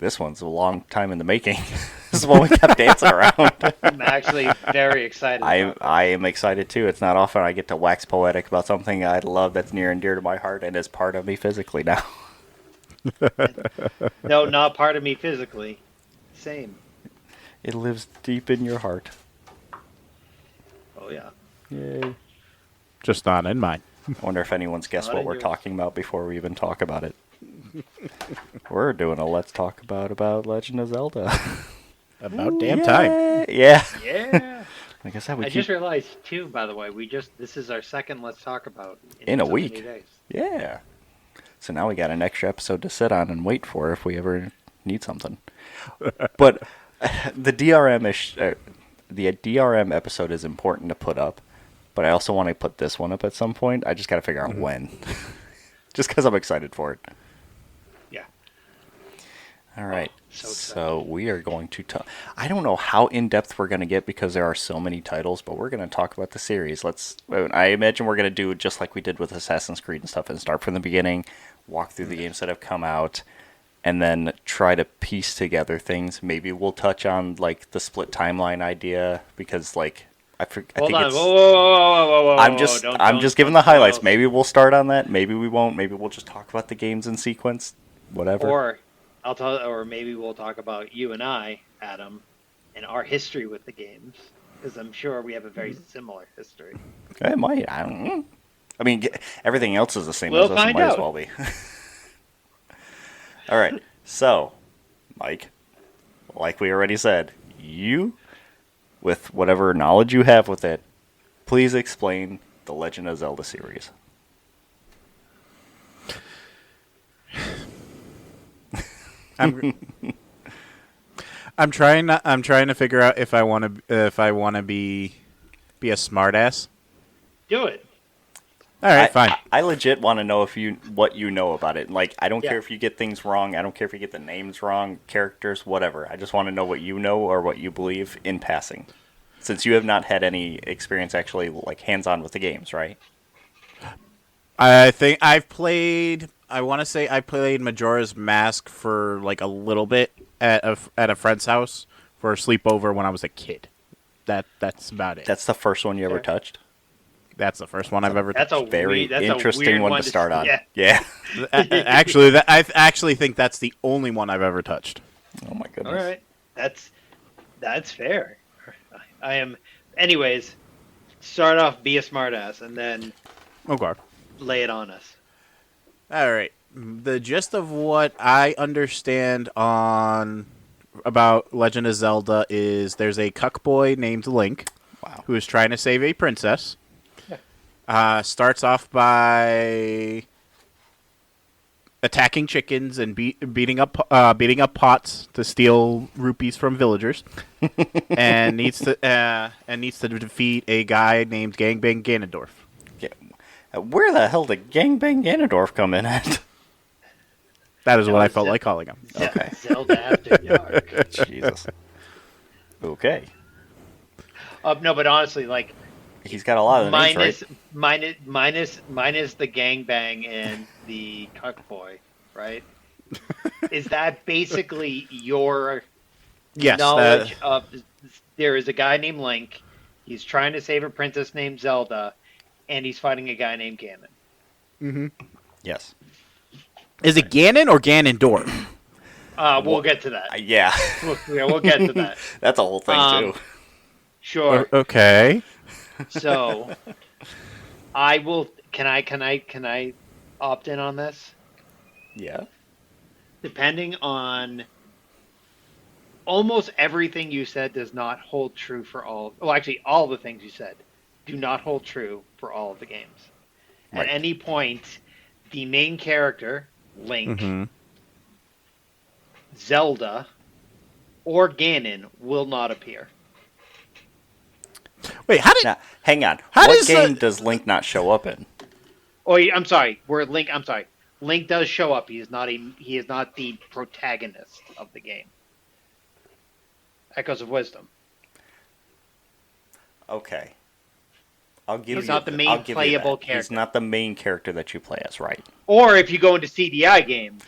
this one's a long time in the making. This is what we kept dancing around. I'm actually very excited. I am excited too. It's not often I get to wax poetic about something I love that's near and dear to my heart and is part of me physically now. No, not part of me physically. Same. It lives deep in your heart. Oh yeah. Yay. Just not in mine. I wonder if anyone's guessed Not what in we're yours. talking about before we even talk about it. We're doing a let's talk about Legend of Zelda. About damn time. Yeah. Yeah. Like I said, I just realized too, by the way, this is our second Let's Talk About In a so week. many days. Yeah. So now we got an extra episode to sit on and wait for if we ever need something. But the DRM episode is important to put up, but I also want to put this one up at some point. I just got to figure out when. Just because I'm excited for it. Yeah. All right. So So we are going to talk. I don't know how in depth we're going to get because there are so many titles, but we're going to talk about the series. I imagine we're going to do just like we did with Assassin's Creed and stuff, and start from the beginning, walk through the games that have come out, and then try to piece together things. Maybe we'll touch on like the split timeline idea because I think Hold on. it's. Whoa. I'm just giving the highlights. Maybe we'll start on that. Maybe we won't. Maybe we'll just talk about the games in sequence. Whatever. Or maybe we'll talk about you and I, Adam, and our history with the games, because I'm sure we have a very similar history. It might. I don't know. I mean, everything else is the same We'll as us. It find might as out. well be. All right. So, Mike, like we already said, you, with whatever knowledge you have with it, please explain the Legend of Zelda series. I'm trying to figure out if I want to be a smartass. Do it. All right, fine. I legit want to know what you know about it. Like, I don't Yeah. care if you get things wrong. I don't care if you get the names wrong, characters, whatever. I just want to know what you know or what you believe in passing. Since you have not had any experience actually like hands-on with the games, right? I think I've played. I want to say I played Majora's Mask for like a little bit at a friend's house for a sleepover when I was a kid. That's about it. That's the first one you ever touched. That's the first one I've ever. That's a Very weird, that's a interesting weird one to start on. Yeah. Yeah. Actually, I actually think that's the only one I've ever touched. Oh my goodness. All right. That's fair. I am. Anyways, start off, be a smartass, and then Okay. lay it on us. All right. The gist of what I understand about Legend of Zelda is there's a cuck boy named Link Wow. who is trying to save a princess. Starts off by attacking chickens and beating up pots to steal rupees from villagers, and needs to defeat a guy named Gangbang Ganondorf. Yeah. Where the hell did Gangbang Ganondorf come in at? That is what I felt like calling him. Okay. Zelda After Dark. Jesus. Okay. No, but honestly, like He's got a lot of names, right? minus the gangbang and the cuck boy, right? Is that basically your Yes. knowledge of? There is a guy named Link. He's trying to save a princess named Zelda, and he's fighting a guy named Ganon. Yes. Is it Ganon or Ganondorf? We'll get to that. Yeah. We'll get to that. That's a whole thing, too. Sure. Okay. So, I will. Can I opt in on this? Yeah. Depending on almost everything you said does not hold true for all. Well, actually, all the things you said do not hold true for all of the games. Right. At any point, the main character, Link, Zelda, or Ganon will not appear. Wait, how did? Now, hang on. How What does game does Link not show up in? Oh, I'm sorry. I'm sorry. Link does show up. He is not the protagonist of the game. Echoes of Wisdom. Okay. I'll give He's you not the main I'll give you playable that. character. He's not the main character that you play as, right? Or if you go into CDI games,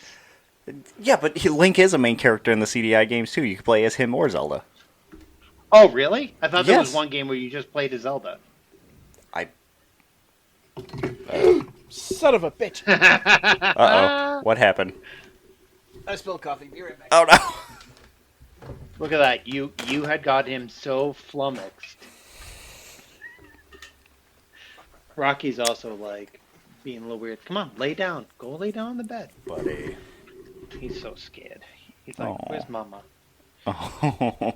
Yeah, but Link is a main character in the CDI games too. You can play as him or Zelda. Oh, really? I thought there was Yes. one game where you just played as Zelda. I. Son of a bitch! Uh oh. What happened? I spilled coffee. Be right back. Oh no. Look at that. You had got him so flummoxed. Rocky's also like being a little weird. Come on, lay down. Go lay down on the bed. Buddy. He's so scared. He's like, Aw. "Where's Mama?" Oh.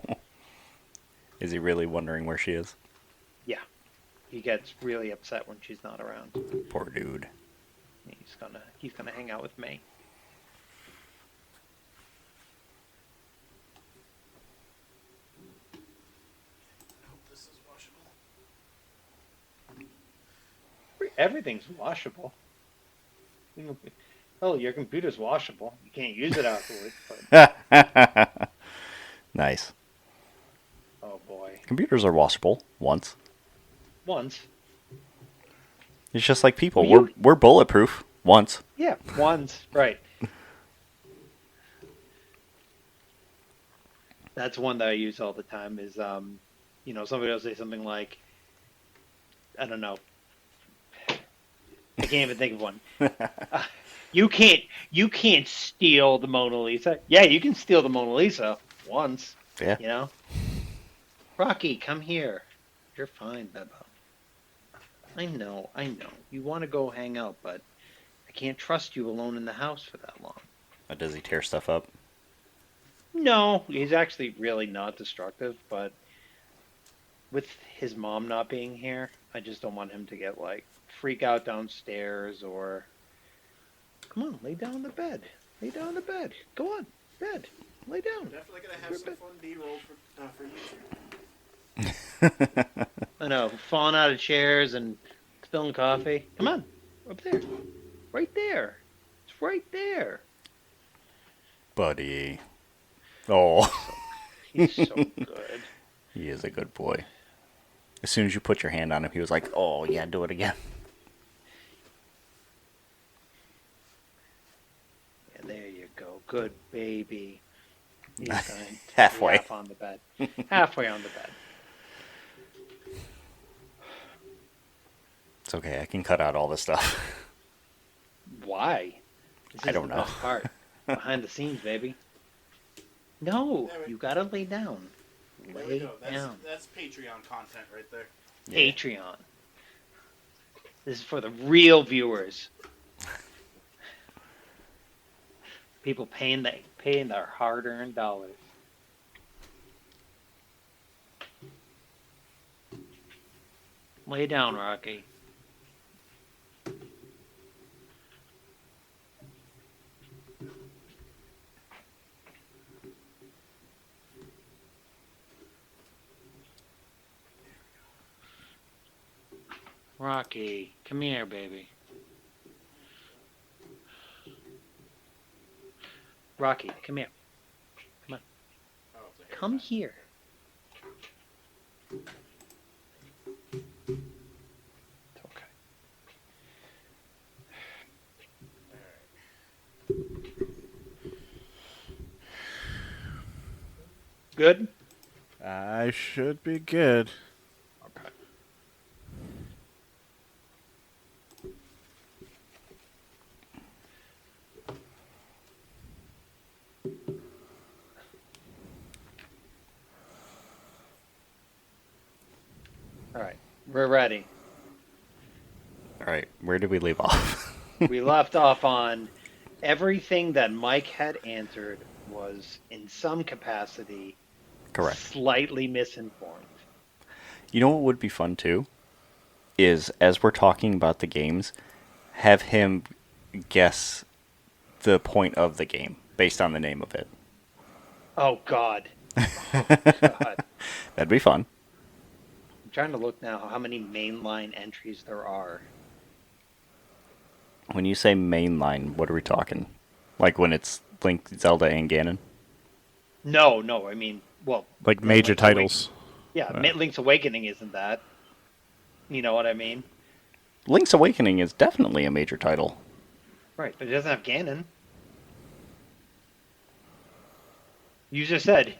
Is he really wondering where she is? Yeah. He gets really upset when she's not around. Poor dude. He's gonna hang out with me. This is washable. Everything's washable. Oh, your computer's washable. You can't use it afterwards. But, Nice. oh boy. Computers are washable once. Once. It's just like people. Well, We're bulletproof once. Yeah, once. Right. That's one that I use all the time is, somebody will say something like, I don't know. I can't even think of one. You can't steal the Mona Lisa. Yeah, you can steal the Mona Lisa once. Yeah. You know? Rocky, come here. You're fine, Beba. I know. You want to go hang out, but I can't trust you alone in the house for that long. Does he tear stuff up? No, he's actually really not destructive, but with his mom not being here, I just don't want him to get freak out downstairs or come on, lay down on the bed. Lay down on the bed. Go on, bed. Lay down. Definitely gonna have some fun B-roll for YouTube. I know, falling out of chairs and spilling coffee. Come on, up there. Right there. It's right there. Buddy. Oh. He's so good. He is a good boy. As soon as you put your hand on him, he was like, oh, yeah, do it again. Yeah, there you go. Good baby. He's going Halfway. half on the bed. Halfway on the bed. It's okay. I can cut out all this stuff. Why? This I is don't the know. best part. Behind the scenes, baby. No, There we- you gotta lay down. There we Lay go. down. That's Patreon content right there. Yeah. Patreon. This is for the real viewers. People paying their hard-earned dollars. Lay down, Rocky. Rocky, come here, baby. Rocky, come here. Come on. Oh, it's a hair Come tie. here. It's okay. Good? I should be good. Okay. All right, we're ready. All right. Where did we leave off? We left off on everything that Mike had answered was in some capacity Correct. slightly misinformed. You know what would be fun too? Is as we're talking about the games, have him guess the point of the game based on the name of it. Oh God. Oh, God. That'd be fun. I'm trying to look now how many mainline entries there are. When you say mainline, what are we talking? Like when it's Link, Zelda, and Ganon? No, I mean, well, Like major Link's titles. Awakening. Yeah, Link's Awakening isn't that? You know what I mean? Link's Awakening is definitely a major title. Right, but it doesn't have Ganon. You just said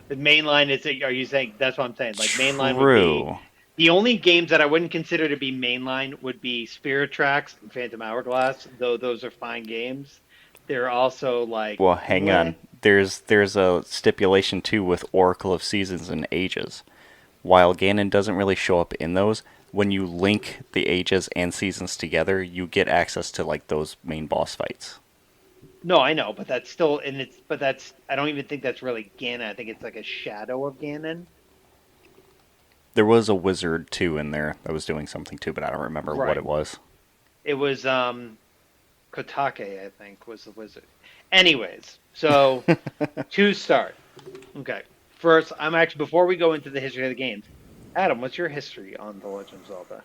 with mainline. Are you saying that's what I'm saying? Like mainline would be True. the only games that I wouldn't consider to be mainline would be Spirit Tracks and Phantom Hourglass. Though those are fine games, they're also like, Well, hang meh. on. There's a stipulation too with Oracle of Seasons and Ages. While Ganon doesn't really show up in those, when you link the ages and seasons together, you get access to like those main boss fights. No, I know, but that's still, and it's, but that's, I don't even think that's really Ganon. I think it's like a shadow of Ganon. There was a wizard too in there that was doing something too, but I don't remember what Right. it was. It was Kotake, I think, was the wizard. Anyways, so to start. Okay. First, I'm actually before we go into the history of the games, Adam, what's your history on The Legend of Zelda?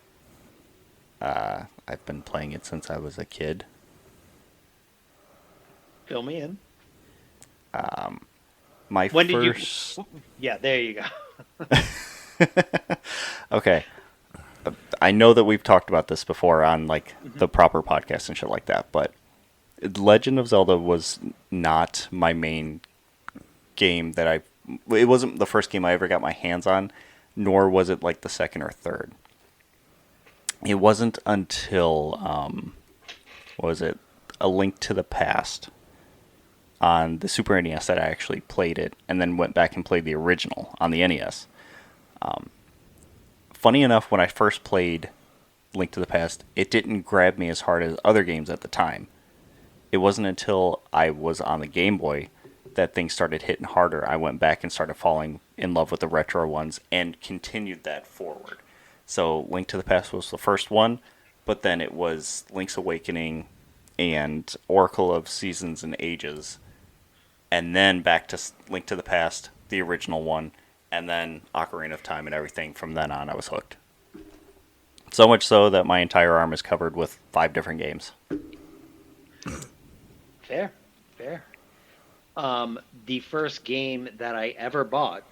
I've been playing it since I was a kid. Fill me in. My When did you? first. Yeah, there you go. Okay. I know that we've talked about this before on like Mhm. the proper podcast and shit like that, but Legend of Zelda was not my main game that I. It wasn't the first game I ever got my hands on, nor was it like the second or third. It wasn't until what was it, A Link to the Past on the Super NES that I actually played it, and then went back and played the original on the NES. Funny enough, when I first played Link to the Past, it didn't grab me as hard as other games at the time. It wasn't until I was on the Game Boy that things started hitting harder. I went back and started falling in love with the retro ones and continued that forward. So Link to the Past was the first one, but then it was Link's Awakening and Oracle of Seasons and Ages, and then back to Link to the Past, the original one, and then Ocarina of Time and everything from then on. I was hooked. So much so that my entire arm is covered with 5 different games. Fair, fair. The first game that I ever bought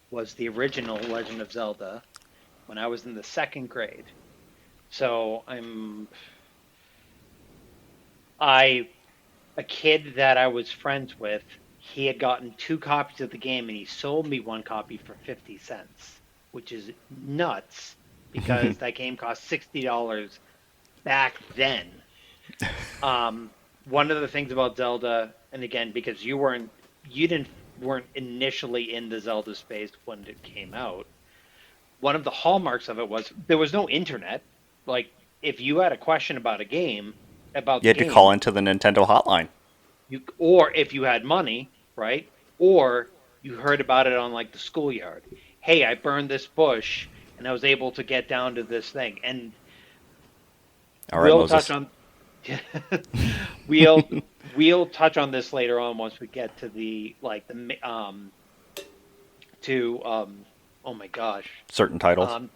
was the original Legend of Zelda when I was in the second grade. So I a kid that I was friends with. He had gotten 2 copies of the game and he sold me 1 copy for 50 cents, which is nuts because that game cost $60 back then. One of the things about Zelda, and again, because you didn't weren't initially in the Zelda space when it came out. One of the hallmarks of it was there was no internet. Like if you had a question about You the had to call game, into the Nintendo hotline. you or if you had money, right? Or you heard about it on like the schoolyard. Hey, I burned this bush and I was able to get down to this thing. And All right, we'll touch Moses. on we'll we'll touch on this later on once we get to the like the to oh my gosh. Certain titles. Um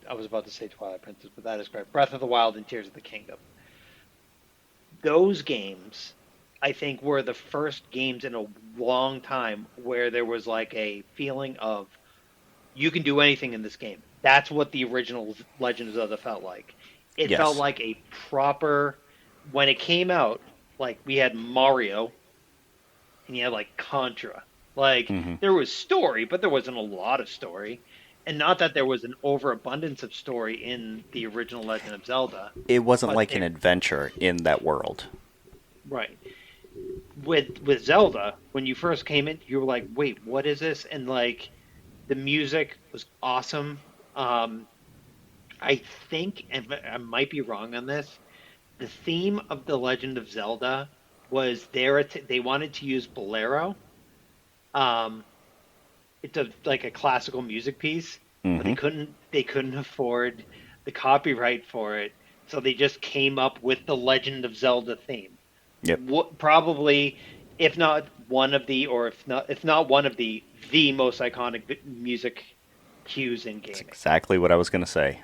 I was about to say Twilight Princess, but that is correct. Breath of the Wild and Tears of the Kingdom. Those games I think were the first games in a long time where there was like a feeling of you can do anything in this game. That's what the original Legend of Zelda felt like. It felt Yes. like a proper when it came out, like we had Mario and you had like Contra. Like Hmm. there was story, but there wasn't a lot of story. And not that there was an overabundance of story in the original Legend of Zelda, It wasn't but like an there adventure in that world. right. With Zelda, when you first came in, you were like, "Wait, what is this?" And like the music was awesome. Um, I think, and I might be wrong on this, the theme of the Legend of Zelda was they wanted to use Bolero. Um, it's like a classical music piece, but Hmm. they couldn't afford the copyright for it, so they just came up with the Legend of Zelda theme. Yep. What probably, if not one of the, or if not one of the most iconic music cues in That's gaming. exactly what I was going to say.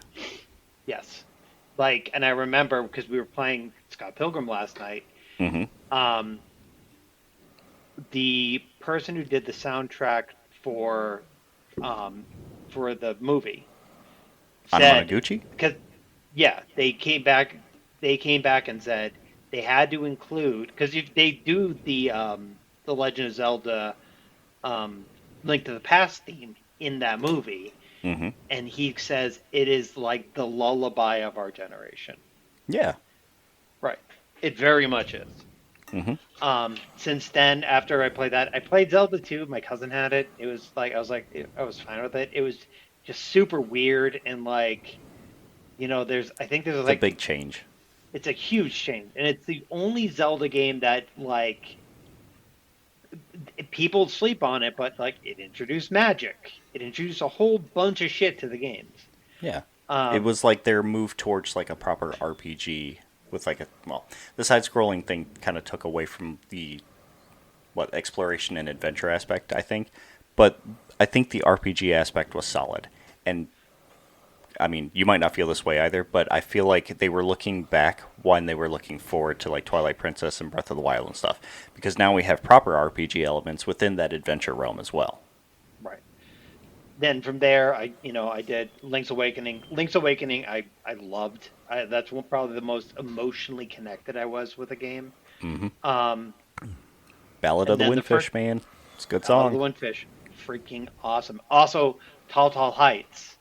Yes. Like, and I remember because we were playing Scott Pilgrim last night. Hmm. Um, the person who did the soundtrack for um, for the movie said Anamanaguchi? because yeah, they came back and said they had to include because they do the Legend of Zelda Link to the Past theme in that movie, Mm-hmm. and he says it is like the lullaby of our generation. Yeah. Right. It very much is. Mm-hmm. Since then, after I played that, I played Zelda 2. My cousin had it. It was like I was fine with it. It was just super weird and like I think there's It's a like big change. it's a huge change, and it's the only Zelda game that like people sleep on it, but like it introduced magic. It introduced a whole bunch of shit to the games. Yeah. It Um, was like their move towards like a proper RPG with like a well, the side scrolling thing kind of took away from the what exploration and adventure aspect, I think. But I think the RPG aspect was solid. And I mean, you might not feel this way either, but I feel like they were looking back when they were looking forward to like Twilight Princess and Breath of the Wild and stuff. Because now we have proper RPG elements within that adventure realm as well. right. Then from there, I did Link's Awakening. Link's Awakening, I loved. That's probably the most emotionally connected I was with a game. Mm-hmm. Um, Ballad of and the then the first Windfish, man. It's a good Battle of the song. Windfish, freaking awesome. Also, Tall Tall Heights,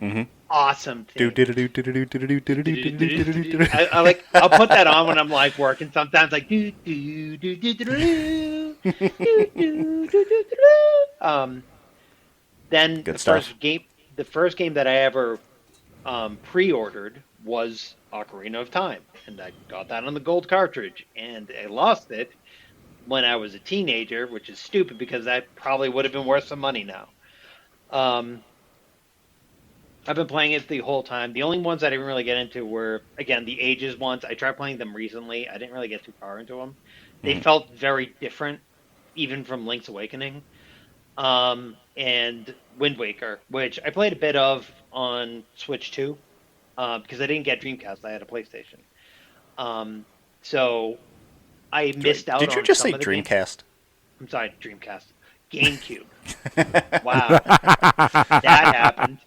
Mm-hmm. awesome Do theme. do do do do do do do do do do. I like I'll put that on when I'm like working sometimes like do do do do do do do do do do do. Then Good stuff. the first game that I ever pre-ordered was Ocarina of Time, and I got that on the gold cartridge, and I lost it when I was a teenager, which is stupid because that probably would have been worth some money now. Um, I've been playing it the whole time. The only ones I didn't really get into were, again, the Ages ones. I tried playing them recently. I didn't really get too far into them. They Mm-hmm. felt very different, even from Link's Awakening. And Wind Waker, which I played a bit of on Switch 2, because I didn't get Dreamcast. I had a PlayStation. Um, so I missed out Did you on just say some of the games. Dreamcast? I'm sorry, Dreamcast. GameCube. Wow, that happened.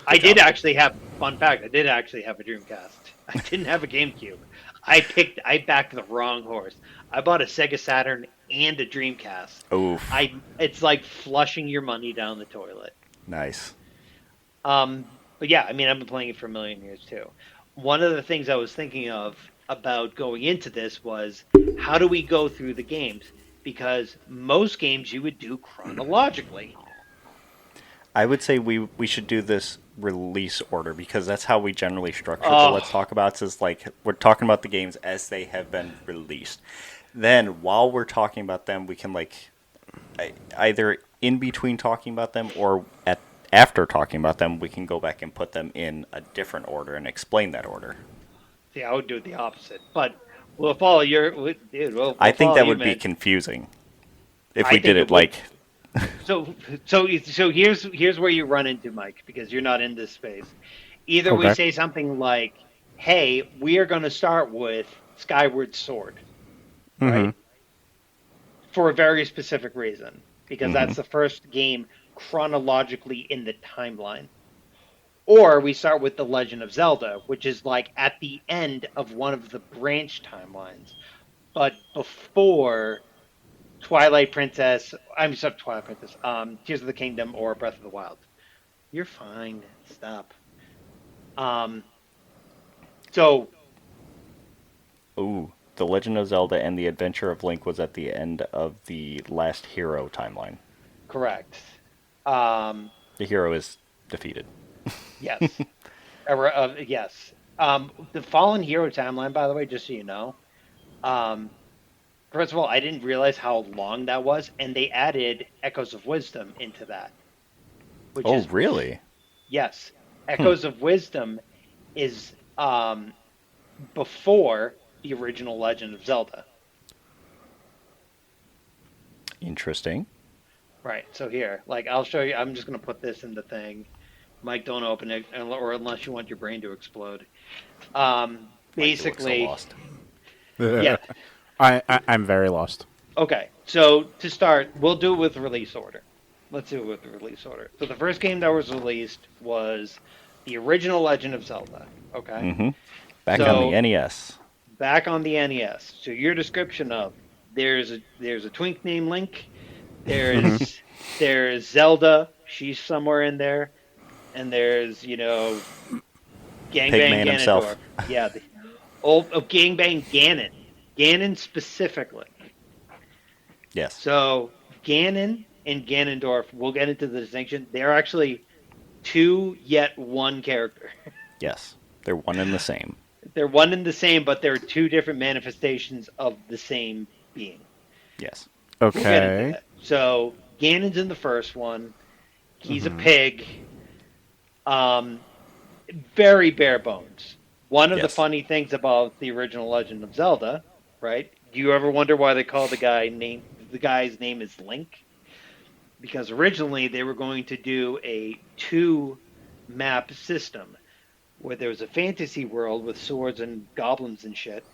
I did actually have, fun fact, I did actually have a Dreamcast. I didn't have a GameCube. I backed the wrong horse. I bought a Sega Saturn and a Dreamcast. Oof. It's like flushing your money down the toilet. Nice. But yeah, I mean, I've been playing it for a million years too. One of the things I was thinking of about going into this was how do we go through the games? Because most games you would do chronologically. I would say we should do this release order because that's how we generally structure the Oh, Let's Talk Abouts is like we're talking about the games as they have been released. Then while we're talking about them, we can like either in between talking about them or after talking about them, we can go back and put them in a different order and explain that order. see, I would do the opposite, but we'll follow dude. I We'll think follow that you, would be man. confusing if I we did think it it would. like So here's where you run into Mike because you're not in this space. Either we Okay. say something like, "Hey, we are going to start with Skyward Sword," Mm-hmm. right? For a very specific reason, because hmm that's the first game chronologically in the timeline. Or we start with The Legend of Zelda, which is like at the end of one of the branch timelines, but before Twilight Princess. I'm sorry, Twilight Princess. Tears of the Kingdom or Breath of the Wild. You're fine. Stop. Um, so ooh, The Legend of Zelda and the Adventure of Link was at the end of the last hero timeline. correct. Um, The hero is defeated. yes. Yes. The Fallen Hero timeline, by the way, just so you know. Um, First of all, I didn't realize how long that was, and they added Echoes of Wisdom into that, which Oh, is really? yes. Hmm. Echoes of Wisdom is before the original Legend of Zelda. Interesting. Right. So here, like, I'll show you. I'm just gonna put this in the thing. Mike, don't open it, or unless you want your brain to explode. Mike, you look so Basically, lost. yeah. I'm very lost. Okay. So to start, we'll do it with release order. Let's do it with the release order. So the first game that was released was the original Legend of Zelda. Okay. Mm-hmm. Back on the So NES. back on the NES. So your description of there's a twink named Link. Hmm. There's Zelda. She's somewhere in there, and there's Gangbang Pigman himself. Ganondorf. Yeah, the old Gangbang Ganon. Ganon specifically. Yes. So Ganon and Ganondorf, we'll get into the distinction. They're actually two yet one character. Yes. They're one and the same. They're one and the same, but they're two different manifestations of the same being. Yes. We'll get into Okay. that. So Ganon's in the first one. He's a Hmm. pig. Um, very bare bones. One of the Yes. funny things about the original Legend of Zelda, right? Do you ever wonder why they call the guy's name is Link? Because originally they were going to do a two map system where there was a fantasy world with swords and goblins and shit,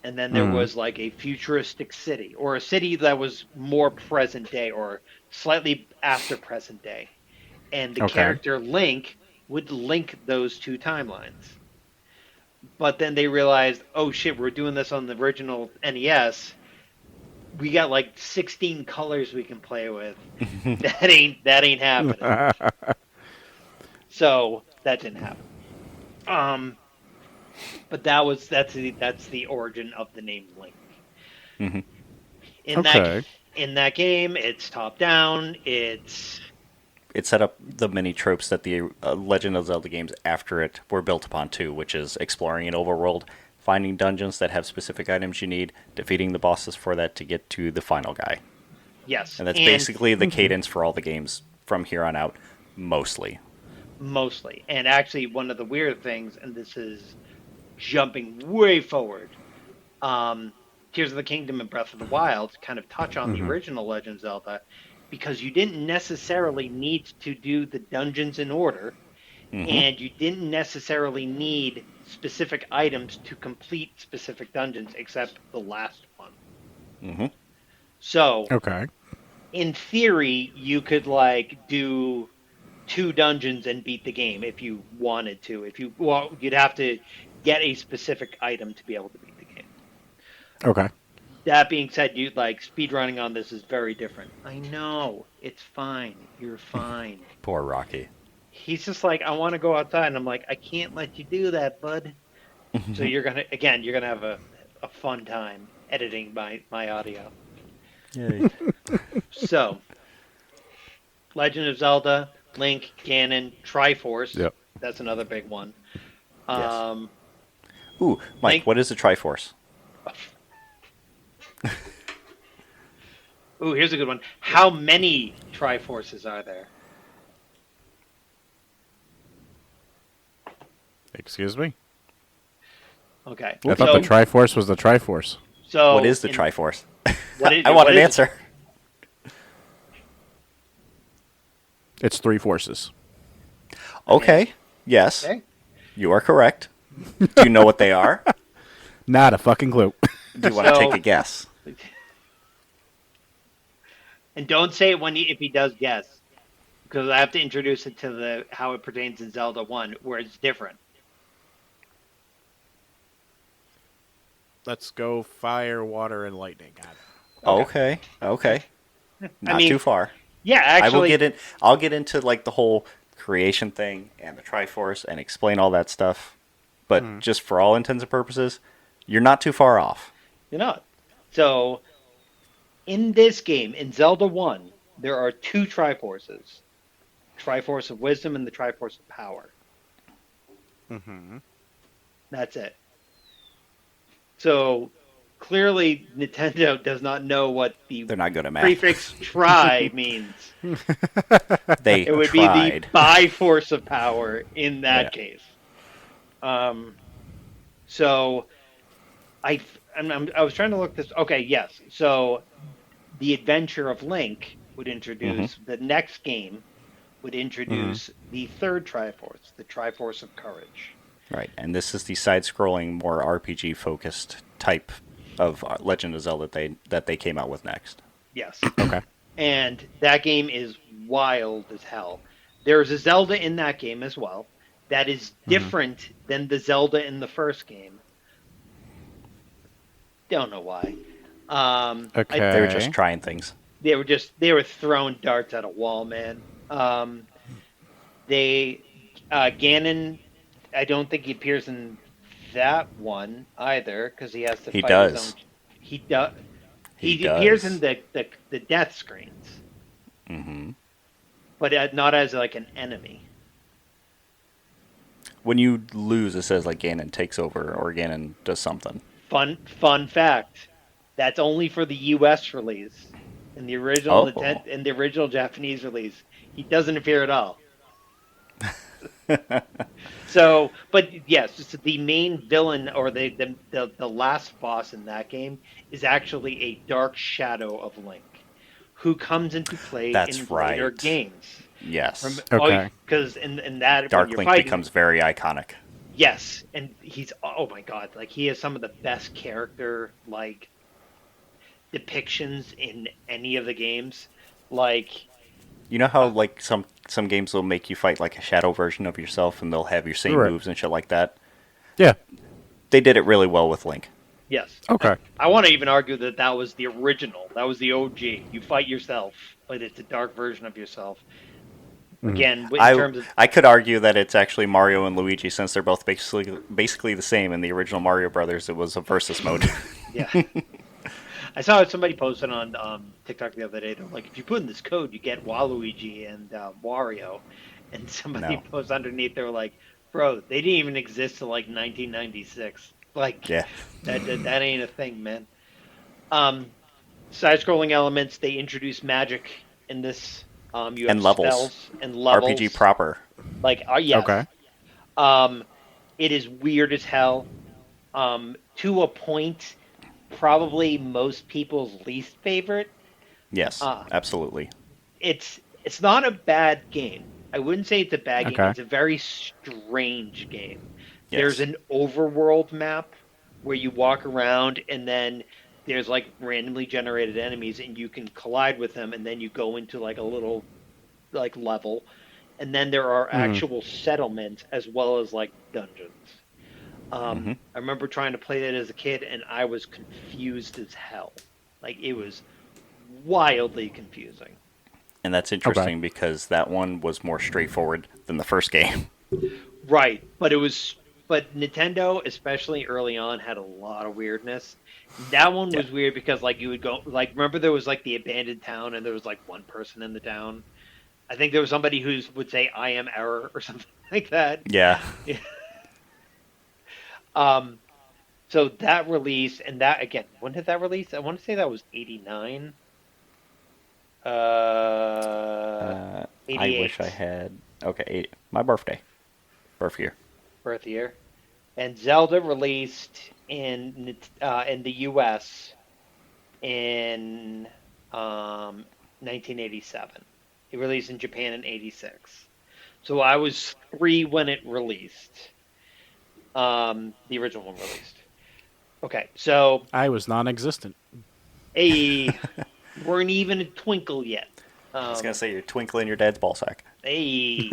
and then there Hmm. was like a futuristic city or a city that was more present day or slightly after present day. And the Okay. character Link would link those two timelines. But then they realized, oh shit, we're doing this on the original NES. We got like 16 colors we can play with. That ain't happening. So that didn't happen. Um, but that's the origin of the name Link. Hmm. In that Okay. in that game, it's top down. It's It set up the many tropes that the Legend of Zelda games after it were built upon too, which is exploring an overworld, finding dungeons that have specific items you need, defeating the bosses for that to get to the final guy. yes, And that's and basically the cadence for all the games from here on out, mostly. mostly. And actually, one of the weird things, and this is jumping way forward. Um, Tears of the Kingdom and Breath of the Wild kind of touch on the Hmm. original Legend of Zelda because you didn't necessarily need to do the dungeons in order, Hmm. and you didn't necessarily need specific items to complete specific dungeons, except the last one. Hmm. So, Okay. in theory, you could like do two dungeons and beat the game if you wanted to. If you well, you'd have to get a specific item to be able to beat the game. Okay. That being said, you like speedrunning on this is very different. I know. It's fine. You're fine. Poor Rocky. He's just like, I want to go outside, and I'm like, I can't let you do that, bud. So you're gonna have a fun time editing my audio. Yay. So, Legend of Zelda, Link, Ganon, Triforce. Yep. That's another big one. Yes. Um, Ooh, Mike, Link. what is the Triforce? Ooh, here's a good one. How many Triforces are there? Excuse me. Okay. I thought the Triforce was the Triforce. So What is the in, Triforce? what is I want what an is answer. It's three forces. Okay. Yes, okay? you are correct. Do you know what they are? Not a fucking clue. Do you want to take So a guess? and don't say it if he does guess, because I have to introduce it to the how it pertains in Zelda One, where it's different. Let's go fire, water, and lightning. Got it. Okay. Okay. I Not mean, too far. yeah, I will actually, get in. I'll get into like the whole creation thing and the Triforce and explain all that stuff. But just for all intents and purposes, you're not too far off. you're not. So in this game, in Zelda One, there are two Triforces: Triforce of Wisdom and the Triforce of Power. Mm-hmm. That's it. So clearly, Nintendo does not know what the They're not good at math. prefix "try" means. They It would be the tried. Biforce of Power in Yeah. that case. Um, so I was trying to look this. Okay, yes. So the Adventure of Link would Hmm. introduce the next game would Mm-hmm. introduce the third Triforce, the Triforce of Courage. Right. And this is the side-scrolling, more RPG focused type of Legend of Zelda that they came out with next. Yes. Okay. And that game is wild as hell. There's a Zelda in that game as well that is Mm-hmm. different than the Zelda in the first game. Don't know why. They were just Okay. trying things. They were throwing darts at a wall, man. They Ganon, I don't think he appears in that one either because he has to He fight his own. does. He does. He He appears in does. the death screens, Hmm. but not as like an enemy. When you lose, it says like Ganon takes over or Ganon does something. Fun fact. That's only for the U.S. release. Oh. In the original Japanese release, he doesn't appear at all. So, but yes, the main villain or the last boss in that game is actually a dark shadow of Link, who comes into play in That's later right. games. From Yes. Okay. because in that when Dark you're Link fighting, becomes very iconic. yes, and he's oh my god, like he has some of the best character like depictions in any of the games. Like, You know how uh, like some games will make you fight like a shadow version of yourself and they'll have your same Right. moves and shit like that? Yeah. They did it really well with Link. yes, Okay. I want to even argue that that was the original. That was the OG. You fight yourself, but it's a dark version of yourself. Mhm. Again, in I terms of I could argue that it's actually Mario and Luigi since they're both basically the same. In the original Mario Brothers, it was a versus mode. yeah, I saw somebody posted on TikTok the other day. They're like, if you put in this code, you get Waluigi and Wario. And somebody No. posted underneath, they were like, bro, they didn't even exist till like 1996. Like Yeah. that ain't a thing, man. Um, Side-scrolling elements. They introduce magic in this. You have And levels. spells and RPG levels. proper. Like, Okay. yes, it is weird as hell. To a point, probably most people's least favorite. Yes, Uh, absolutely. it's not a bad game. I wouldn't say it's a bad game. Okay. It's a very strange game. There's Yes. an overworld map where you walk around and then there's like randomly generated enemies and you can collide with them and then you go into like a little like level and then there are Mhm. actual settlements as well as like dungeons. Hmm. I remember trying to play that as a kid and I was confused as hell. Like it was wildly confusing. And that's Okay. interesting because that one was more straightforward than the first game. Right, but Nintendo, especially early on, had a lot of weirdness. That one Yeah. was weird because like you would go like remember there was like the abandoned town and there was like one person in the town. I think there was somebody who would say "I am error" or something like that. Yeah. Um, so that release and that again, when did that release? I want to say that was 89, uh, I wish I 88 had. Okay, my birthday. Birth year. birth year, and Zelda released in the U.S. in 1987. It released in Japan in 86. So I was 3 when it released. The original one released. Okay, so I was non-existent. a weren't even a twinkle yet. I was gonna Um, say you're twinkling your dad's ball sack. a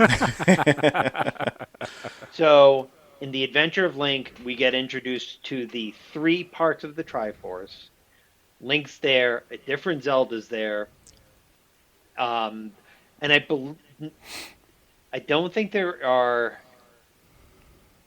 So in the Adventure of Link, we get introduced to the 3 parts of the Triforce. Link's there, a different Zelda's there, um, and I don't think there are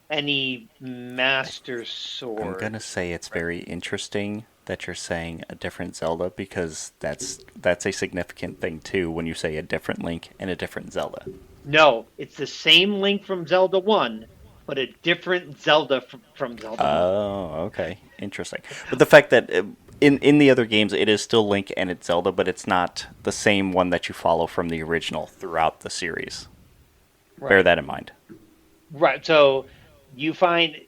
any Master I'm gonna Swords. say it's Right? very interesting that you're saying a different Zelda because that's a significant thing too when you say a different Link and a different Zelda. No, it's the same Link from Zelda 1, but a different Zelda from Zelda 1. Oh, okay, interesting. But the fact that in the other games it is still Link and it's Zelda, but it's not the same one that you follow from the original throughout the series. Bear Right. that in mind. Right. So you find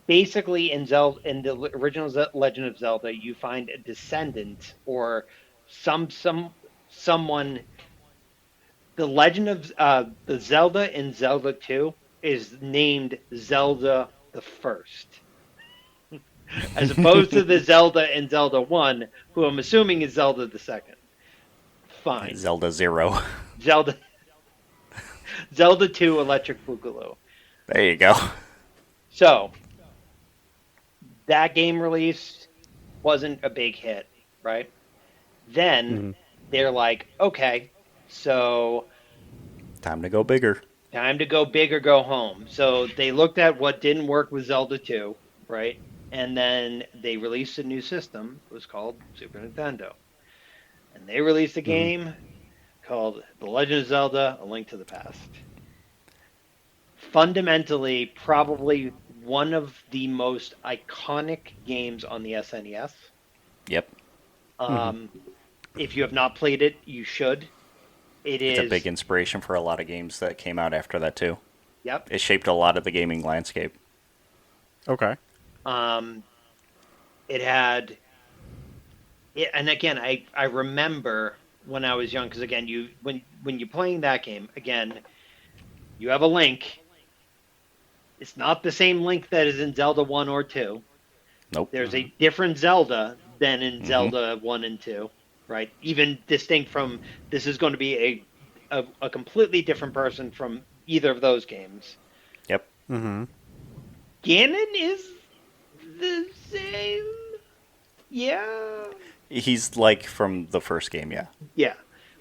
basically in Zelda in the original Legend of Zelda, you find a descendant or someone. The Legend of the Zelda in Zelda 2 is named Zelda the First, as opposed to the Zelda in Zelda 1, who I'm assuming is Zelda the Second. Fine. Zelda Zero. Zelda Zelda 2 Electric Boogaloo. There you go. So that game release wasn't a big hit. right? Then Mm-hmm. they're like, okay, so Time to go bigger. time to go big or go home. So they looked at what didn't work with Zelda 2, right? And then they released a new system. It was called Super Nintendo. And they released a Mm-hmm. game called The Legend of Zelda: A Link to the Past. Fundamentally, probably one of the most iconic games on the SNES. Yep. Mm-hmm. Um, if you have not played it, you should. It It's a big is, inspiration for a lot of games that came out after that too. yep. It shaped a lot of the gaming landscape. Okay. Um, it had, and again, I remember when I was young, because again, when you're playing that game, again, you have a Link. It's not the same Link that is in Zelda 1 or 2. Nope. There's a different Zelda than in Mm-hmm. Zelda 1 and 2, right? Even distinct from this is going to be a completely different person from either of those games. Yep. Mm-hmm. Ganon is the same. Yeah. He's like from the first game, yeah. Yeah.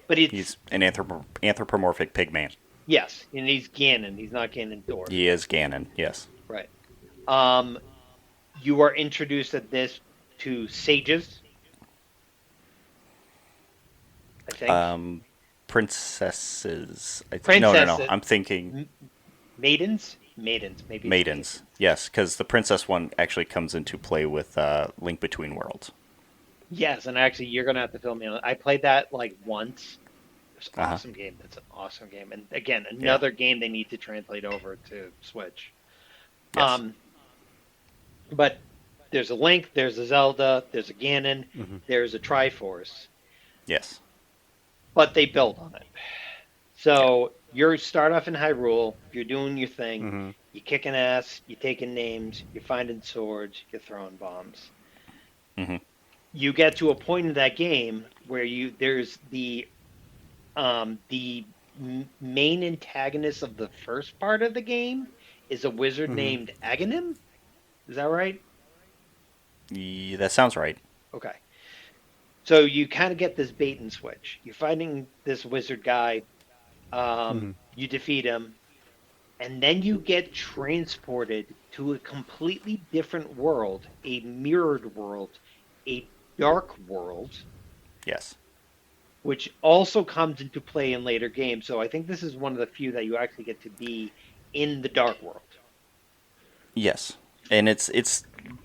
But it's He's an anthropomorphic pig man. yes, and he's Ganon. He's not Ganondorf. He is Ganon, yes. Right. Um you are introduced at this to sages, I think. Um, princesses. No. Princesses, I'm thinking maidens, maybe it's maidens. maidens. Yes, because the princess one actually comes into play with Link Between Worlds. Yes, and actually, you're gonna have to fill me in. I played that like once. It's an Uh huh. awesome game. It's an awesome game, and again, Yeah. another game they need to translate over to Switch. Yes. Um, but there's a Link, there's a Zelda, there's a Ganon, Mm-hmm. there's a Triforce, Yes. but they build on it. Yeah. So you start off in Hyrule, you're doing your thing, Mm-hmm. you're kicking ass, you're taking names, you're finding swords, you're throwing bombs. Mm-hmm. You get to a point in that game where you there's the main antagonist of the first part of the game is a wizard Mm-hmm. named Aghanim. Is that right? Yeah, that sounds right. Okay. So you kind of get this bait and switch. You're fighting this wizard guy. Mm-hmm. You defeat him, and then you get transported to a completely different world, a mirrored world, a dark world, Yes. which also comes into play in later games. So I think this is one of the few that you actually get to be in the dark world. Yes. And it's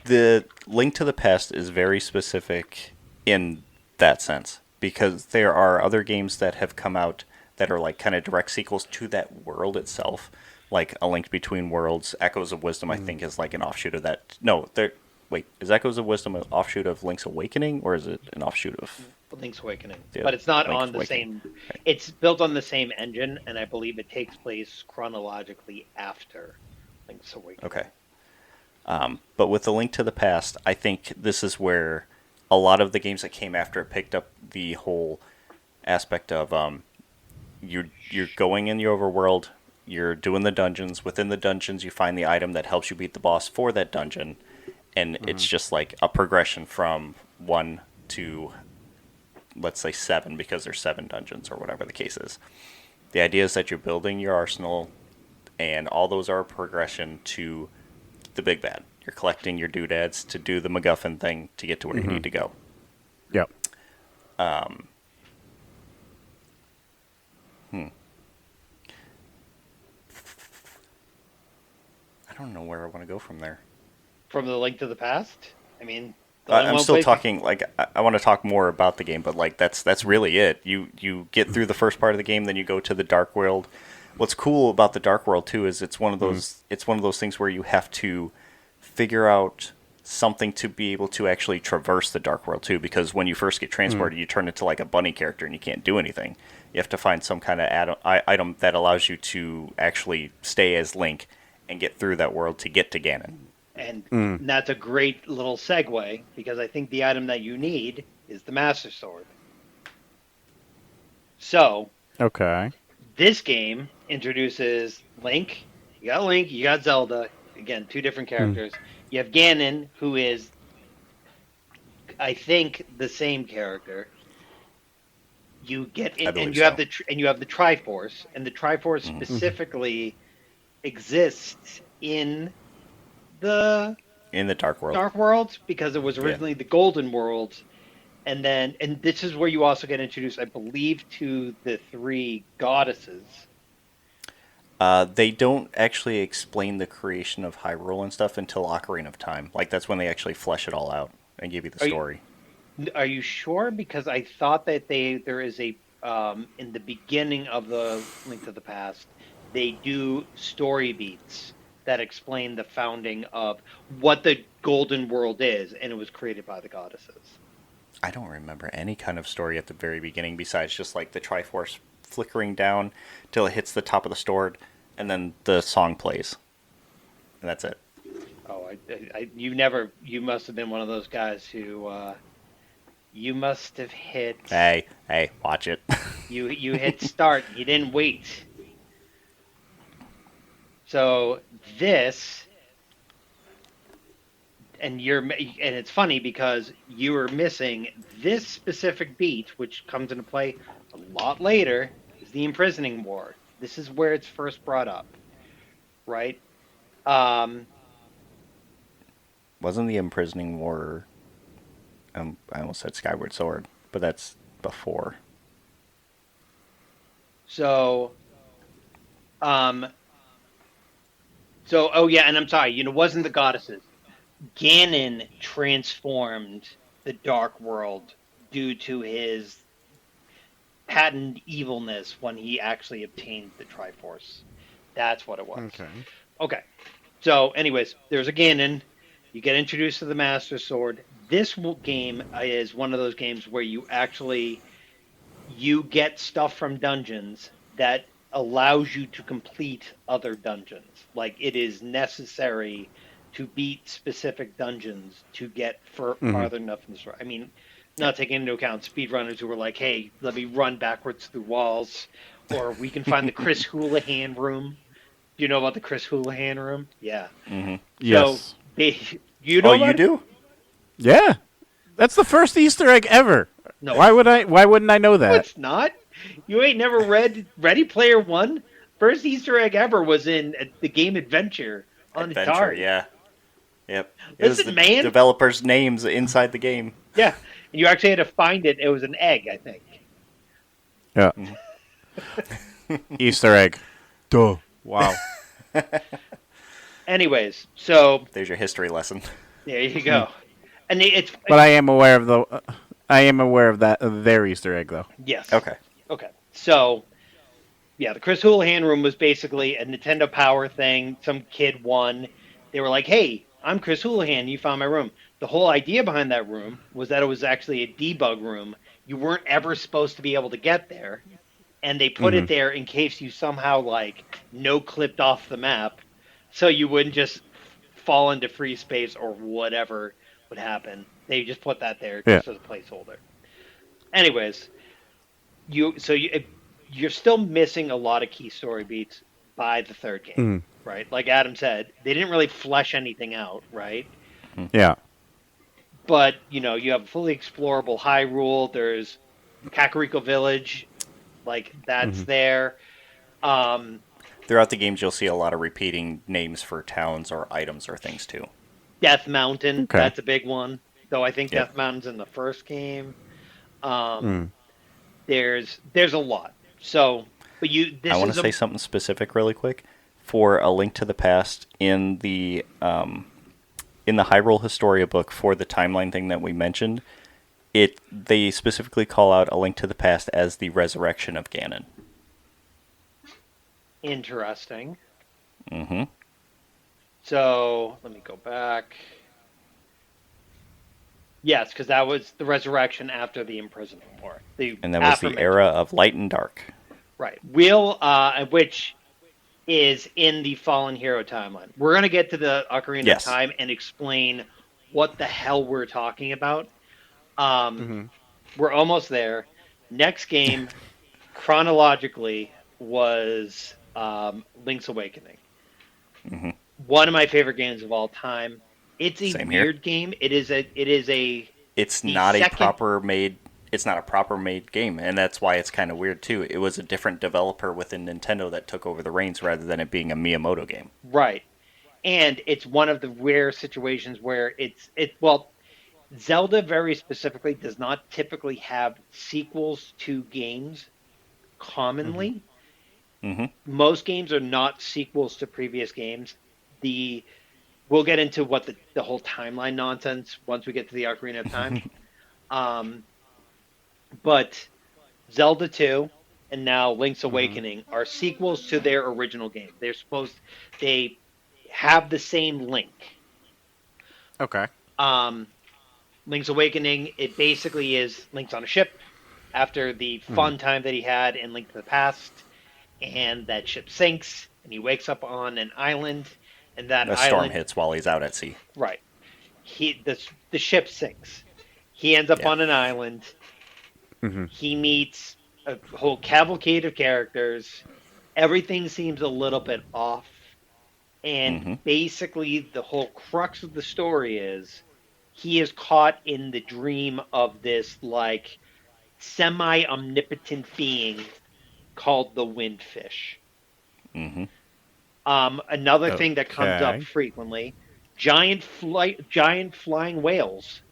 the Link to the Past is very specific in that sense because there are other games that have come out that are like kind of direct sequels to that world itself, like A Link Between Worlds. Echoes of Wisdom, I Mm-hmm. think, is like an offshoot of that. No, there. Wait, is Echoes of Wisdom an offshoot of Link's Awakening, or is it an offshoot of Link's Awakening, the but it's not Link's on the Awakening? same. Okay. It's built on the same engine, and I believe it takes place chronologically after Link's Awakening. Okay. But with the Link to the Past, I think this is where a lot of the games that came after it picked up the whole aspect of you're going in the overworld, you're doing the dungeons. Within the dungeons, you find the item that helps you beat the boss for that dungeon, and Mm-hmm. it's just like a progression from one to let's say seven because there's seven dungeons or whatever the case is. The idea is that you're building your arsenal, and all those are a progression to the big bad. You're collecting your doodads to do the MacGuffin thing to get to where you Mm-hmm. need to go. Yep. I don't know where I want to go from there. From the Link to the Past. I mean, the only I'm one still place. talking like I want to talk more about the game, but like that's really it. You get through the first part of the game, then you go to the dark world. What's cool about the dark world too is Mm-hmm. it's one of those things where you have to figure out something to be able to actually traverse the dark world too. Because when you first get Mm-hmm. transported, you turn into like a bunny character and you can't do anything. You have to find some kind of item that allows you to actually stay as Link and get through that world to get to Ganon. And Mm. that's a great little segue because I think the item that you need is the Master Sword. So Okay. this game introduces Link. You got Link, you got Zelda. Again, two different Mm. characters. You have Ganon, who is I think the same character. You get I in, and believe so. you have the Triforce, and the Triforce Hmm. specifically exists in the In the Dark World. Dark World because it was Yeah. originally the Golden World, and this is where you also get introduced, I believe, to the three goddesses. They don't actually explain the creation of Hyrule and stuff until Ocarina of Time. Like that's when they actually flesh it all out and give you the Are you, story. are you sure? Because I thought that there is a in the beginning of the Link to the Past, they do story beats that explain the founding of what the Golden World is, and it was created by the goddesses. I don't remember any kind of story at the very beginning besides just like the Triforce flickering down till it hits the top of the sword, and then the song plays, and that's it. Oh, you never, you must have been one of those guys who, you must have hit, Hey, watch it. you hit start, you didn't wait. So this, and it's funny because you were missing this specific beat, which comes into play a lot later, is the imprisoning war. This is where it's first brought up, right? Um, Wasn't the imprisoning war? I almost said Skyward Sword, but that's before. so, um, oh yeah, and I'm sorry, it wasn't the goddesses. Ganon transformed the Dark World due to his patent evilness when he actually obtained the Triforce. That's what it was. Okay. Okay. So, anyways, there's a Ganon. You get introduced to the Master Sword. This game is one of those games where you get stuff from dungeons that allows you to complete other dungeons. Like it is necessary to beat specific dungeons to get Hmm. farther enough in the story. I mean, Yeah. not taking into account speedrunners who were like, "Hey, let me run backwards through walls," or we can find the Chris Houlihan room. Do you know about the Chris Houlihan room? Yeah. Hmm. So Yes. they, you Oh, know you about it? do? Yeah. That's the first Easter egg ever. No, Why would I? Why wouldn't I know no, that? it's not. You ain't never read Ready Player One? First Easter egg ever was in the game Adventure on Adventure, Atari. yeah. Yep. It was Listen, the man. developers' names inside the game. Yeah, and you actually had to find it. It was an egg, I think. Yeah. Hmm. Easter egg. Duh. Wow. Anyways, so There's your history lesson. there you go. And it's But I am aware of the. I am aware of that their Easter egg though. yes. Okay. Okay. So yeah, the Chris Houlihan room was basically a Nintendo Power thing. Some kid won. They were like, "Hey, I'm Chris Houlihan. You found my room." The whole idea behind that room was that it was actually a debug room. You weren't ever supposed to be able to get there, and they put Hmm. it there in case you somehow like no clipped off the map, so you wouldn't just fall into free space or whatever would happen. They just put that there Yeah. just as a placeholder. Anyways, you so you you're still missing a lot of key story beats by the third game, Hmm. right? Like Adam said, they didn't really flesh anything out, right? Yeah. But you have a fully explorable Hyrule. There's Kakariko Village, like that's Hmm. there. Um, Throughout the games, you'll see a lot of repeating names for towns or items or things too. Death Mountain, Okay. that's a big one. Though I think Yep. Death Mountain's in the first game. Um, Mm. there's a lot. So, but I this want is to say something specific really quick. For A Link to the Past in the Hyrule Historia book for the timeline thing that we mentioned, they specifically call out A Link to the Past as the resurrection of Ganon. interesting. Hmm. So let me go back. Yes, because that was the resurrection after the imprisonment war. The And that was the aforementioned, era of light and dark. right? Which is in the Fallen Hero timeline. We're gonna get to the Ocarina of Yes. Time and explain what the hell we're talking about. Um, Hmm. we're almost there. Next game, chronologically, was Link's Awakening. Hmm. One of my favorite games of all time. It's a Same here. weird game. It is a it's The not a second, proper made. It's not a proper made game, and that's why it's kind of weird too. It was a different developer within Nintendo that took over the reins rather than it being a Miyamoto game. right, and it's one of the rare situations where well, Zelda very specifically does not typically have sequels to games Mm-hmm. commonly. Mm-hmm. Most games are not sequels to previous games. The We'll get into what the whole timeline nonsense once we get to the Ocarina of Time. Um, but Zelda 2 and now Link's Mm-hmm. Awakening are sequels to their original game. They have the same Link. Okay. Um, Link's Awakening, it basically is Link's on a ship after the Mm-hmm. fun time that he had in Link to the Past, and that ship sinks, and he wakes up on an island, and that A storm island, hits while he's out at sea. right? The ship sinks. He ends up Yeah. on an island. Mm-hmm. He meets a whole cavalcade of characters. Everything seems a little bit off. And Mm-hmm. basically, the whole crux of the story is he is caught in the dream of this, like, semi omnipotent being called the Windfish. Mm-hmm. Another thing that comes up Okay. frequently, giant flying whales.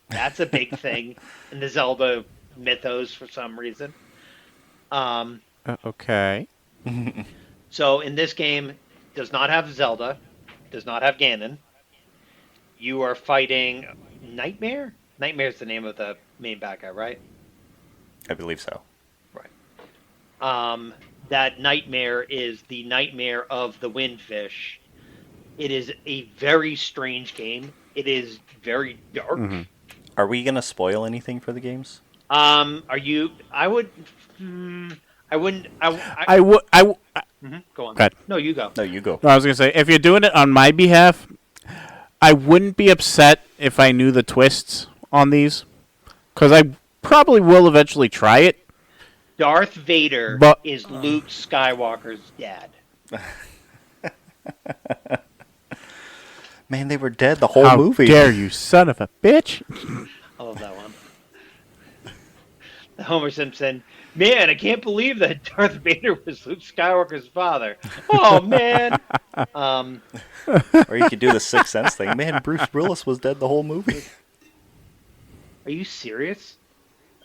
That's a big thing in the Zelda mythos for some reason. Um, Okay. so in this game, does not have Zelda, does not have Ganon. You are fighting Nightmare. Nightmare is the name of the main bad guy, right? I believe so. Right. That Nightmare is the nightmare of the Windfish. It is a very strange game. It is very dark. Mm-hmm. Are we gonna spoil anything for the games? Are you? I would. Hmm, I wouldn't. I would. Go on. God. No, you go. No, you go. No, I was gonna say if you're doing it on my behalf, I wouldn't be upset if I knew the twists on these, because I probably will eventually try it. Darth Vader But is Luke Skywalker's dad. Man, they were dead the whole how movie. dare you, son of a bitch! I love that one. Homer Simpson. Man, I can't believe that Darth Vader was Luke Skywalker's father. Oh man. Um, Or you could do the Sixth Sense thing. Man, Bruce Willis was dead the whole movie. are you serious?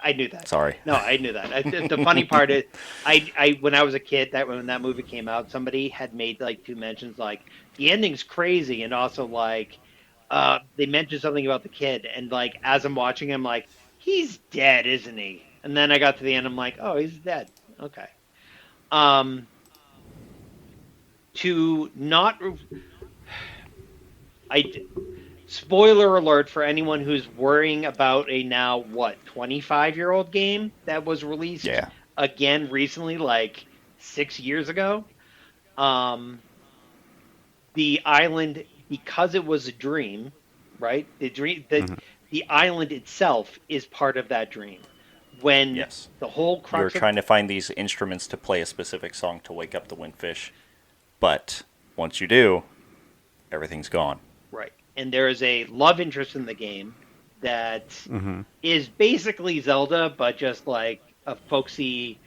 I knew that. Sorry. No, I knew that. The funny part is, I when I was a kid, that when that movie came out, somebody had made like two mentions, like the ending's crazy, and also like, they mentioned something about the kid, and like as I'm watching him, like he's dead, isn't he? And then I got to the end, I'm like, oh, he's dead. Okay. Um, to not, I spoiler alert for anyone who's worrying about a now what 25-year-old game that was released Yeah. again recently, like 6 years ago. Um, the island, because it was a dream, right? Mm-hmm. The island itself is part of that dream. When Yes. the whole You're crux of trying to find these instruments to play a specific song to wake up the windfish, but once you do, everything's gone. right, and there is a love interest in the game that Mm-hmm. is basically Zelda, but just like a folksy,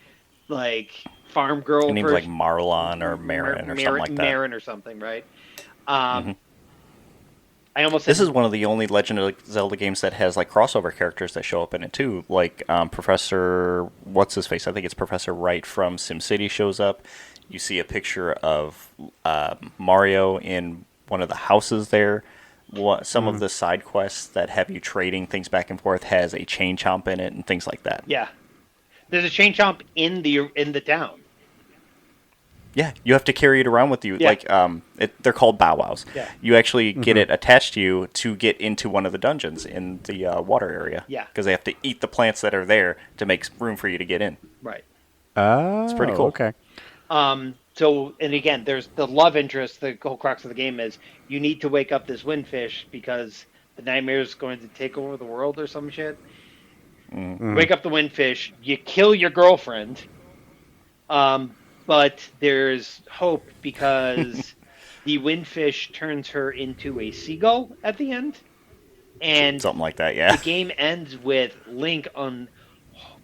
like farm It girl names like version, Marlon or Marin or something like that. Marin or something, right? Um, hmm I almost This is said one of the only Legend of Zelda games that has like crossover characters that show up in it too. Like Professor, what's his face? I think it's Professor Wright from SimCity shows up. You see a picture of Mario in one of the houses there. Some of Mm-hmm. the side quests that have you trading things back and forth has a chain chomp in it and things like that. yeah. There's a chain chomp in the town. Yeah, you have to carry it around with you. Yeah. Like, they're called bow wows. Yeah. You actually get Mhm. it attached to you to get into one of the dungeons in the water area. Yeah. Because they have to eat the plants that are there to make room for you to get in. Right. Oh, It's pretty cool. Okay. So, and again, there's the love interest. The whole crux of the game is you need to wake up this windfish because the nightmare is going to take over the world or some shit. Mhm. Wake up the windfish. You kill your girlfriend. But there's hope because the windfish turns her into a seagull at the end. And Something like that, the yeah. game ends with Link on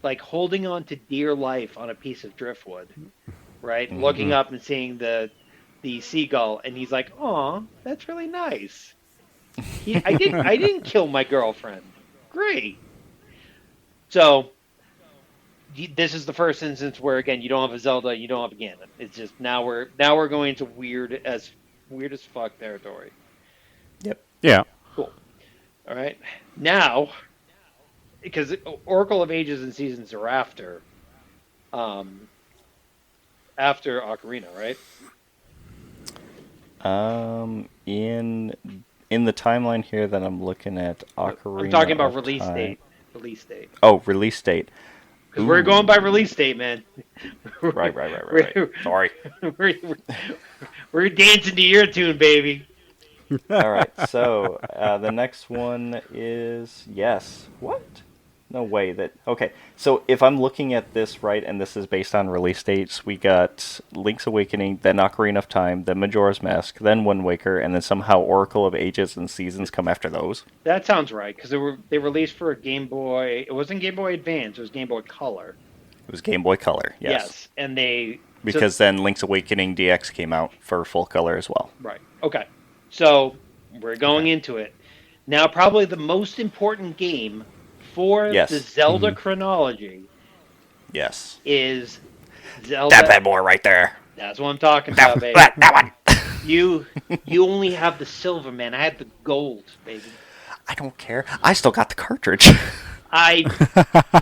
like holding on to dear life on a piece of driftwood, right? Looking Mm. up and seeing the seagull, and he's like, "Aw, that's really nice." I didn't kill my girlfriend. Great. So this is the first instance where again you don't have a Zelda, you don't have a Ganon. It's just now we're going into weird as fuck territory. Yep. Yeah. Cool. All right. Now, because Oracle of Ages and Seasons are um, after Ocarina, right? In the timeline here that I'm looking at, I'm Ocarina talking about of release Time. date. Release date. Oh, release date. Because we're going by Ooh. release date, man. Right, right, right, right, right. we're, Sorry. we're, we're dancing to your tune, baby. All right. So the next one is yes. What? No way. That okay. So if I'm looking at this right, and this is based on release dates, we got Link's Awakening, then Ocarina of Time, then Majora's Mask, then Wind Waker, and then somehow Oracle of Ages and Seasons come after those. That sounds right. Because they released for a Game Boy. It wasn't Game Boy Advance. It was Game Boy Color. It was Game Boy Color. Yes. Yes, and they so Because then Link's Awakening DX came out for full color as well. right. Okay. So we're going Okay. into it. Now probably the most important game for the Yes. Zelda chronology Yes. is That Zelda. bad boy right there. That's what I'm talking That about, baby. that one. You you only have the silver, man. I had the gold, baby. I don't care. I still got the cartridge. I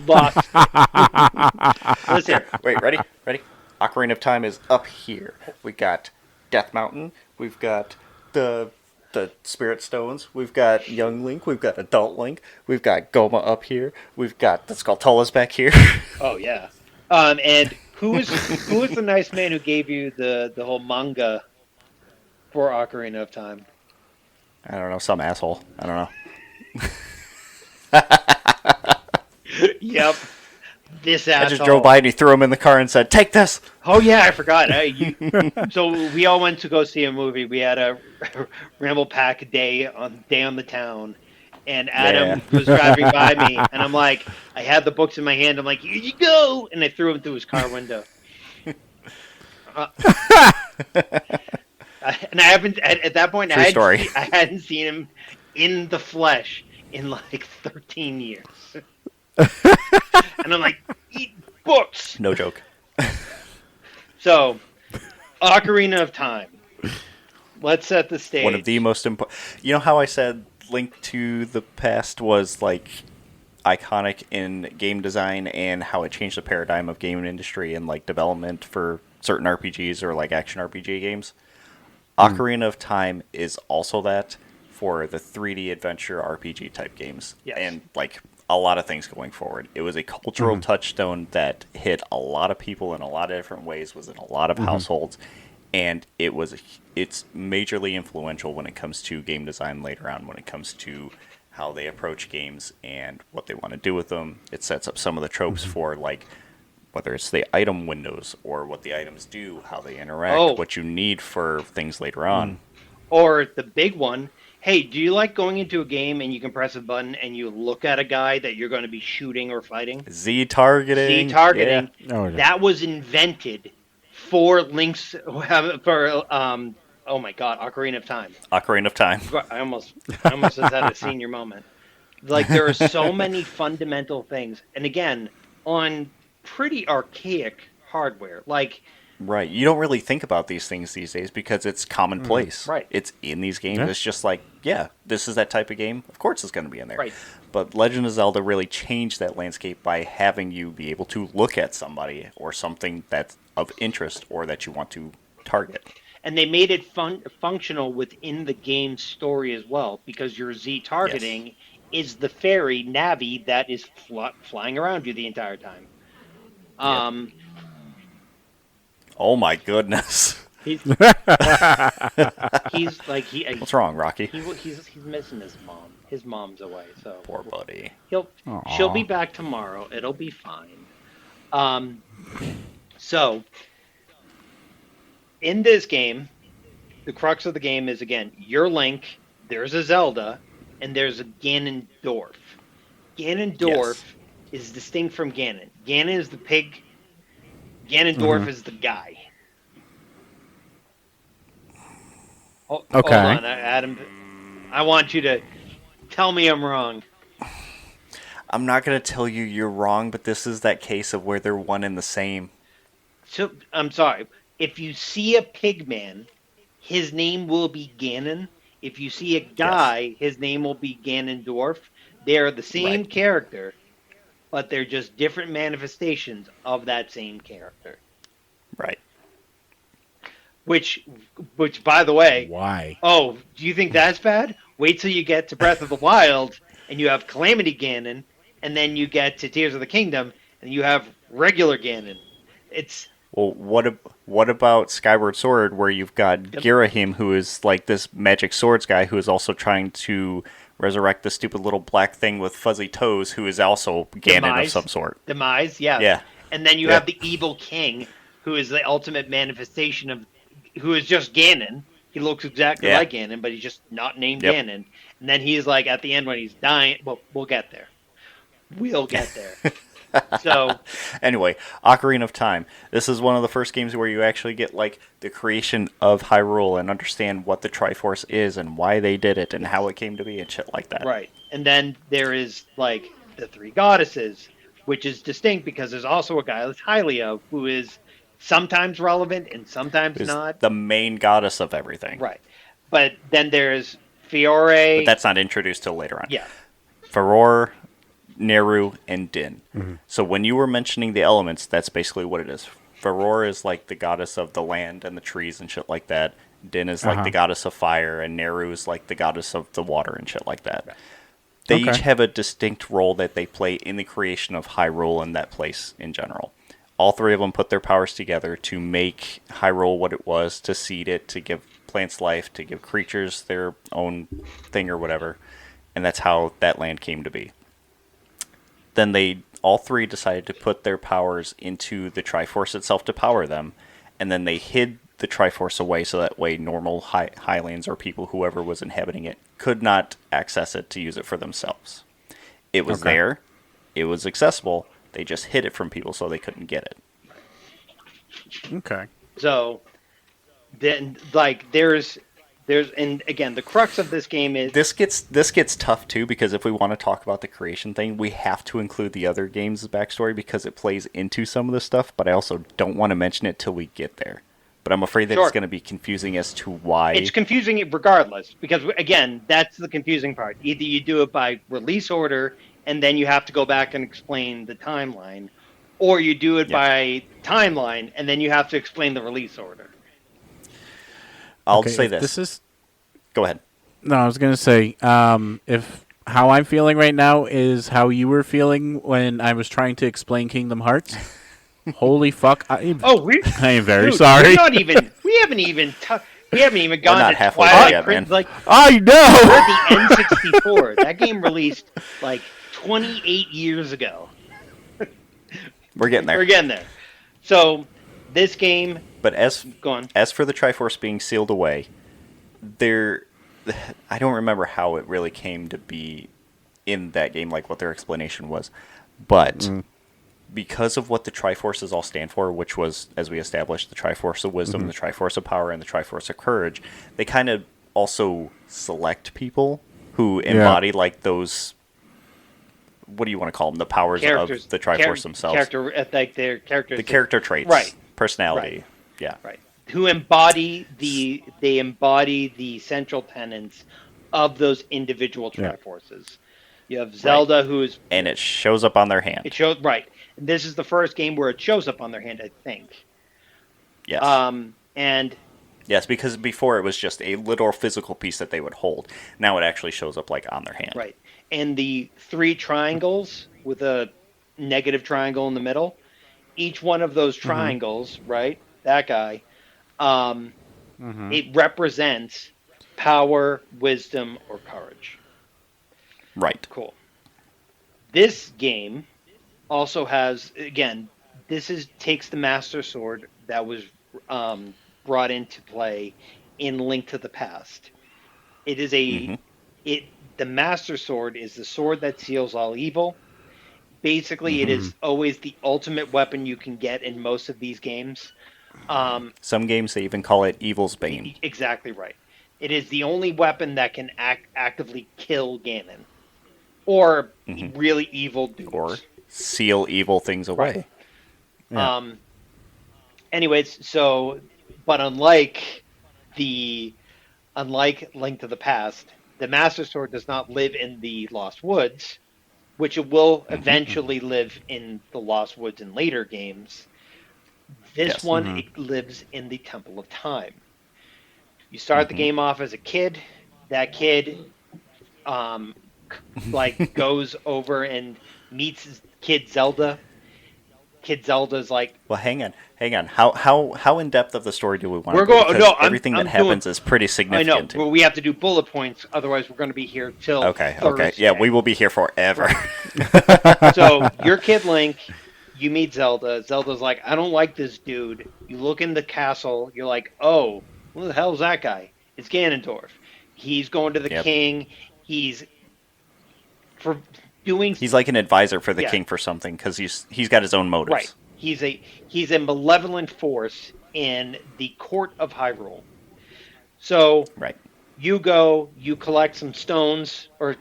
lost it. Listen, Wait, ready? Ready? Ocarina of Time is up here. We got Death Mountain. We've got the Spirit Stones. We've got Young Link. We've got Adult Link. We've got Goma up here. We've got the Skulltulas back here. oh yeah. And who was the nice man who gave you the whole manga for Ocarina of Time? I don't know, some asshole. I don't know. Yep, this I asshole. just drove by and he threw him in the car and said, "Take this." Oh yeah, I forgot. So we all went to go see a movie. We had a Ramble Pack day on the town, and Adam Yeah. was driving by me, and I'm like, I had the books in my hand. I'm like, here you go, and I threw them through his car window. Uh, and I haven't at that point. True story. I hadn't seen him in the flesh in like 13 years, and I'm like, eat books. No joke. So, Ocarina of Time. Let's set the stage. One of the most important. You know how I said Link to the Past was like iconic in game design and how it changed the paradigm of game industry and like development for certain RPGs or like action RPG games. Ocarina of Time is also that for the 3D adventure RPG type games. Yes. And like a lot of things going forward. It was a cultural touchstone that hit a lot of people in a lot of different ways, was in a lot of households, and it's majorly influential when it comes to game design later on, when it comes to how they approach games and what they want to do with them. It sets up some of the tropes for like whether it's the item windows or what the items do, how they interact, Oh. what you need for things later on. Or the big one. Hey, do you like going into a game and you can press a button and you look at a guy that you're going to be shooting or fighting? Z targeting. Z targeting. Yeah. Oh, yeah. That was invented for Link's for oh my god, Ocarina of Time. Ocarina of Time. I almost just had a senior moment. Like there are so many fundamental things, and again, on pretty archaic hardware. Like Right. You don't really think about these things these days because it's commonplace. Right. It's in these games. Yeah. It's just like, yeah, this is that type of game. Of course it's going to be in there. Right. But Legend of Zelda really changed that landscape by having you be able to look at somebody or something that's of interest or that you want to target. and they made it functional within the game story as well, because your Z targeting is the fairy Navi that is flying around you the entire time. Oh my goodness. He's like What's wrong, Rocky? he's missing his mom. His mom's away, so Poor buddy. she'll be back tomorrow. It'll be fine. So in this game, the crux of the game is again, you're Link. There's a Zelda, and there's a Ganondorf. Ganondorf Yes. is distinct from Ganon. Ganon is the pig. Ganondorf Mhm. is the guy. Hold Okay. on, Adam. I want you to tell me I'm wrong. I'm not going to tell you you're wrong, but this is that case of where they're one and the same. So I'm sorry. If you see a pig man, his name will be Ganon. If you see a Yes. guy, his name will be Ganondorf. They are the Right. same character, but they're just different manifestations of that same character. Right. Which, which, by the way, Why? oh, do you think that's bad? Wait till you get to Breath of the Wild and you have Calamity Ganon, and then you get to Tears of the Kingdom and you have regular Ganon. It's Well, what about Skyward Sword, where you've got Girahim, who is like this magic swords guy, who is also trying to resurrect the stupid little black thing with fuzzy toes, who is also Ganon of some Demise, sort. Demise, yes. Yeah. And then you Yeah. have the evil king, who is the ultimate manifestation of, who is just Ganon. He looks exactly Yeah. like Ganon, but he's just not named Yep. Ganon. And then he's like at the end when he's dying. Well, we'll get there. We'll get there. So Anyway, Ocarina of Time. This is one of the first games where you actually get like the creation of Hyrule and understand what the Triforce is and why they did it and how it came to be and shit like that. right, and then there is like the three goddesses, which is distinct because there's also a guy, Hylia, who is sometimes relevant and sometimes Is not. the main goddess of everything. Right, but then there's But Fiore. that's not introduced till later on. Yeah, Faror, Neru, and Din. So when you were mentioning the elements, that's basically what it is. Faror is like the goddess of the land and the trees and shit like that. Din is like Uh-huh. the goddess of fire, and Neru is like the goddess of the water and shit like that. They Okay. each have a distinct role that they play in the creation of Hyrule and that place in general. All three of them put their powers together to make Hyrule what it was, to seed it, to give plants life, to give creatures their own thing or whatever. And that's how that land came to be. Then they all three decided to put their powers into the Triforce itself to power them, and then they hid the Triforce away so that way normal Highlands or people, whoever was inhabiting it, could not access it to use it for themselves. It was Okay. there, it was accessible. They just hid it from people so they couldn't get it. Okay. so then like there's and again the crux of this game is This gets tough too because if we want to talk about the creation thing, we have to include the other games' backstory because it plays into some of the stuff. But I also don't want to mention it till we get there. But I'm afraid that Sure. it's going to be confusing as to why. it's confusing regardless because again that's the confusing part. Either you do it by release order and then you have to go back and explain the timeline, or you do it Yep. by timeline and then you have to explain the release order. I'll Okay, say if this. This is Go ahead. no. I was gonna say, if how I'm feeling right now is how you were feeling when I was trying to explain Kingdom Hearts. Holy fuck! Oh, we I am very dude, sorry. We're not even. We haven't even. We haven't even gone not to halfway Twilight there yet, Prin- man. Like I we're know. at the N64. That game released like 28 years ago. We're getting there. We're getting there. So this game, But go on. as for the Triforce being sealed away, there, I don't remember how it really came to be in that game, like what their explanation was. But because of what the Triforces all stand for, which was, as we established, the Triforce of Wisdom, the Triforce of Power, and the Triforce of Courage, they kind of also select people who embody like those. What do you want to call them? The powers Characters, of the Triforce themselves. like their characters. The character traits, Right. personality. Right. Yeah. Right. Who embody they embody the central tenets of those individual Yeah. Triforces. You have Zelda, who is And it shows up on their hand. it shows right. And this is the first game where it shows up on their hand, I think. Yes. And Yes, because before it was just a literal physical piece that they would hold. Now it actually shows up like on their hand. right. And the three triangles with a negative triangle in the middle. Each one of those triangles, right? That guy, it represents power, wisdom, or courage. Right. Cool. This game also has again. This is takes the Master Sword that was brought into play in Link to the Past. It is a it the Master Sword is the sword that seals all evil. Basically, it is always the ultimate weapon you can get in most of these games. Um, Some games they even call it Evil's Bane, exactly right. It is the only weapon that can actively kill Ganon or really evil or dudes. seal evil things Right. away. Yeah. Um, anyways, so but the unlike Link to the Past, the Master Sword does not live in the Lost Woods, which it will eventually live in the Lost Woods in later games. This Yes. one it lives in the Temple of Time. You start the game off as a kid. That kid um like goes over and meets Kid Zelda. Kid Zelda's like, Well, hang on. How in depth of the story do we want we're to go? going. Because No, everything that I'm doing. happens is pretty I know, significant. but we have to do bullet points. Otherwise, we're going to be here till Okay, okay. Yeah, we Thursday. will be here forever. Right. So your Kid Link, you meet Zelda. Zelda's like, I don't like this dude. You look in the castle. You're like, oh, who the hell's that guy? It's Ganondorf. He's going to the Yep. king. He's for doing. He's like an advisor for the Yeah, king for something because he's got his own right. motives. He's a malevolent force in the court of Hyrule. So Right. you go, you collect some stones, or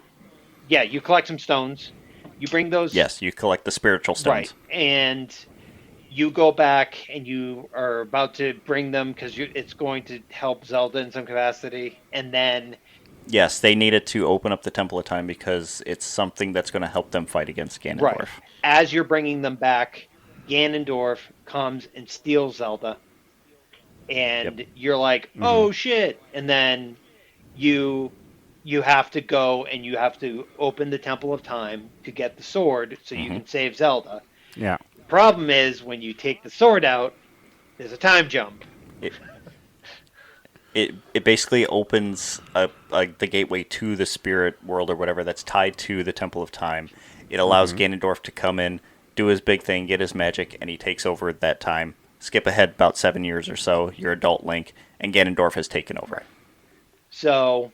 yeah, you collect some stones. You bring those Yes, you collect the spiritual right, stones. and you go back and you are about to bring them because it's going to help Zelda in some capacity, and then Yes, they needed to open up the Temple of Time because it's something that's going to help them fight against right Ganondorf. as you're bringing them back, Ganondorf comes and steals Zelda, Yep. and you're like, oh shit, and then you you have to go and you have to open the Temple of Time to get the sword so you can save Zelda. Yeah. The problem is when you take the sword out, there's a time jump. It it basically opens the gateway to the spirit world or whatever that's tied to the Temple of Time. It allows Ganondorf to come in, do his big thing, get his magic, and he takes over at that time. Skip ahead about 7 years or so, you're adult Link, and Ganondorf has taken over. So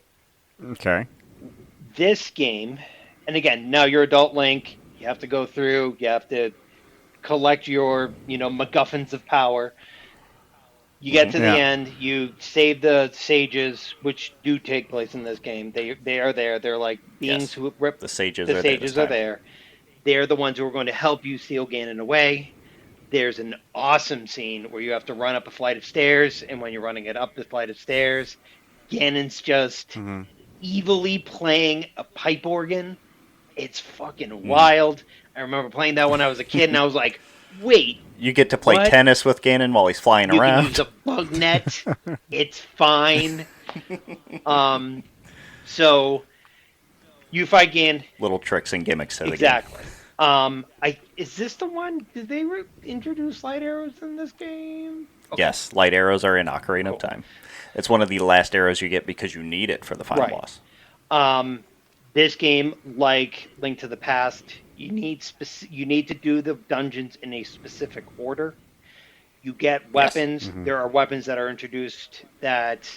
Okay. this game, and again, now you're adult Link. You have to go through. You have to collect your, MacGuffins of power. You get to the Yeah. end. You save the sages, which do take place in this game. They are there. They're like beings Yes, who rip. the sages The are there this sages are time. there. They're the ones who are going to help you seal Ganon away. There's an awesome scene where you have to run up a flight of stairs, and when you're running it up the flight of stairs, Ganon's just evilly playing a pipe organ. It's fucking wild. I remember playing that when I was a kid, and I was like, wait, You get to play what? tennis with Ganon while he's flying You can around. use a bug net. It's fine. So you fight Ganon. Little tricks and gimmicks to the game. Exactly. Is this the one? Did they introduce light arrows in this game? Okay. Yes, light arrows are in Ocarina Cool. of Time. It's one of the last arrows you get because you need it for the final Right. boss. This game, like Link to the Past, you need to do the dungeons in a specific order. You get weapons. There are weapons that are introduced that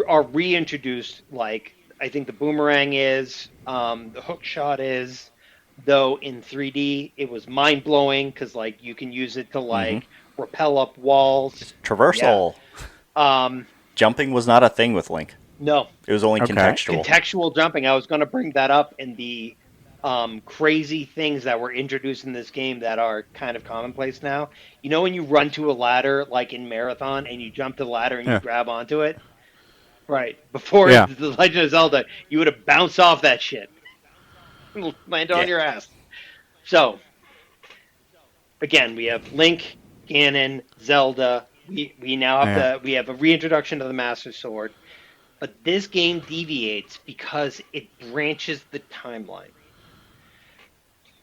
are reintroduced. Like I think the boomerang is, the hook shot is. Though in 3D, it was mind blowing because like you can use it to like rappel up walls. Traversal. Yeah. Jumping was not a thing with Link. No, It was only Okay. contextual. contextual jumping. I was going to bring that up in the crazy things that were introduced in this game that are kind of commonplace now. You know when you run to a ladder like in Marathon and you jump to the ladder and you Yeah. grab onto it? Right. Before Yeah. the Legend of Zelda, you would have bounced off that shit. Land on Yeah. your ass. So, again, we have Link, Ganon, Zelda. We now have we have a reintroduction of the Master Sword. But this game deviates because it branches the timeline.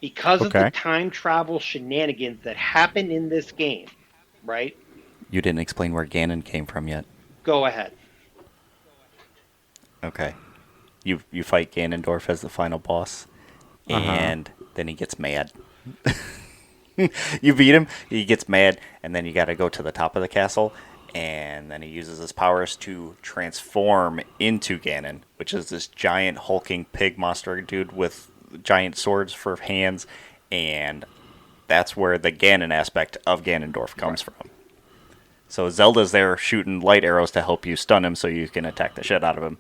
Because of the Okay. time travel shenanigans that happen in this game, right? You didn't explain where Ganon came from yet. Go ahead. Okay. You fight Ganondorf as the final boss, and then he gets mad. You beat him, he gets mad, and then you got to go to the top of the castle, And then he uses his powers to transform into Ganon, which is this giant hulking pig monster dude with giant swords for hands, and that's where the Ganon aspect of Ganondorf comes Right. from. So Zelda's there shooting light arrows to help you stun him so you can attack the shit out of him.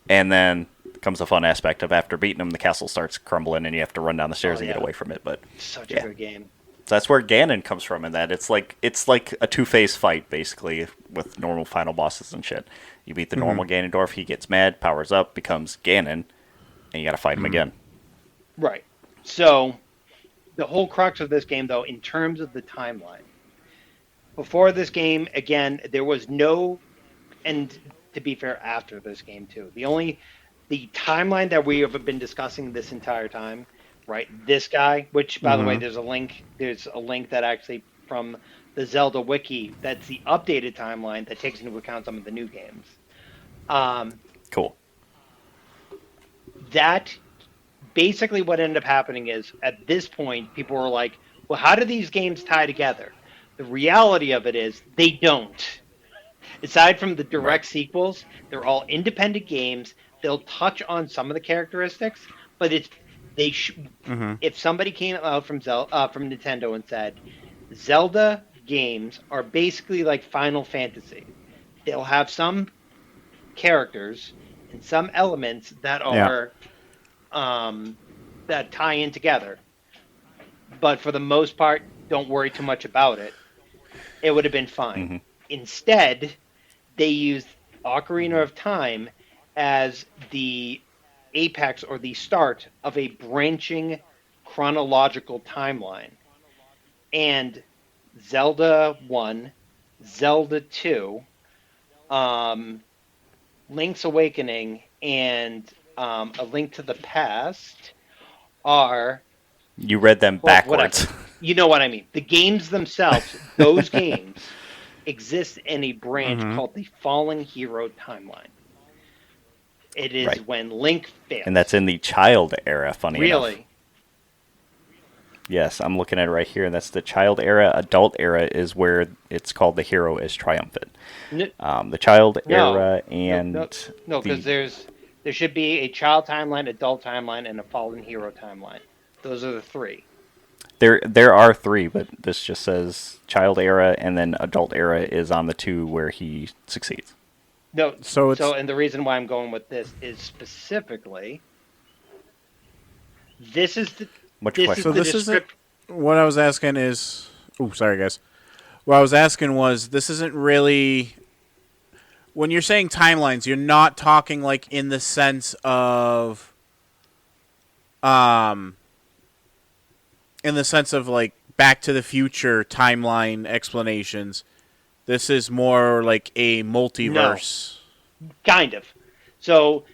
And then comes the fun aspect of after beating him, the castle starts crumbling and you have to run down the stairs Oh, and yeah. get away from it. But Such a yeah, good game. so that's where Ganon comes from in that it's like a two-phase fight basically with normal final bosses and shit. You beat the normal Ganondorf, he gets mad, powers up, becomes Ganon, and you got to fight him again. Right. So the whole crux of this game, though, in terms of the timeline, before this game, again, there was no, and to be fair, after this game too. The timeline that we have been discussing this entire time, right? This guy, which by the way, there's a link that actually from the Zelda wiki that's the updated timeline that takes into account some of the new games. Um, Cool. that basically what ended up happening is at this point people were like, well, how do these games tie together? The reality of it is they don't. Aside from the Right. direct sequels, they're all independent games. They'll touch on some of the characteristics, but it's they sh- if somebody came out from from Nintendo and said Zelda games are basically like Final Fantasy, they'll have some characters and some elements that Yeah. are that tie in together. But for the most part, don't worry too much about it. It would have been fine. Hmm. Instead, they used Ocarina of Time as the apex or the start of a branching chronological timeline. And Zelda 1, Zelda 2, um, Link's Awakening, and A Link to the Past are, You read them well, whatever. backwards. You know what I mean. The games themselves, those games, exist in a branch called the Fallen Hero timeline. It is Right. when Link And that's fails. in the child era, funny enough. Really? Yes, I'm looking at it right here, and that's the child era. Adult era is where it's called the hero is triumphant. No, The child no, era no, and no, the because there should be a child timeline, adult timeline, and a fallen hero timeline. Those are the three. there are three, but this just says child era, and then adult era is on the two where he succeeds. No, So it's and the reason why I'm going with this is specifically this is the Which this question? is so the this isn't description. what I was asking is. Oh, sorry guys. What I was asking was this isn't really when you're saying timelines, you're not talking like in the sense of um like Back to the Future timeline explanations. This is more like a multiverse. Kind of. So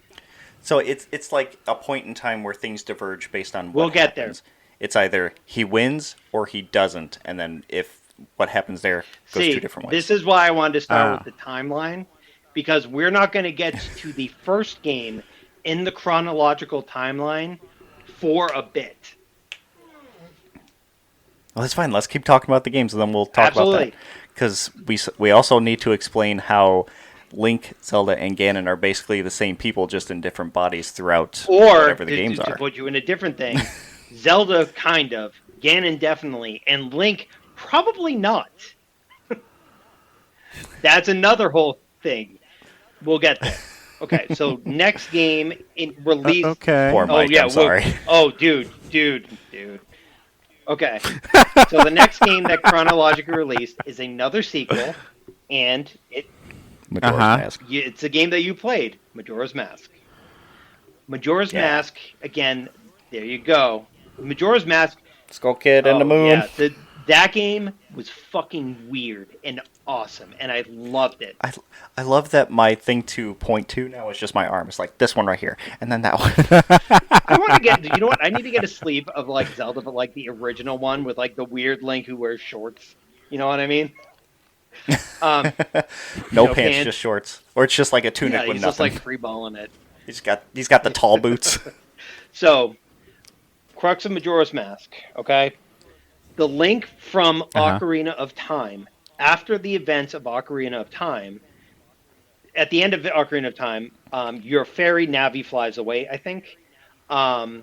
So it's like a point in time where things diverge based on what we'll get happens. It's either he wins or he doesn't, and then if what happens there goes See, two different ways. this is why I wanted to start Ah. with the timeline, because we're not going to get to the first game in the chronological timeline for a bit. Well, that's fine. Let's keep talking about the games, and then we'll talk about Absolutely. that. Because we also need to explain how Link, Zelda, and Ganon are basically the same people, just in different bodies throughout Or whatever the games to are. put you in a different thing, Zelda kind of, Ganon definitely, and Link probably not. That's another whole thing. We'll get there. Okay, so next game in release. Okay. Poor Mike, I'm sorry. Oh, dude. Okay, so the next game that chronologically released is another sequel, and Majora's Uh-huh. Mask. it's a game that you played, Majora's Mask. Majora's Yeah. Mask, again, there you go. Majora's Mask, Skull Kid and the Moon. yeah, that game was fucking weird and awesome, and I loved it. I love that my thing to point to now is just my arm. It's like this one right here, and then that one. I want to get, you know what? I need to get a sleeve of like Zelda, but like the original one with like the weird Link who wears shorts. You know what I mean? Um, No no pants, pants. just shorts, or it's just like a tunic yeah, with he's just nothing. like freeballing it. He's got the tall boots. So, crux of Majora's Mask, okay? The Link from Uh-huh. Ocarina of Time after the events of Ocarina of Time, at the end of Ocarina of Time, your fairy Navi flies away, I think. Um,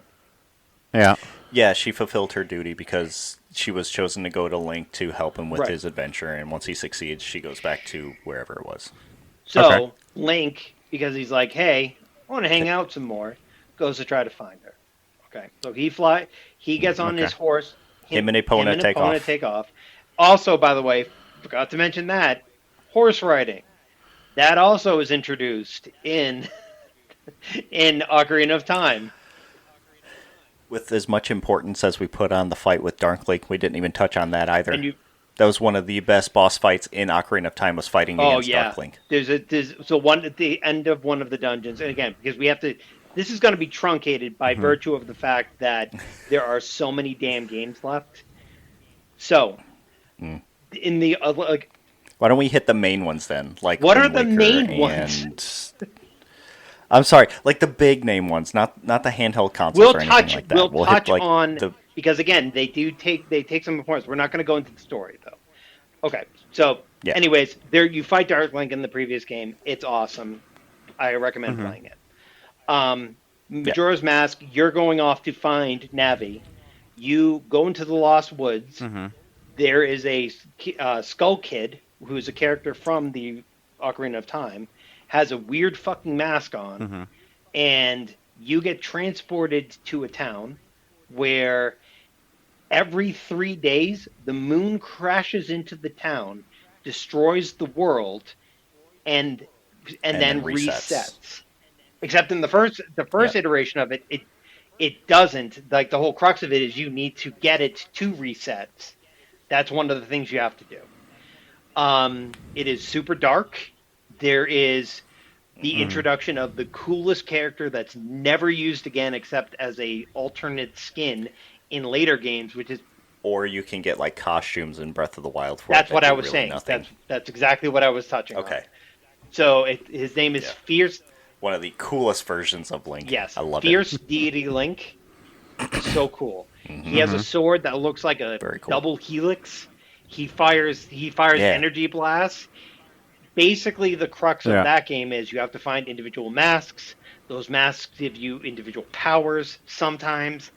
Yeah. Yeah, she fulfilled her duty because she was chosen to go to Link to help him with right. his adventure, and once he succeeds, she goes back to wherever it was. Okay. So Link, because he's like, "Hey, I want to hang out some more," goes to try to find her. Okay, so he gets on Okay. his horse. Him and Him Epona and take Epona off. take off. Also, by the way, forgot to mention that horse riding. That also is introduced in Ocarina of Time. With as much importance as we put on the fight with Dark Link, we didn't even touch on that And either. you, That was one of the best boss fights in Ocarina of Time was fighting oh against yeah, Dark Link. there's so one at the end of one of the dungeons, and again because we have to. This is going to be truncated by virtue of the fact that there are so many damn games left. So in the like, Why don't we hit the main ones then, like what are Wind the Waker main ones? and I'm sorry, like the big name ones, not the handheld consoles We'll or anything touch like we'll that. We'll hit touch like on the because again they take some importance. We're not going to go into the story though. Okay, so yeah. anyways, there you fight Dark Link in the previous game. It's awesome. I recommend playing it. Yeah. Majora's Mask. You're going off to find Navi. You go into the Lost Woods. There is a Skull Kid who's a character from the Ocarina of Time. Has a weird fucking mask on, and you get transported to a town where every 3 days the moon crashes into the town, destroys the world, and and And then then resets. resets. Except in the first Yep. iteration of it, it doesn't. Like the whole crux of it is you need to get it to reset. That's one of the things you have to do. It is super dark. There is the introduction of the coolest character that's never used again except as a alternate skin in later games, which is Or you can get like costumes in Breath of the Wild for it that's that what I do was really saying. nothing. That's exactly what I was touching on. Okay. So his name is Yeah. Fierce. One of the coolest versions of Link. Yes, I love it. Fierce Deity Link. So cool. He has a sword that looks like a Very cool. double helix. He fires Yeah. energy blasts. Basically, the crux of Yeah. that game is you have to find individual masks. Those masks give you individual powers. Sometimes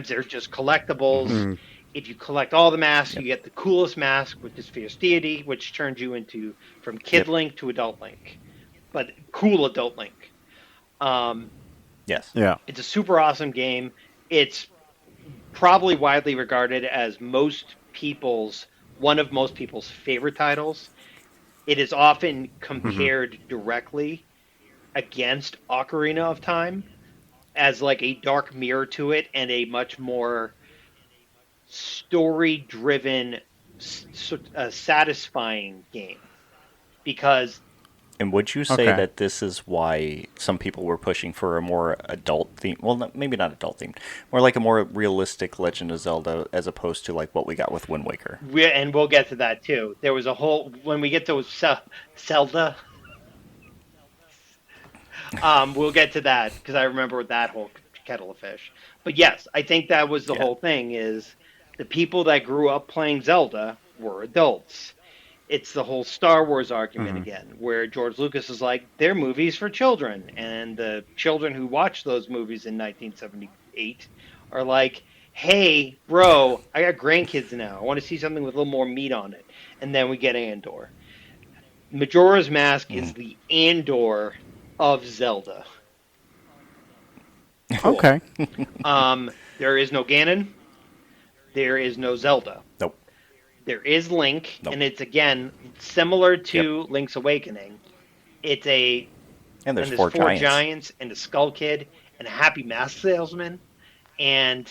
they're just collectibles. If you collect all the masks, you Yep. get the coolest mask, which is Fierce Deity, which turns you into from Kid Yep. Link to Adult Link, but cool Adult Link. Um, Yes. Yeah. it's a super awesome game. It's probably widely regarded as one of most people's favorite titles. It is often compared directly against Ocarina of Time as like a dark mirror to it and a much more story driven, satisfying game because And would you say Okay. that this is why some people were pushing for a more adult theme? Well, maybe not adult themed, more like a more realistic Legend of Zelda, as opposed to like what we got with Wind Waker. we'll get to that too. There was a whole when we get to Zelda, we'll get to that because I remember that whole kettle of fish. But yes, I think that was the Yeah. whole thing is the people that grew up playing Zelda were adults. It's the whole Star Wars argument again, where George Lucas is like, they're movies for children. And the children who watched those movies in 1978 are like, hey, bro, I got grandkids now. I want to see something with a little more meat on it. And then we get Andor. Majora's Mask is the Andor of Zelda. Cool. Okay. There is no Ganon. There is no Zelda. Nope. There is Link, Nope. and it's again similar Yep. to Link's Awakening. It's And there's there's four four giants. giants and a Skull Kid and a Happy Mask Salesman and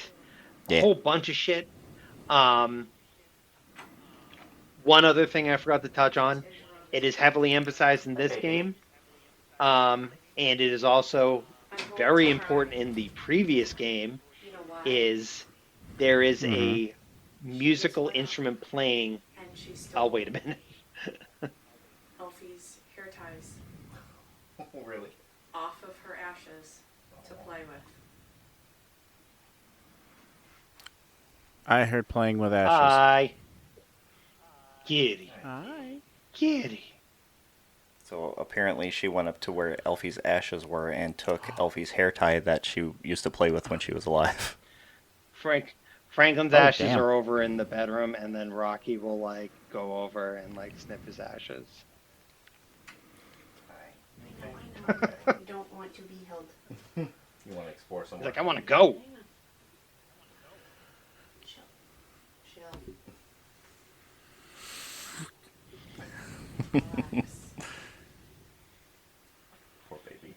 a Yeah. whole bunch of shit. Um, One other thing I forgot to touch on: it is heavily emphasized in this game, and it is also very important in the previous game. Is there is a musical instrument playing? Oh, wait a minute. Elfie's hair ties Really? off of her ashes to play with. I heard playing with ashes. Hi. Kitty, Hi. kitty. So apparently she went up to where Elfie's ashes were and took Elfie's hair tie that she used to play with when she was alive. Franklin's Oh, ashes damn. are over in the bedroom, and then Rocky will like go over and like sniff his ashes. I know. You don't want to be held. You want to explore He's like, I want to go. Chill. Chill. Relax. Poor baby.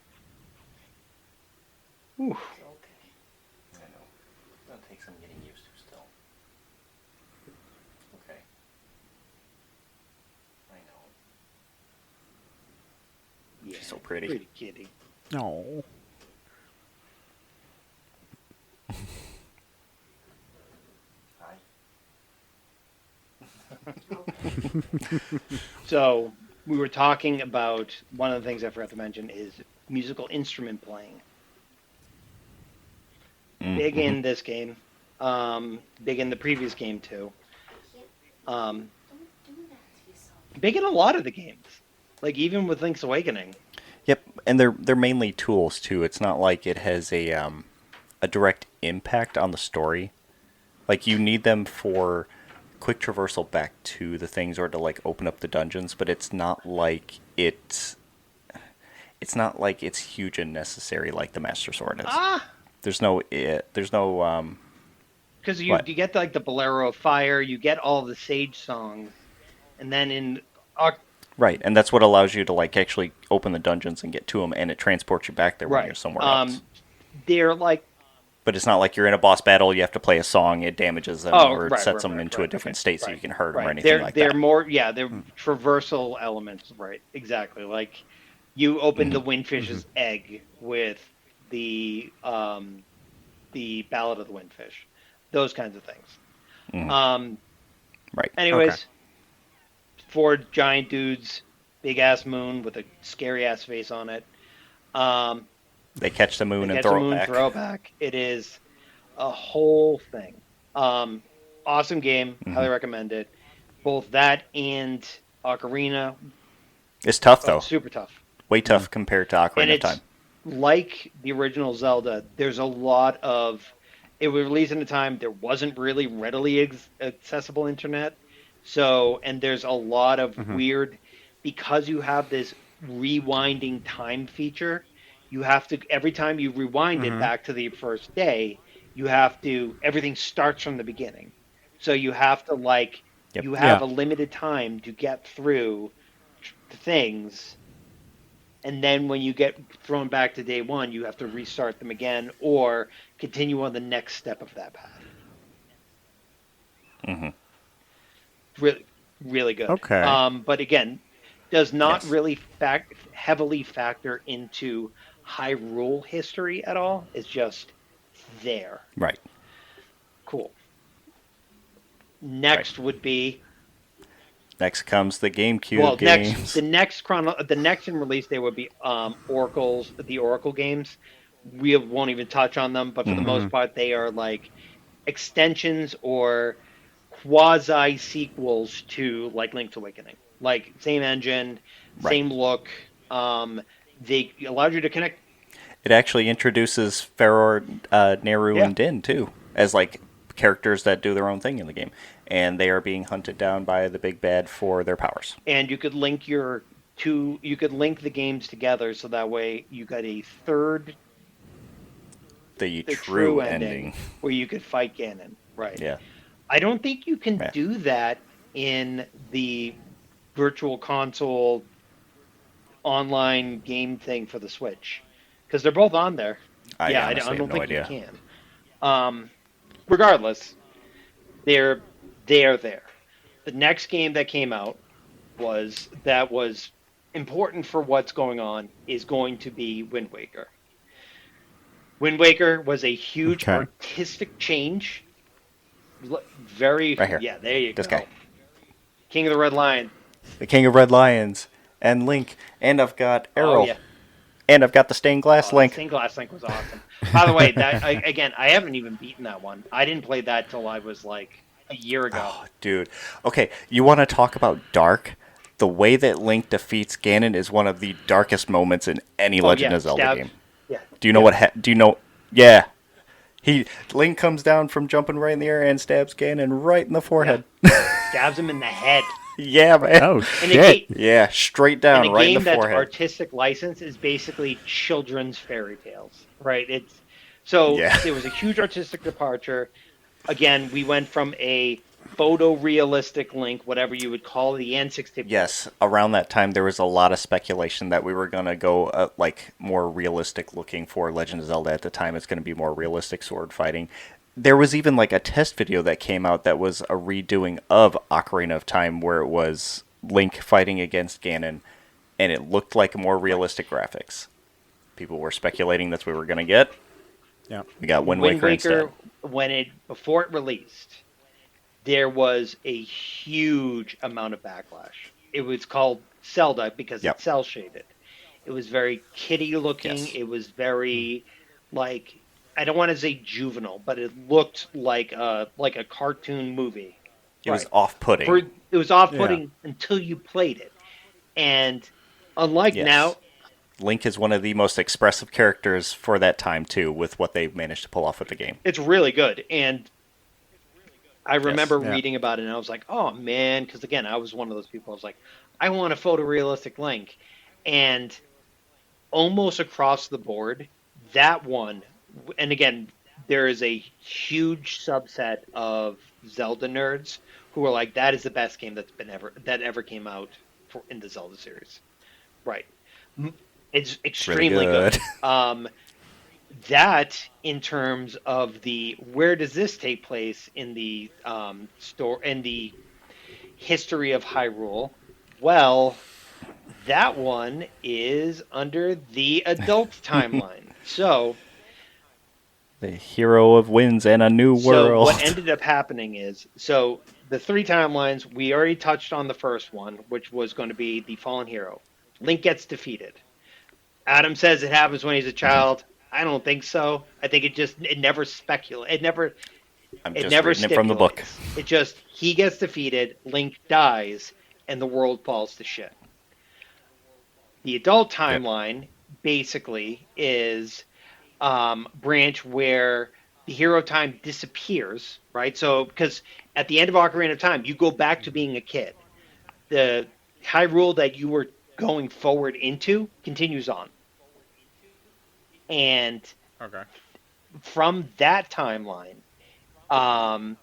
Ooh. It's okay. I know. That'll take some getting used to still. Okay. I know. Yeah, She's so pretty. Pretty kitty. No. Hi. Okay. So we were talking about one of the things I forgot to mention is musical instrument playing. Big in this game, big in the previous game too. Um, Don't do that to yourself. big in a lot of the games, like even with Link's Awakening. Yep, and they're mainly tools too. It's not like it has a direct impact on the story. Like you need them for quick traversal back to the things or to like open up the dungeons, but it's not like it's huge and necessary like the Master Sword is. Ah, There's no because you what? you get like the Bolero of Fire, you get all the Sage songs, and then in Oc- Right, and that's what allows you to like actually open the dungeons and get to them, and it transports you back there when you're right, somewhere else. they're like But it's not like you're in a boss battle. You have to play a song. It damages them oh or right sets right them right into a right different okay state, so you right can hurt them or right anything they're like they're that. more yeah they're traversal elements right exactly like you open the Windfish's egg with the Ballad of the Windfish, those kinds of things. Mhm. Um, Right. Okay. anyways, four giant dudes, big ass moon with a scary ass face on it. Um, They catch the they moon and catch a throw it moon, back. throw it back. It is a whole thing. Um, awesome game. Hmm. Highly recommend it. Both that and Ocarina, It's tough oh, though. super tough. Way tough compared to And Ocarina of it's Time. like the original Zelda. There's a lot of it was released in a time there wasn't really readily accessible internet. So, and there's a lot of weird because you have this rewinding time feature. You have to every time you rewind it back to the first day, you have to everything starts from the beginning. So you have to like Yep. you have Yeah. a limited time to get through things, and then when you get thrown back to day one, you have to restart them again or continue on the next step of that path. Hmm. Really, really good. Okay. But again, does not Yes. really heavily factor into Hyrule history at all. It's just there. Right. Cool. Right. Next would be Next comes the GameCube well, next games. the next the next in release there would be the Oracle games. We won't even touch on them, but for the Hmm. most part, they are like extensions or quasi sequels to like Link's Awakening. Like same engine, Right. same look. They allowed you to connect. It actually introduces Faror, Neru, Yeah, and Din too as like characters that do their own thing in the game, and they are being hunted down by the big bad for their powers. and you could link you could link the games together so that way you got a third The the true true ending ending. where you could fight Ganon. Right. Yeah. I don't think you can Yeah. do that in the virtual console online game thing for the Switch because they're both on there. I Yeah, I honestly have don't no think you idea. can. Um, regardless, they're they're there. The next game that came out was important for what's going on is going to be Wind Waker. Wind Waker was a huge Okay. artistic change. Very Right here. yeah, there you This guy. go. King of the Red Lion. The King of Red Lions. And Link. And I've got Oh Errol. yeah. And I've got the stained glass Oh, that Link. stained glass link was awesome. By the way, again, I haven't even beaten that one. I didn't play that till I was like a year ago. Oh, dude. Okay, you want to talk about dark? The way that Link defeats Ganon is one of the darkest moments in any Oh Legend yeah, of Zelda stab. game. Yeah, Do you know yeah, what? Do you know? Yeah, he Link comes down from jumping right in the air and stabs Ganon right in the yeah. forehead. Stabs him in the head. Yeah, man. Oh In a shit! game, Yeah, straight in down, a right in the game that's forehead. artistic license is basically children's fairy tales, right? It's so Yeah. there was a huge artistic departure. Again, we went from a photorealistic Link, whatever you would call the N64. Yes, around that time there was a lot of speculation that we were gonna go like more realistic looking for Legend of Zelda at the time. It's gonna be more realistic sword fighting. There was even like a test video that came out that was a redoing of Ocarina of Time where it was Link fighting against Ganon, and it looked like more Right. realistic graphics. People were speculating that's what we were gonna get. Yeah. We got Wind Wind Waker instead. Waker, before it released, there was a huge amount of backlash. It was called Zelda because Yep. it's cell shaded. It was very kiddie looking. Yes. It was very like I don't want to say juvenile, but it looked like a cartoon movie. It was Right. For off-putting. it was Yeah. off-putting until you played it. And unlike Yes. now, Link is one of the most expressive characters for that time too, with what they've managed to pull off with the game. it's really good. And I Yes. remember Yeah. reading about it and I was like, "Oh man," because again, I was one of those people. I was like, "I want a photorealistic Link," and almost across the board, that one, and again, there is a huge subset of Zelda nerds who are like, that is the best game that ever came out in the Zelda series. Right. It's It's really extremely good. good. That in terms of the where does this take place in the store in the history of Hyrule? Well, that one is under the adult timeline. The hero of winds and a new So what world. ended up happening is the three timelines we already touched on the first one, which was going to be the fallen hero. Link gets defeated. Adam says it happens when he's a Mhm. child. I don't think so. I think it never speculate. I'm It just never reading it from the book. stipulates. It just he gets defeated, Link dies, and the world falls to shit. The adult Yep. timeline basically is branch where the hero time disappears, right? So because at the end of Ocarina of Time, you go back to being a kid. The Hyrule that you were going forward into continues on, and Okay. from that timeline, um,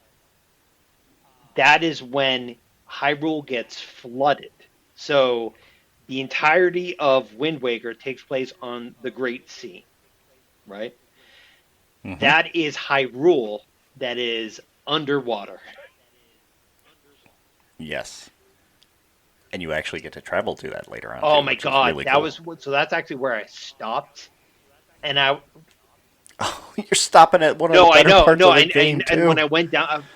that is when Hyrule gets flooded. So the entirety of Wind Waker takes place on the Great Sea, right? Hmm. That is Hyrule that is underwater. Yes. And you actually get to travel to that later on Oh too, my which is god, really that cool. was so that's actually where I stopped. And I You're stopping at one of the no, I better know, parts no, of the game and when too. I went down,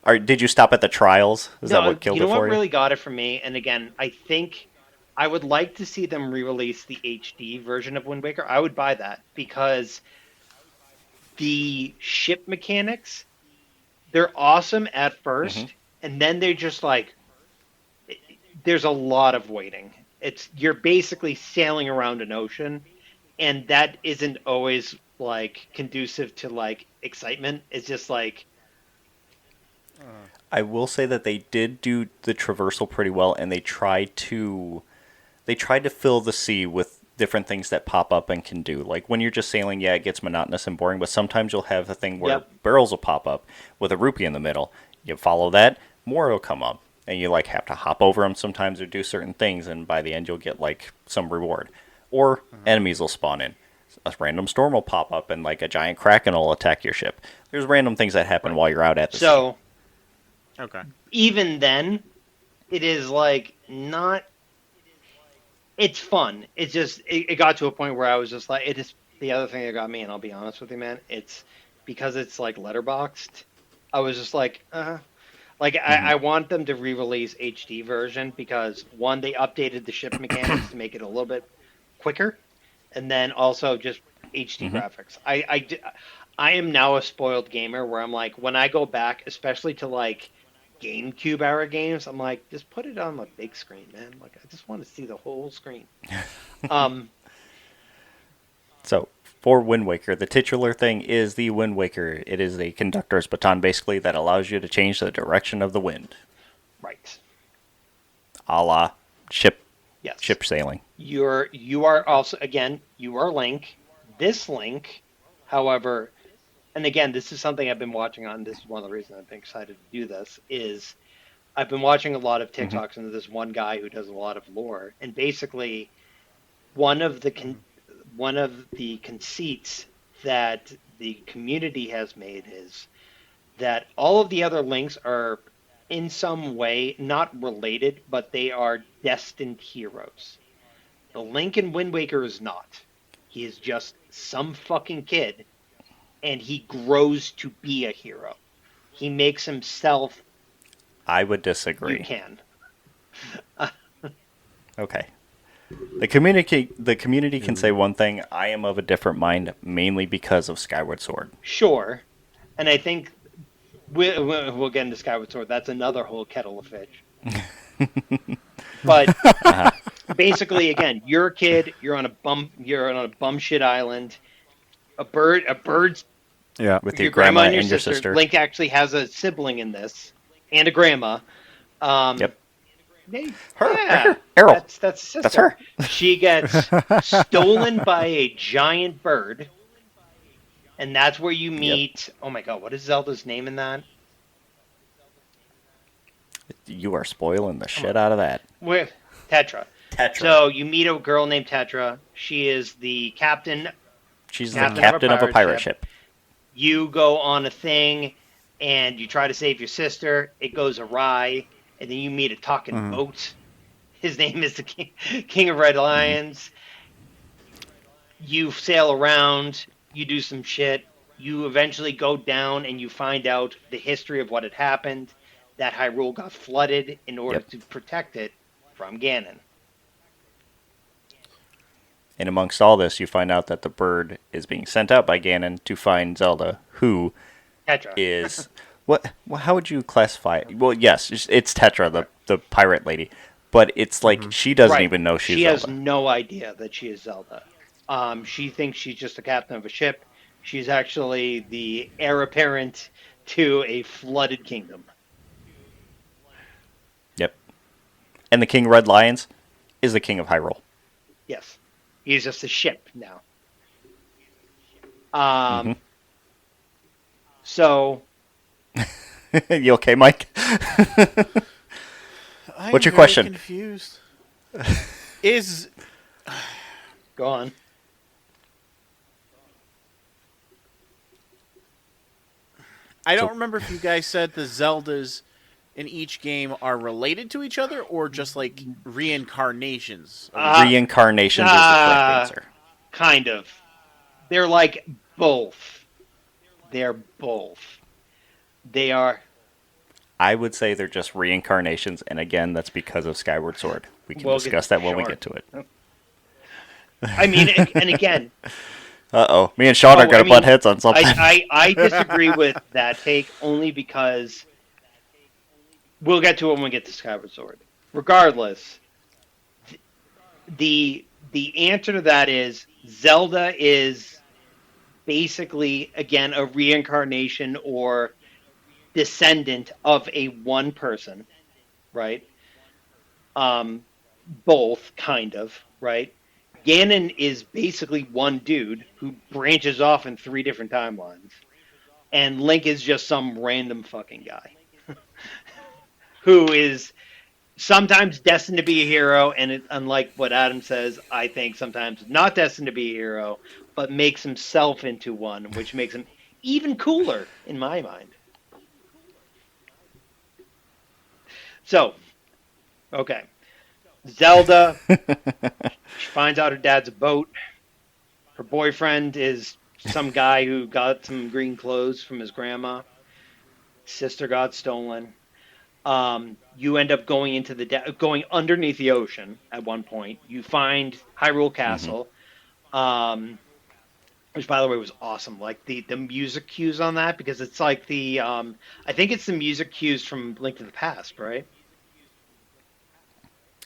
Or did you stop at the trials? Is that no, what you killed know it what for you? really got it for me? And again, I think I would like to see them re-release the HD version of Wind Waker. I would buy that because the ship mechanics, they're awesome at Hmm. first, and then they're just like there's a lot of waiting. It's you're basically sailing around an ocean, and that isn't always like conducive to like excitement. It's just like I will say that they did do the traversal pretty well, and they tried to fill the sea with different things that pop up and can do. Like when you're just sailing, yeah, it gets monotonous and boring, but sometimes you'll have the thing where yep. barrels will pop up with a rupee in the middle. You follow that, more will come up, and you like have to hop over them sometimes or do certain things, and by the end you'll get like some reward. Or enemies will spawn in. A random storm will pop up, and like a giant kraken will attack your ship. There's random things that happen Right. while you're out at the sea. So Okay. even then, it is like not. It's fun. It's just it got to a point where I was just like it is the other thing that got me, and I'll be honest with you, man. It's because it's like letterboxed. I was just like, like Hmm. I want them to re-release HD version because one, they updated the ship mechanics to make it a little bit quicker, and then also just HD Hmm. graphics. I am now a spoiled gamer where I'm like, when I go back, especially to like GameCube era games, I'm like, just put it on the big screen, man. Like, I just want to see the whole screen. Um, So for Wind Waker, the titular thing is the Wind Waker. It is a conductor's baton, basically, that allows you to change the direction of the wind, right. a la ship Yes. ship sailing. You are also again, you are Link. This Link, however, and again, this is something I've been watching on. This is one of the reasons I've been excited to do this. Is I've been watching a lot of Hmm. TikToks and this one guy who does a lot of lore, and basically one of the one of the conceits that the community has made is that all of the other links are in some way not related, but they are destined heroes. The Link in Wind Waker is not. He is just some fucking kid, and he grows to be a hero. He makes himself. I would You disagree. can. Okay. The community can say one thing. I am of a different mind, mainly because of Skyward Sword. Sure, and I think we'll get into Skyward Sword. That's another whole kettle of fish. But Uh-huh. basically, again, you're a kid. You're on a bum shit island. A bird's Yeah. With your your grandma grandma and your and your sister. sister. Link actually has a sibling in this, and a grandma. Um, Yep. they, Her, right yeah, here. Errol. that's That's sister. her. She gets stolen by a giant bird, and that's where you Yep. meet. Oh my god, what is Zelda's name in that? You are spoiling the Come on, shit out of that. where Tetra. Tetra. So you meet a girl named Tetra. She is the She's the captain of a captain of a pirate pirate ship. ship. You go on a thing, and you try to save your sister. It goes awry, and then you meet a talking Mhm. boat. His name is the King of Red Hmm. Lions. You sail around, you do some shit, you eventually go down and you find out the history of what had happened, that Hyrule got flooded in order Yep. to protect it from Ganon. And amongst all this, you find out that the bird is being sent out by Ganon to find Zelda, who Tetra. is what? How would you classify it? Well, yes, it's Tetra, Right. the pirate lady, but it's like Mhm. she doesn't Right. even know she's She has Zelda. no idea that she is Zelda. She thinks she's just a captain of a ship. She's actually the heir apparent to a flooded kingdom. Yep. And the King Red Lions is the king of Hyrule. Yes. He's just a ship now. Hmm. So You okay, Mike? I'm What's your very question? confused. Is go on. I don't So- remember if you guys said the Zeldas in each game are related to each other or just like reincarnations. Reincarnations is the correct answer. Kind of. They're like both. They're both. They are. I would say they're just reincarnations, and again, that's because of Skyward Sword. We can We'll discuss that when we sure. get to it. I mean, and again, Uh-oh. Me and Sean oh, are going I to butt mean, heads on something. I disagree with that take only because we'll get to it when we get to Skyward Sword. Regardless, the answer to that is Zelda is basically again a reincarnation or descendant of a one person, right? Um, both kind of, right? Ganon is basically one dude who branches off in three different timelines, and Link is just some random fucking guy who is sometimes destined to be a hero, and unlike what Adam says, I think sometimes not destined to be a hero, but makes himself into one, which makes him even cooler in my mind. So, okay, Zelda. She finds out her dad's a boat. Her boyfriend is some guy who got some green clothes from his grandma. Sister got stolen. You end up going into going underneath the ocean at one point. You find Hyrule Hmm. Castle. Um, which by the way was awesome. Like the music cues on that because it's like the I think it's the music cues from Link to the Past, right?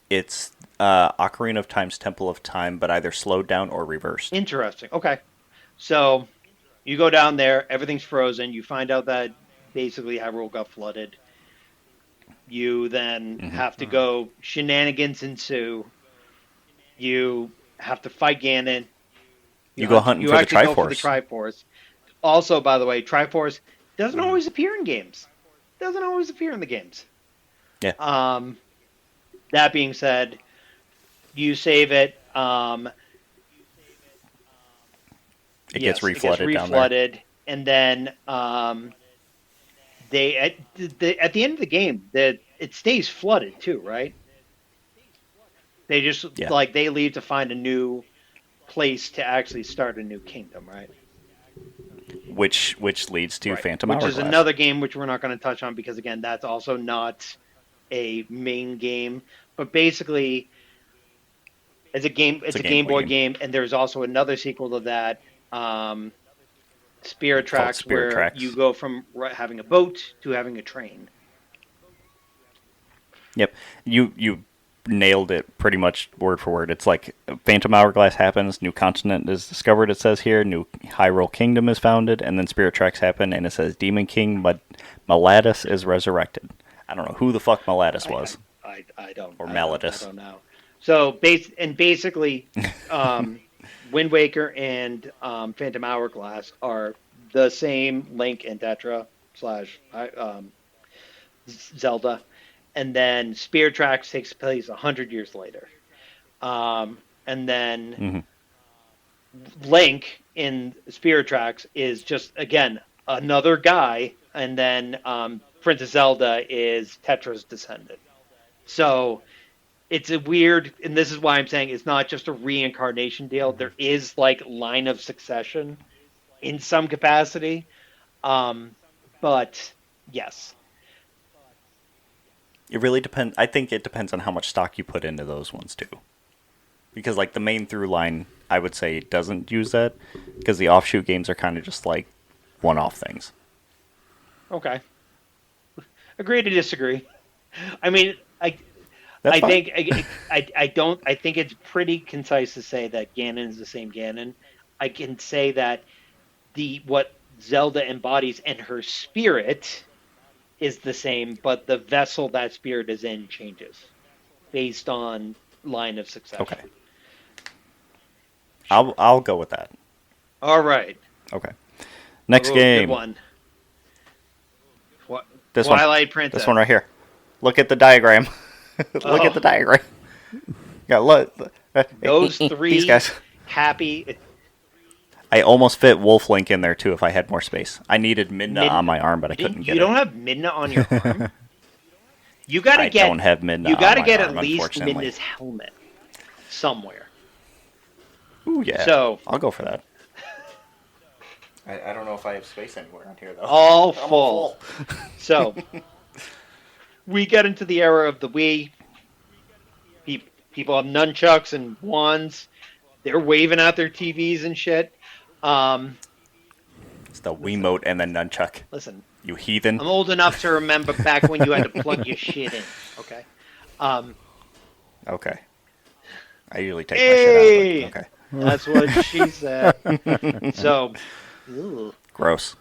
It's Ocarina of Time's Temple of Time, but either slowed down or reversed. Interesting. Okay, so you go down there, everything's frozen. You find out that basically Hyrule got flooded. You then Hmm. have to go shenanigans ensue. You have to fight Ganon. You go hunting You for the actually go for the Triforce. Triforce. Also, by the way, Triforce doesn't Mm. always appear in games. Doesn't always appear in the games. Yeah, Um, that being said, you save it. it gets Yes, it gets reflooded down there. reflooded, and then they at the end of the game that it stays flooded too, right? They just Yeah, like they leave to find a new place to actually start a new kingdom, right? which leads to Right. Phantom Which is Hourglass. another game which we're not going to touch on because again, that's also not a main game, but basically It's it's a a Game Game Boy Boy game game, and there's also another sequel to that, um, Spirit called Tracks, Spirit where you Tracks. go from having a boat to having a train. Yep, you nailed it pretty much word for word. It's like Phantom Hourglass happens, new continent is discovered. It says here, new Hyrule Kingdom is founded, and then Spirit Tracks happen, and it says Demon King Malatus is resurrected. I don't know who the fuck Malatus I was, or I Malatus. don't know. So basically, um, Wind Waker and Phantom Hourglass are the same Link and Tetra slash Zelda, and then Spirit Tracks takes place 100 years later. And then Hmm. Link in Spirit Tracks is just again another guy, and then Princess Zelda is Tetra's descendant. So it's a weird, and this is why I'm saying it's not just a reincarnation deal. There is like line of succession in some capacity, um, but yes, It really depends. I think it depends on how much stock you put into those ones too. Because like the main through line, I would say doesn't use that because the offshoot games are kind of just like one-off things. okay, agree to disagree. I mean, That's I fine. think I don't I think it's pretty concise to say that Ganon is the same Ganon. I can say that the what Zelda embodies and her spirit is the same, but the vessel that spirit is in changes based on line of Okay, succession. I'll Sure. I'll go with that. All right. Okay, next Oh, good game. one. This one. Twilight This one right Princess. here. Look at the diagram. Look at the Oh, diagram. Yeah, look. those These three guys. happy I almost fit Wolf Link in there too if I had more space. I needed Midna on Midna. my arm, but I You didn't. couldn't You get her. don't have Midna on your arm. You got to I don't get. have Midna You on got to my get at arm, least unfortunately. Midna's helmet somewhere. Ooh, yeah. So I'll go for that. I don't know if I have space anywhere on here, though. all I'm all full. full. So we get into the era of the Wii. People have nunchucks and wands. They're waving out their TVs and shit. Um, It's the listen, Wiimote and the Nunchuck. listen. You heathen. I'm old enough to remember back when you had to plug your shit in. Okay. Um, Okay. I usually take my shit hey, out, but okay. that's what she said. So, ugh. Gross.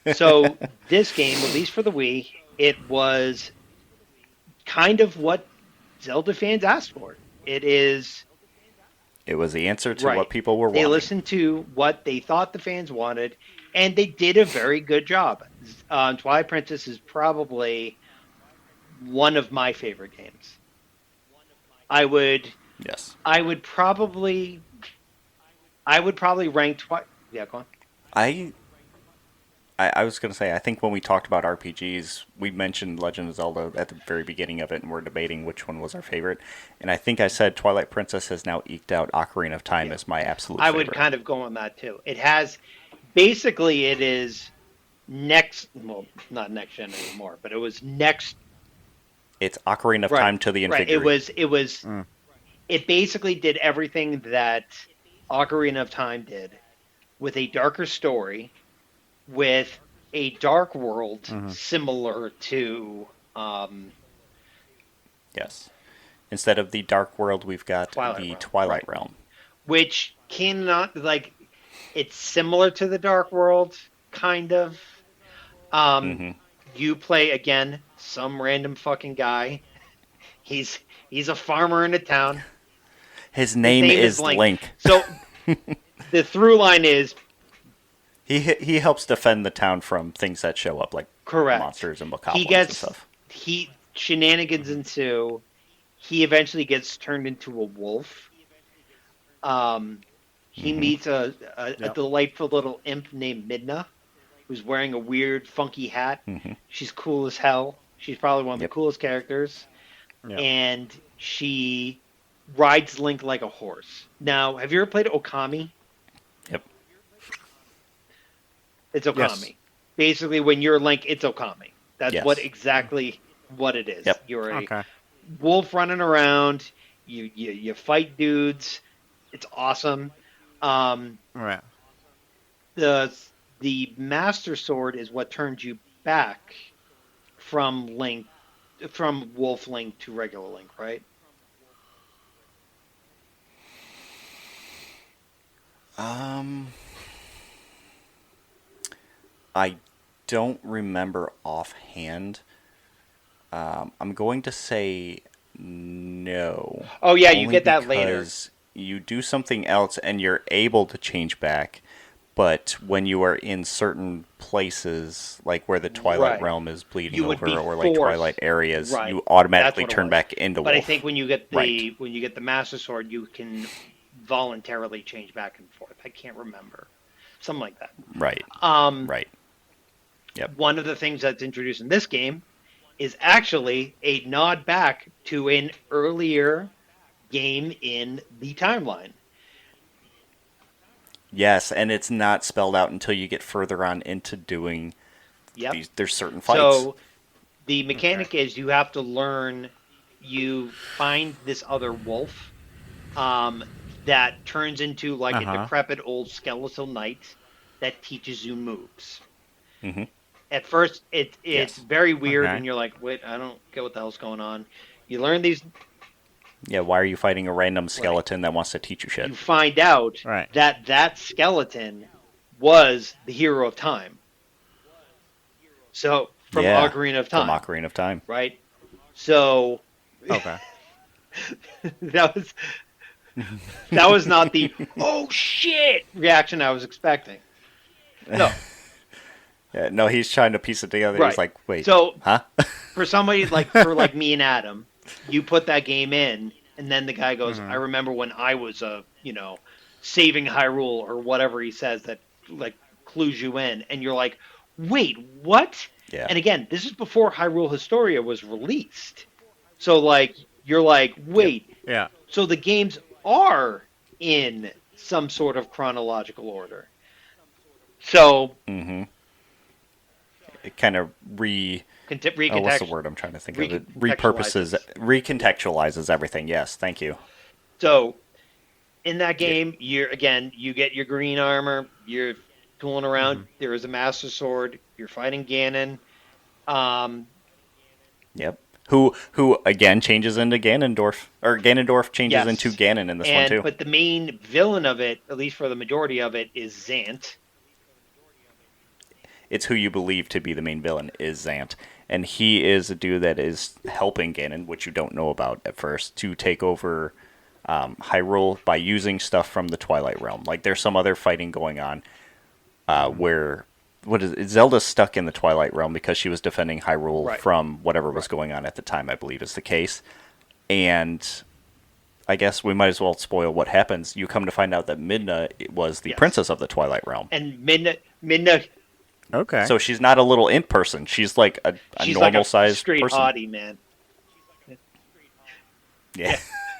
So this game, at least for the Wii, it was kind of what Zelda fans asked for. It is It was the answer to right. what people were They wanting. listened to what they thought the fans wanted, and they did a very good job. Twilight Princess is probably one of my favorite games. I would, Yes. I would probably, I would probably rank Twilight. Yeah, go on. I I was going to say, I think when we talked about RPGs, we mentioned Legend of Zelda at the very beginning of it, and we're debating which one was our favorite. And I think I said Twilight Princess has now eked out Ocarina of Time Yeah, as my absolute I would favorite. kind of go on that too. It has basically it is next, well, not next gen anymore, but it was next. It's Ocarina of Right, Time to the right. Infiguri. It was. Mm. It basically did everything that Ocarina of Time did, with a darker story, with a dark world Mhm. similar to Yes. Instead of the Dark World, we've got Twilight the Realm, Twilight right? Realm. Which cannot like it's similar to the dark world, kind of. Um, Hmm. you play again some random fucking guy. He's he's a farmer in a town. His His name name is is Link. Link. So the through line is He helps defend the town from things that show up, like correct. monsters and He bokoblins and gets stuff. he shenanigans ensue. He eventually gets turned into a wolf. Um, he Hmm. meets a Yep. delightful little imp named Midna, who's wearing a weird, funky hat. Hmm. She's cool as hell. She's probably one of the Yep. coolest characters. Yep. And she rides Link like a horse. Now, have you ever played Okami? Yep. It's Yes. Okami. Basically, when you're Link, it's Okami. That's what Yes. exactly what it is. Yep. You're a Okay. wolf running around. You fight dudes. It's awesome. Um, Right. the the Master Sword is what turns you back from Link, from Wolf Link to regular Link, right? Um, I don't remember offhand. I'm going to say no, Oh yeah, you only get that later. because you do something else and you're able to change back. But when you are in certain places, like where the Twilight Right. Realm is bleeding You would be over, or like Twilight forced. areas, Right. you That's automatically what it turn was. back into But I Wolf. think when you get Right. the Master Sword, you can voluntarily change back and forth. I can't remember. Something like that. Right. Um, Right. Yep. one of the things that's introduced in this game is actually a nod back to an earlier game in the timeline. Yes, and it's not spelled out until you get further on into doing Yep. these. There's certain fights. So the Okay. mechanic is you have to learn. You find this other wolf um, that turns into like Uh a huh. decrepit old skeletal knight that teaches you moves. Hmm. At first, it's Yes. very weird, Okay. and you're like, "Wait, I don't get what the hell's going on." You learn these, Yeah. Why are you fighting a random right? skeleton that wants to teach you shit? You find out Right. that that skeleton was the hero of time. So from Yeah. Ocarina of From Time, Ocarina of Time. right? So Okay. that was that was not the oh shit reaction I was expecting. No, Yeah, no, he's trying to piece it together. He's right. like, wait, So huh? for somebody like for like me and Adam, you put that game in, and then the guy goes, "I Mhm. remember when I was saving Hyrule or whatever he says that like clues you in," and you're like, "Wait, what?" Yeah. And again, this is before Hyrule Historia was released, so like you're like, Yep. "Wait, Yeah. so the games are in some sort of chronological order?" So Mm-hmm. It kind of what's the word I'm trying to think of? It repurposes, recontextualizes. Yeah. recontextualizes everything. Yes, thank you. So in that Yeah. game, you get your green armor. You're tooling around. Mhm. There is a master sword. You're fighting Ganon. Um, Yep. Who again changes into Ganondorf, or Ganondorf changes into yes, Ganon in this one and too. but the main villain of it, at least for the majority of it, is Zant. It's who you believe to be the main villain is Zant, and he is a dude that is helping Ganon, which you don't know about at first, to take over Hyrule by using stuff from the Twilight Realm. Like there's some other fighting going on where what is it? Zelda's stuck in the Twilight Realm because she was defending Hyrule Right, from whatever was right. going on at the time. I believe is the case, and I guess we might as well spoil what happens. You come to find out that Midna was the Yes, princess of the Twilight Realm. and Midna, Okay. So she's not a little imp person. She's like a she's like a normal sized straight person. hottie, man. Yeah.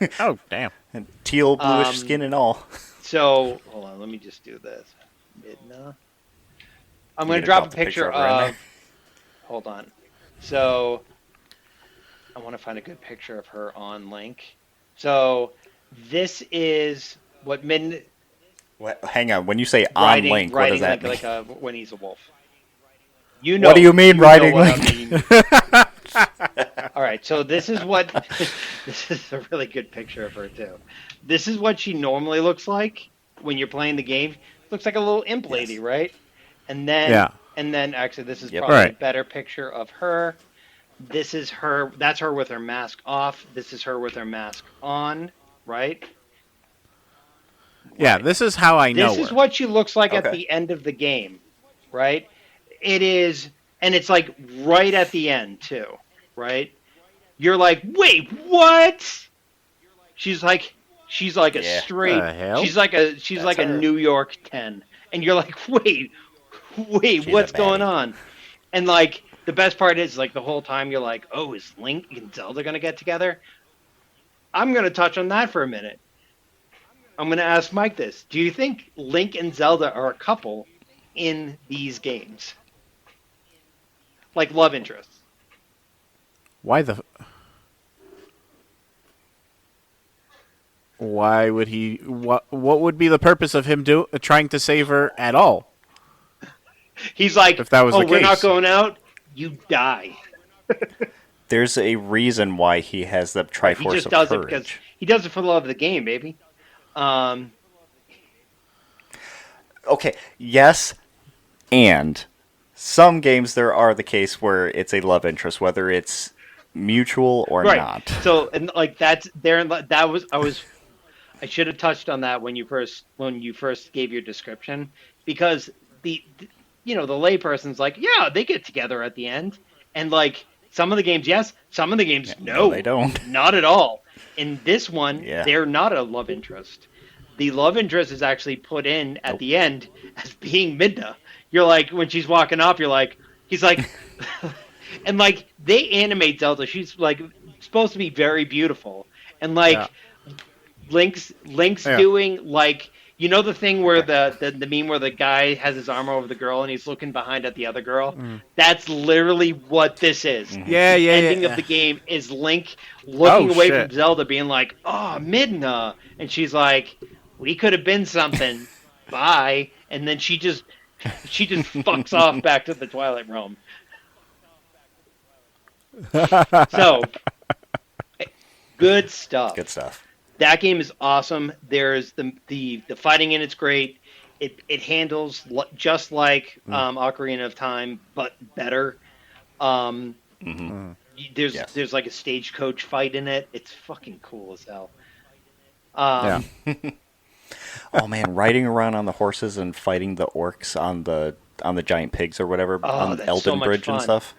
Yeah. Oh damn. And teal bluish Um, skin and all. so hold on, let me just do this. Midna. I'm You gonna gonna drop a drop the picture picture of her in there? of. Hold on. So I want to find a good picture of her on Link. So this is what Hang on. When you say on Link, what does riding that Link mean? like when he's a wolf. You What do you mean know riding what Link? I mean. All right, so this is what this is a really good picture of her too. This is what she normally looks like when you're playing the game. Looks like a little imp lady, Yes. right? And then Yeah. actually this is Yep. probably a Right. better picture of her. This is her. That's her with her mask off. This is her with her mask on, right? Yeah. Right. This is how I know This is her. what she looks like at Okay. the end of the game, right? It is, and it's like right at the end too, right? You're like, wait, what? She's like, she's like a Yeah. straight, The hell? she's That's like a her. New York 10, and you're like, wait, She's a what's going baddie. on? And like the best part is like the whole time you're like, oh, is Link and Zelda gonna get together? I'm gonna touch on that for a minute. I'm gonna ask Mike this: do you think Link and Zelda are a couple in these games, like love interests? Why the? Why would he? What would be the purpose of him trying to save her at all? He's like, If that was oh, the we're not case. going out. You die. There's a reason why he has the Right, he Triforce just of does it because Courage. he does it for the love of the game, baby. Um, Okay, yes, and some games there are the case where it's a love interest, whether it's mutual or right. not. So and like that's there. That was I should have touched on that when you first gave your description because the layperson's like, yeah, they get together at the end, and like some of the games, yes, some of the games, No, they no, don't. not at all. In this one, Yeah. they're not a love interest. The love interest is actually put in at Nope. the end as being Midna. You're like when she's walking up, you're like, he's like, and like they animate Zelda. She's like supposed to be very beautiful, and Yeah. like Link's Yeah. doing like the thing where Okay. the meme where the guy has his arm over the girl and he's looking behind at the other girl. That's literally what this is. Yeah. The Yeah. ending of Yeah. the game is Link looking Oh away from shit. Zelda, being like, "Oh, Midna," and she's like, "We could have been something." Bye, and then she just fucks off back to the Twilight Realm. So good stuff. Good stuff. That game is awesome. There's the fighting in it's great. It handles just like Ocarina of Time, but better. Um, there's Yes. there's like a stagecoach fight in it. It's fucking cool as hell. Yeah. Oh man, riding around on the horses and fighting the orcs on the giant pigs or whatever Oh, on that's Elden so much Bridge and fun. stuff.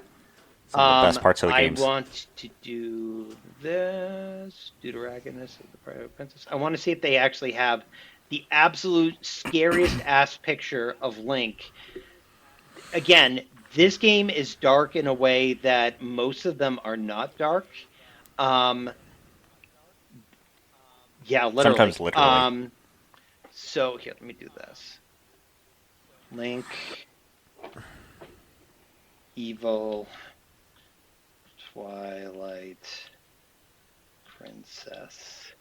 Some of the best parts of the I games. want to do this. Deuteragonist of the Private Princess. I want to see if they actually have the absolute scariest ass picture of Link. Again, this game is dark in a way that most of them are not dark. Um, yeah, literally. Sometimes literally. So here, let me do this. Link, evil, Twilight, princess,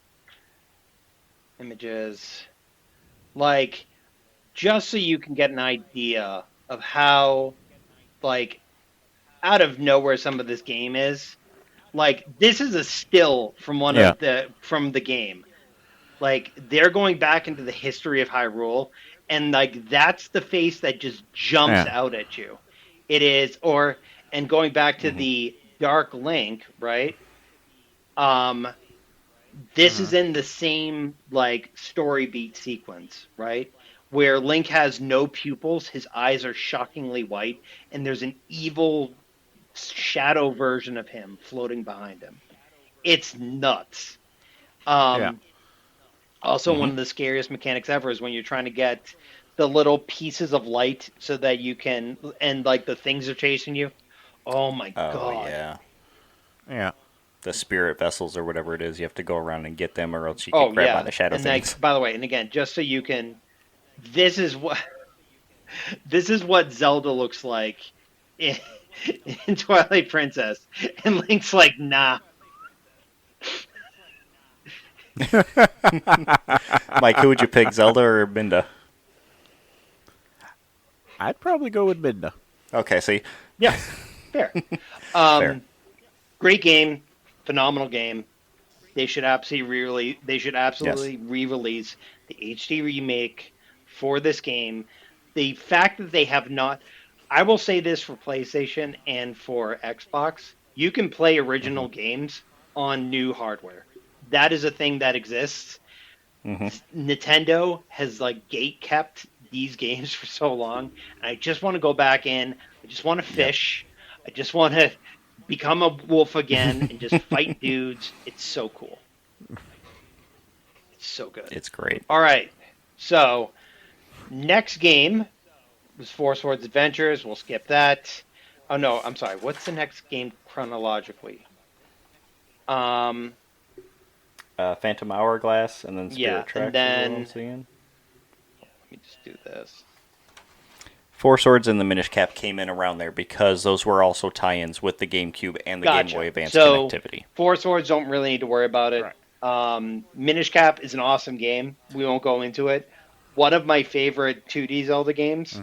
images. Like, just so you can get an idea of how, like, out of nowhere some of this game is. Like, this is a still from Yeah. from the game. Like, they're going back into the history of Hyrule, and like that's the face that just jumps Yeah. out at you. It is, and going back to the Dark Link, right? This is in the same like story beat sequence, right? Where Link has no pupils, his eyes are shockingly white, and there's an evil shadow version of him floating behind him. It's nuts. Yeah. Also, one of the scariest mechanics ever is when you're trying to get the little pieces of light so that you can, and like the things are chasing you. Oh my Oh god! yeah. Yeah. The spirit vessels or whatever it is, you have to go around and get them or else you Oh get grabbed yeah! by the shadow And things. like, by the way, and again, just so you can, this is what this is what Zelda looks like in, in Twilight Princess, and Link's like, nah. Mike, who would you pick, Zelda or Minda? I'd probably go with Midna. Okay, see, Yeah, fair. fair. Great game, phenomenal game. They should absolutely re-release. They should Yes. absolutely re-release the HD remake for this game. The fact that they have not, I will say this for PlayStation and for Xbox, you can play original games on new hardware. That is a thing that exists. Hmm. Nintendo has like gate kept these games for so long. And I just want to go back in. I just want to Yep. fish. I just want to become a wolf again and just fight dudes. It's so cool. It's so good. It's great. All right. So next game was Four Swords Adventures. We'll skip that. Oh no, I'm sorry. What's the next game chronologically? Um, Phantom Hourglass, and then Spirit Yeah, and Tracks. Is what then- I'm seeing. let me just do this. Four Swords and the Minish Cap came in around there because those were also tie-ins with the GameCube and the Game Gotcha. Boy Advance So- connectivity. Four Swords don't really need to worry about it. Minish Cap is an awesome game. We won't go into it. One of my favorite 2D Zelda games.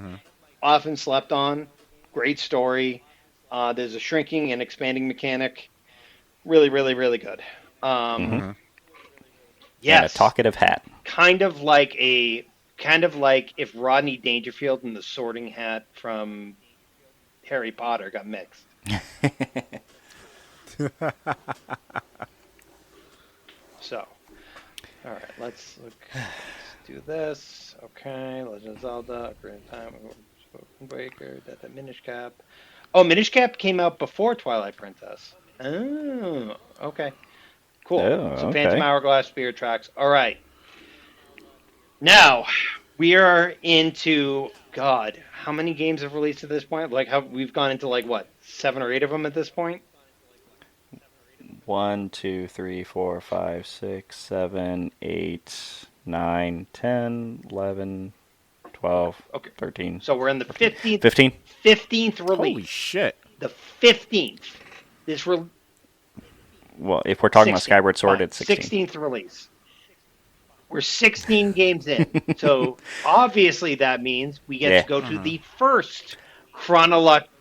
Often slept on. Great story. There's a shrinking and expanding mechanic. Really, really, really good. And a Yes, talkative hat. kind of like if Rodney Dangerfield and the Sorting Hat from Harry Potter got mixed. So, all right, let's do this. Okay, Legend of Zelda, Ocarina of Time, Breaker, that Minish Cap. Oh, Minish Cap came out before Twilight Princess. Oh, okay, cool. Oh, So okay. Phantom Hourglass, Spirit Tracks. All right. Now we are into God. How many games have released at this point? Like, how we've gone into like what 7 or 8 of them at this point? 1, 2, 3, 4, 5, 6, 7, 8, 9, 10, 11, 12, Okay. 13, So we're in the 15th 15. 15th release. Holy shit! The 15th. This re- Well, if we're talking about 16. Skyward Sword, Fine, it's 16. 16th release. We're 16 games in. So obviously that means we get Yeah. to go to the first chronological.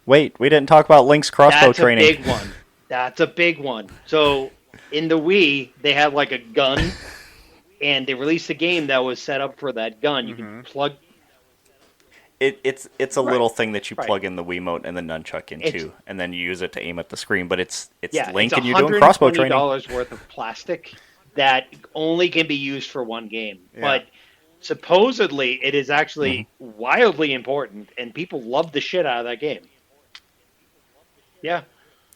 Wait, we didn't talk about Link's crossbow That's training. a big one. That's a big one. So in the Wii, they had like a gun, and they released a game that was set up for that gun. You can plug. It's a Right. little thing that you Right. plug in the Wiimote and the nunchuck into, It's- and then you use it to aim at the screen. But it's Yeah, Link, it's and you're doing crossbow training. $120 worth of plastic that only can be used for one game. Yeah. But supposedly, it is actually Mm-hmm. wildly important, and people love the shit out of that game. Yeah,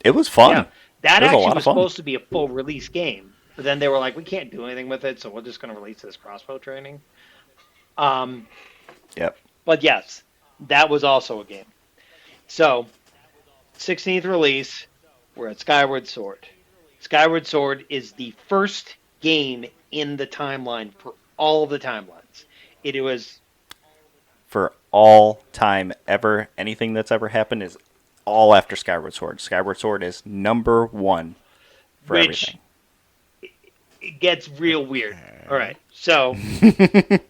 It was fun. yeah. That It was a actually lot of was fun. supposed to be a full release game, but then they were like, "We can't do anything with it, so we're just going to release this crossbow training." Yep. But yes, that was also a game. So, 16th release, we're at Skyward Sword. Skyward Sword is the first game in the timeline for all of the timelines. It was For all time ever, anything that's ever happened is all after Skyward Sword. Skyward Sword is number one for Which- everything. it gets real weird. All right. So,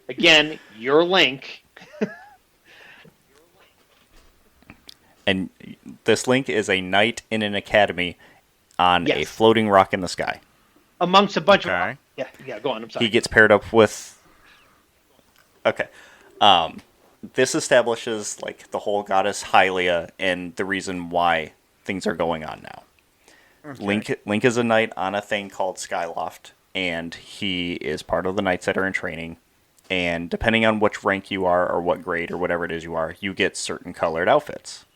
again, your Link. And this Link is a knight in an academy on a Yes. floating rock in the sky. Amongst a bunch Okay. of yeah, go on. I'm sorry. He gets paired up with. Okay, this establishes like the whole goddess Hylia and the reason why things are going on now. Link is a knight on a thing called Skyloft, and he is part of the knights that are in training. And depending on which rank you are, or what grade, or whatever it is you are, you get certain colored outfits.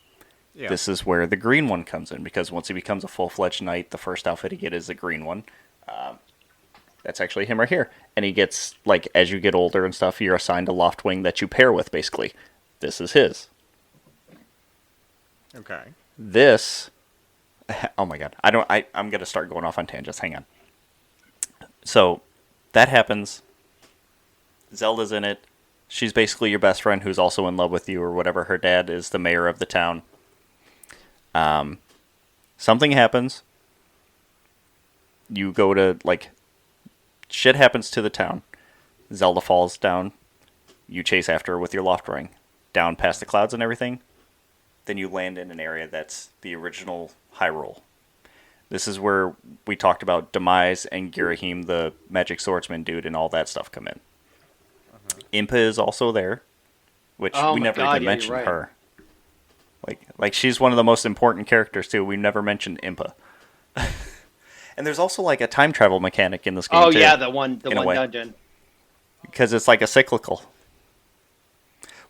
Yeah. This is where the green one comes in, because once he becomes a full-fledged knight, the first outfit he gets is the green one. That's actually him right here. And he gets, like, as you get older and stuff, you're assigned a Loftwing that you pair with, basically. This is his. Okay. This... Oh my god. I'm going to start going off on tangents. Hang on. So, that happens. Zelda's in it. She's basically your best friend who's also in love with you, or whatever. Her dad is the mayor of the town. Something happens. You go to, like, shit happens to the town. Zelda falls down. You chase after her with your loft ring, down past the clouds and everything. Then you land in an area that's the original Hyrule. This is where we talked about Demise and Girahim, the magic swordsman dude, and all that stuff come in. Impa is also there, which Oh we my never God, even yeah, you're mentioned right. her. Like she's one of the most important characters too. We never mentioned Impa. And there's also like a time travel mechanic in this game Oh too, yeah, the one in a way, dungeon. because it's like a cyclical.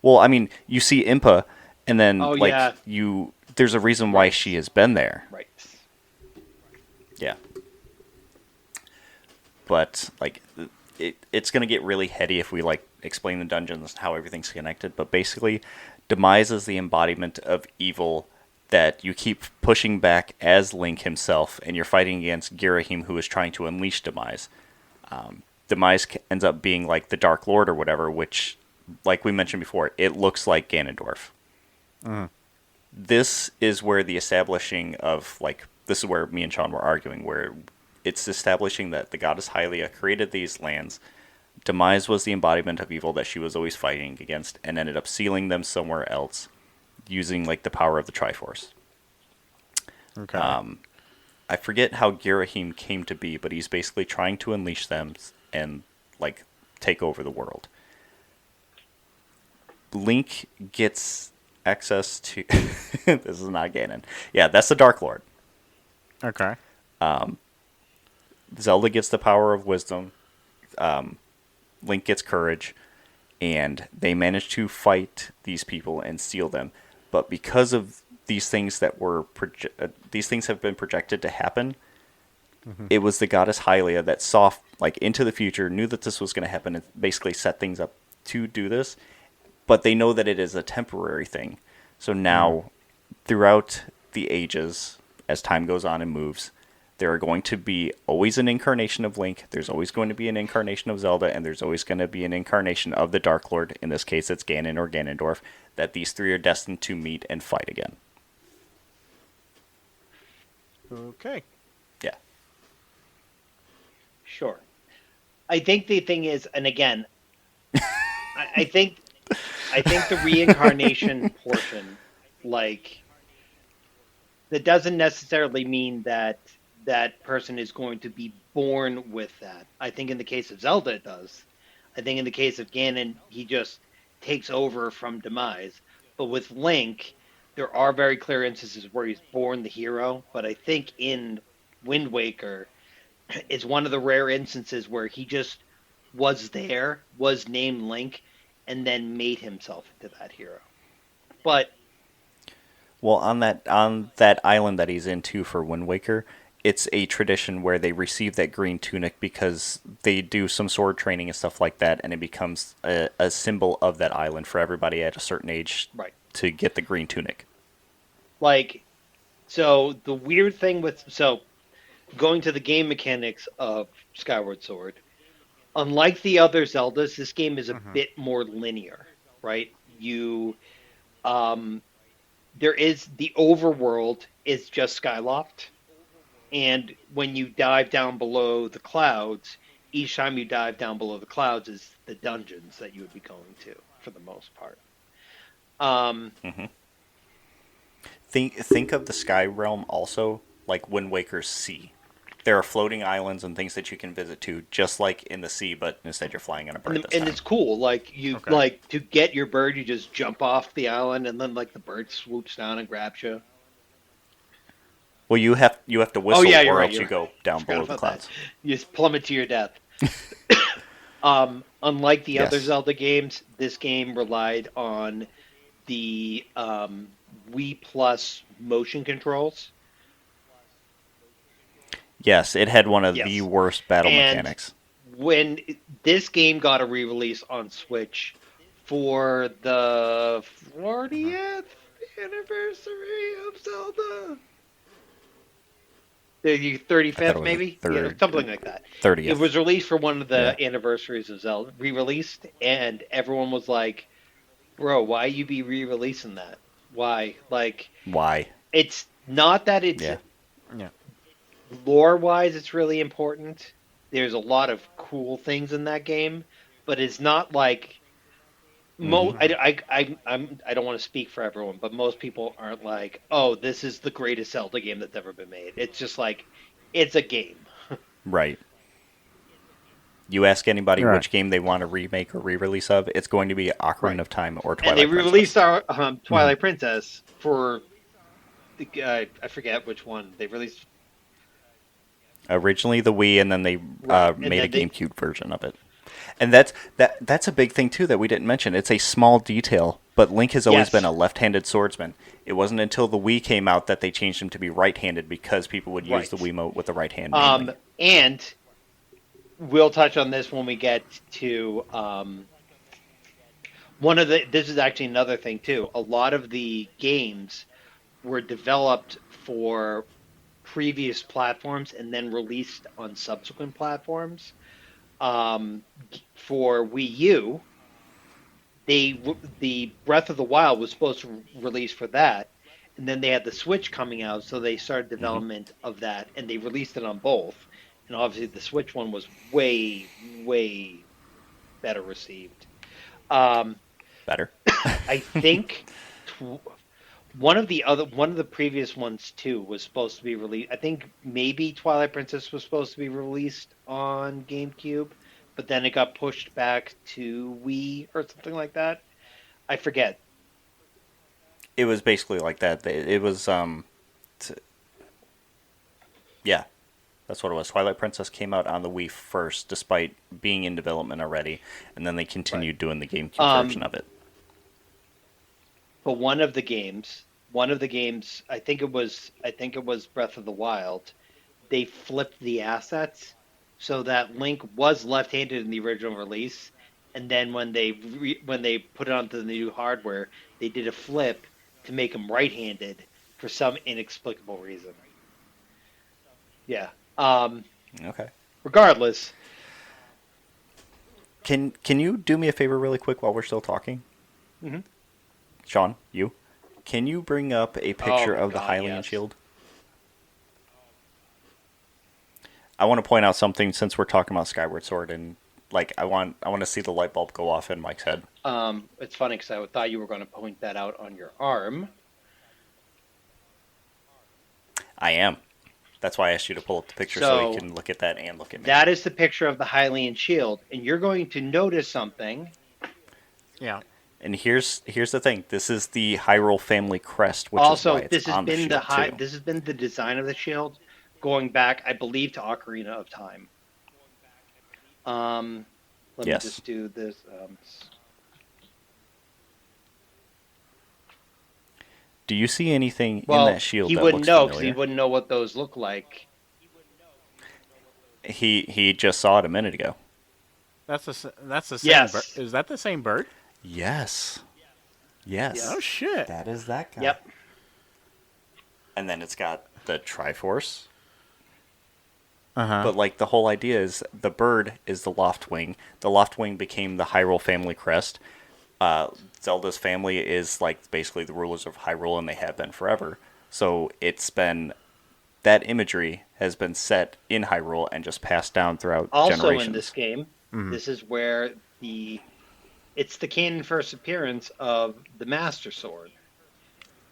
Well, I mean, you see Impa, and then Oh like yeah, there's a reason why Right. she has been there. right. Yeah. But like it's going to get really heady if we like explain the dungeons and how everything's connected, but basically Demise is the embodiment of evil that you keep pushing back as Link himself, and you're fighting against Girahim, who is trying to unleash Demise. Demise ends up being like the Dark Lord or whatever, which, like we mentioned before, it looks like Ganondorf. This is where the establishing of like this is where me and Sean were arguing, where it's establishing that the goddess Hylia created these lands. Demise was the embodiment of evil that she was always fighting against, and ended up sealing them somewhere else, using like the power of the Triforce. Okay. I forget how Girahim came to be, but he's basically trying to unleash them and like take over the world. Link gets access to. This is not Ganon. Yeah, that's the Dark Lord. Okay. Zelda gets the power of wisdom. Link gets courage, and they manage to fight these people and steal them. But because of these things that were these things have been projected to happen, it was the goddess Hylia that saw like into the future, knew that this was going to happen, and basically set things up to do this. But they know that it is a temporary thing. So now, throughout the ages, as time goes on and moves, there are going to be always an incarnation of Link, there's always going to be an incarnation of Zelda, and there's always going to be an incarnation of the Dark Lord. In this case, it's Ganon or Ganondorf, that these three are destined to meet and fight again. Okay. Yeah. Sure. I think the thing is, and again, I think the reincarnation portion, like, that doesn't necessarily mean that that person is going to be born with that. I think in the case of Zelda, it does. I think in the case of Ganon, he just takes over from Demise. But with Link, there are very clear instances where he's born the hero. But I think in Wind Waker, it's one of the rare instances where he just was there, was named Link, and then made himself into that hero. But Well, on that island that he's in too for Wind Waker, it's a tradition where they receive that green tunic because they do some sword training and stuff like that, and it becomes a symbol of that island for everybody at a certain age right, to get the green tunic. like, so the weird thing with going to the game mechanics of Skyward Sword, unlike the other Zeldas, this game is a bit more linear, right? You there is the overworld is just Skyloft, and when you dive down below the clouds, each time you dive down below the clouds is the dungeons that you would be going to for the most part. Um, Think of the Sky Realm also like Wind Waker's sea. There are floating islands and things that you can visit to, just like in the sea, but instead you're flying on a bird this and time. it's cool. Like you Okay. like to get your bird, you just jump off the island, and then like the bird swoops down and grabs you. Well, you have to Oh whistle, yeah, you're or right. else you go down Forgot below the about clouds. that. You just plummet to your death. Unlike the other Yes. Zelda games, this game relied on the Wii Plus motion controls. Yes, it had one of the Yes, worst battle and mechanics. when this game got a re-release on Switch for the 40th anniversary of Zelda, the I thought 35th it was maybe, yeah, something like that. It 30th. was released for one of the Yeah. anniversaries of Zelda, re-released, and everyone was like, "Bro, why you be re-releasing that? Why?" Like, Why? it's not that it's Yeah. Yeah. lore-wise, it's really important. there's a lot of cool things in that game, but it's not like Hmm. I don't want to speak for everyone, but most people aren't like, oh, this is the greatest Zelda game that's ever been made. It's just like, it's a game. Right. You ask anybody Right. which game they want a remake or re-release of, it's going to be Ocarina Right. of Time or And they Twilight released Princess. our Hmm. Twilight Princess for I forget which one they released. Originally the Wii, and then they Right, and made a then they GameCube version of it. And that's a big thing too that we didn't mention. It's a small detail, but Link has always been yes, a left-handed swordsman. It wasn't until the Wii came out that they changed him to be right-handed because people would use the right. Wiimote with the right hand mainly. And we'll touch on this when we get to one of the. This is actually another thing too. A lot of the games were developed for previous platforms and then released on subsequent platforms. Um, for Wii U, the Breath of the Wild was supposed to release for that, and then they had the Switch coming out, so they started Hmm. development of that, and they released it on both. And obviously, the Switch one was way better received. Um, Better. I think tw- one of the previous ones too was supposed to be released. I think maybe Twilight Princess was supposed to be released on GameCube, but then it got pushed back to Wii or something like that. I forget. It was basically like that. It was yeah, that's what it was. Twilight Princess came out on the Wii first, despite being in development already, and then they Right. continued doing the GameCube version Um, of it. but one of the games, I think it was Breath of the Wild. They flipped the assets so that Link was left-handed in the original release, and then when they put it onto the new hardware, they did a flip to make him right-handed for some inexplicable reason. Yeah. Okay. Regardless, Can you do me a favor really quick while we're still talking? mhm. Sean, you? Can you bring up a Oh picture my of the God, Hylian yes. shield? I want to point out something since we're talking about Skyward Sword, and like I want to see the light bulb go off in Mike's head. It's funny because I thought you were going to point that out on your arm. I am. That's why I asked you to pull up the picture so he So can look at that and look at me. that is the picture of the Hylian shield, and you're going to notice something. Yeah. And here's the thing. This is the Hyrule family crest, which is why Also, it's on the shield too. this has been the design of the shield going back, I believe, to Ocarina of Time. Um, Let me Yes. just do this. Do you see anything in that Well, shield he that wouldn't looks know because he familiar? wouldn't know what those look like. He just saw it a minute ago. That's the same bird. Yes. Is that the same bird? Yes. Yep. Oh Yes. shit. That is that guy. Yep. And then it's got the Triforce. Uh huh. But like the whole idea is the bird is the Loftwing. The Loftwing became the Hyrule family crest. Zelda's family is like basically the rulers of Hyrule, and they have been forever. So it's been that imagery has been set in Hyrule and just passed down throughout Also in this generations. game, Hmm. this is where it's the canon first appearance of the Master Sword.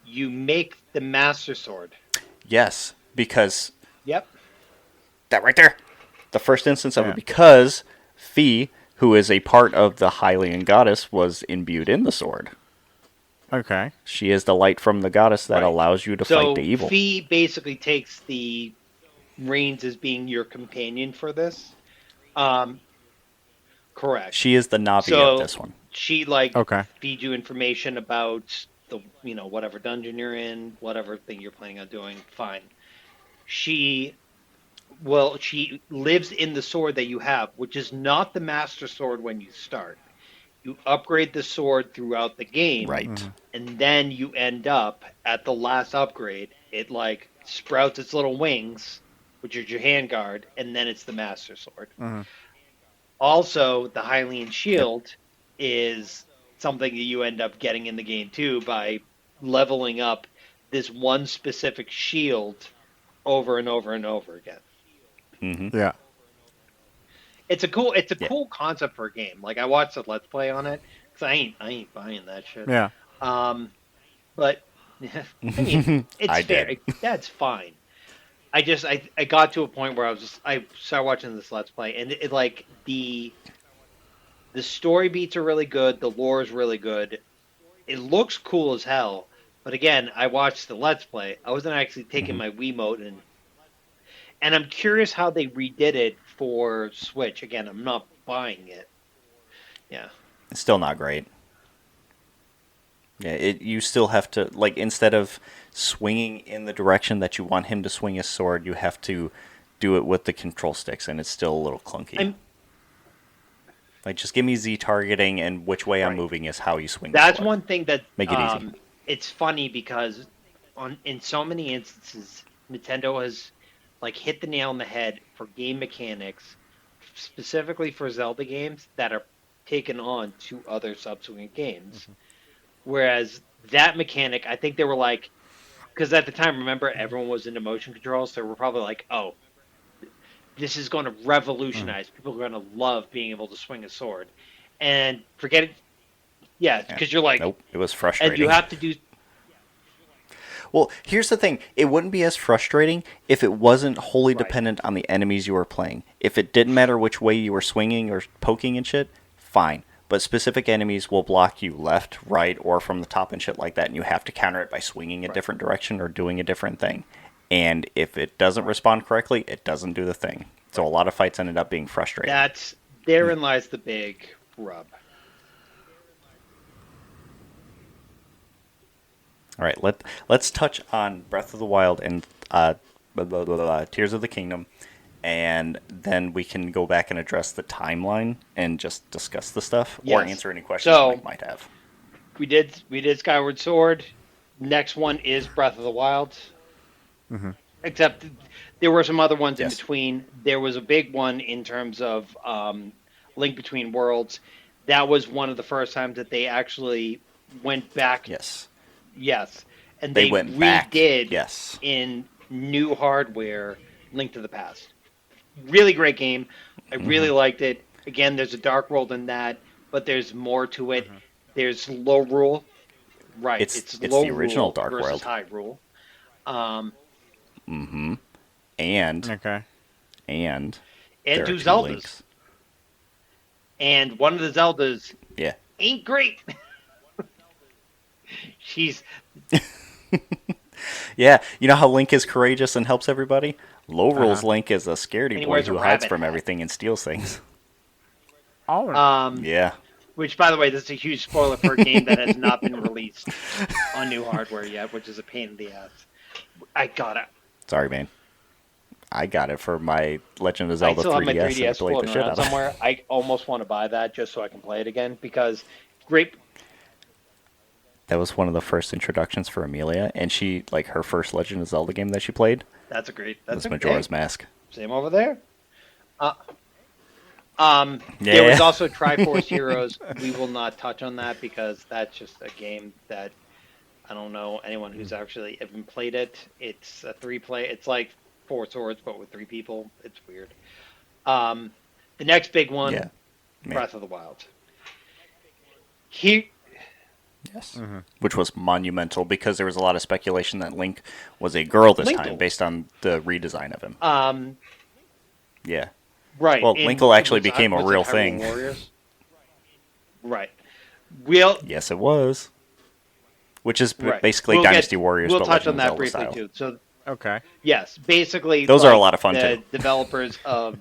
You make the Master Sword. Yes, because Yep. that right there, the first instance of it, Yeah. because Fi, who is a part of the Hylian goddess, was imbued in the sword. Okay. She is the light from the goddess that Right. allows you to fight the So evil. Fee basically takes the reins as being your companion for this. Um, correct. She is the Navi of So this one. she like Okay. feeds you information about the whatever dungeon you're in, whatever thing you're planning on doing. Fine. She she lives in the sword that you have, which is not the master sword when you start. You upgrade the sword throughout the game, Right. Hmm. and then you end up at the last upgrade. It like sprouts its little wings, which is your handguard, and then it's the master sword. Hmm. Also, the Hylian Yep. shield is something that you end up getting in the game too by leveling up this one specific shield over and over and over again. Hmm. Yeah. it's a Yeah. cool concept for a game. Like I watched a Let's Play on it because I ain't buying that shit. Yeah. Um, but I mean, it's I fair. did. That's fine. I got to a point where I started watching this Let's Play, and it like the story beats are really good, the lore is really good. It looks cool as hell. But again, I watched the Let's Play. I wasn't actually taking Hmm. my Wiimote and I'm curious how they redid it for Switch. Again, I'm not buying it. Yeah. It's still not great. Yeah, you still have to like instead of swinging in the direction that you want him to swing his sword, you have to do it with the control sticks, and it's still a little clunky. I'm Like, just give me Z targeting, and which way I'm right. moving is how you swing the That's sword. one thing that Make it easy. it's funny because in so many instances Nintendo has like hit the nail on the head for game mechanics specifically for Zelda games that are taken on to other subsequent games. Whereas that mechanic, I think they were like, because at the time, remember, everyone was into motion controls, so we're probably like, oh, this is going to Mm. revolutionize. People are going to love being able to swing a sword. And forget it. Yeah, Yeah. because you're like, Nope, it was and you frustrating. have to do. Well, here's the thing. It wouldn't be as frustrating if it wasn't wholly Right. dependent on the enemies you were playing. If it didn't matter which way you were swinging or poking and shit, fine. But specific enemies will block you left, right, or from the top and shit like that, and you have to counter it by swinging a Right. different direction or doing a different thing. And if it doesn't Right. respond correctly, it doesn't do the thing. So a Right. lot of fights ended up being frustrating. That's therein lies the big rub. All right, let's touch on Breath of the Wild and Tears of the Kingdom, and then we can go back and address the timeline and just discuss the stuff or Yes. answer any questions So Mike might have. we did Skyward Sword. Next one is Breath of the Wild. Hmm. Except there were some other ones in Yes. between. There was a big one in terms of Link Between Worlds. That was one of the first times that they actually went back. Yes, Yes, and they they went back. redid Yes. in new hardware Link to the Past. Really great game. I really Hmm. liked it. Again, there's a dark world in that, but there's more to it. There's low rule. Right, it's It's low the original rule Dark versus World. high rule. Um, Hmm. And Okay. and and there are two two Zeldas. links. And one of the Zeldas Yeah. ain't great. She's Yeah, you know how Link is courageous and helps everybody? Low Rule's Uh-huh. Link is a scaredy and he boy wears a who hides rabbit from hat. everything and steals things. All right. Yeah. Which, by the way, this is a huge spoiler for a game that has not been released on new hardware yet, which is a pain in the ass. I got it. Sorry, man. I got it for my Legend of I Zelda still have my 3DS and I 3DS played the floating shit around out of it. somewhere. I almost want to buy that just so I can play it again because great. That was one of the first introductions for Amelia, and she, like, her first Legend of Zelda game that she played That's a great. was That's a Majora's hey, Mask. same over there. Uh, Yeah. there was also Triforce Heroes. We will not touch on that because that's just a game that I don't know anyone who's actually even played it. It's a three-play. It's like Four Swords, but with three people. It's weird. Um, the next big one, Yeah. Man. Breath of the Wild. He, Yes. Mm-hmm. Which was monumental because there was a lot of speculation that Link was a girl this time Linkle. based on the redesign of him. Yeah. right. Well, in- Linkle actually was it- became a was it real Hyrule thing. Warriors? Right. We'll Yes, it was. Which is right. basically We'll get- Dynasty Warriors, We'll but touch Legend on of that Zelda briefly style. too. So Okay. yes, basically Those are a like, lot of fun, the too. developers of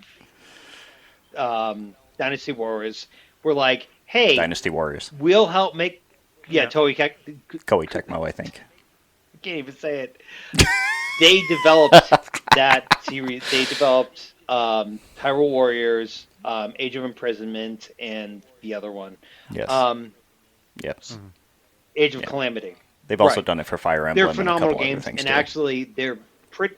Dynasty Warriors were like, "Hey, Dynasty Warriors. we'll help make." Yeah, Yeah. Toei can't Koei Tecmo, I think. even say it. They developed that series. They developed Hyrule Warriors, Age of Imprisonment, and the other one, Yes. um, Yes. Age of Yeah. Calamity. They've also Right. done it for Fire Emblem They're and a phenomenal couple other games, things and too. actually, they're pretty.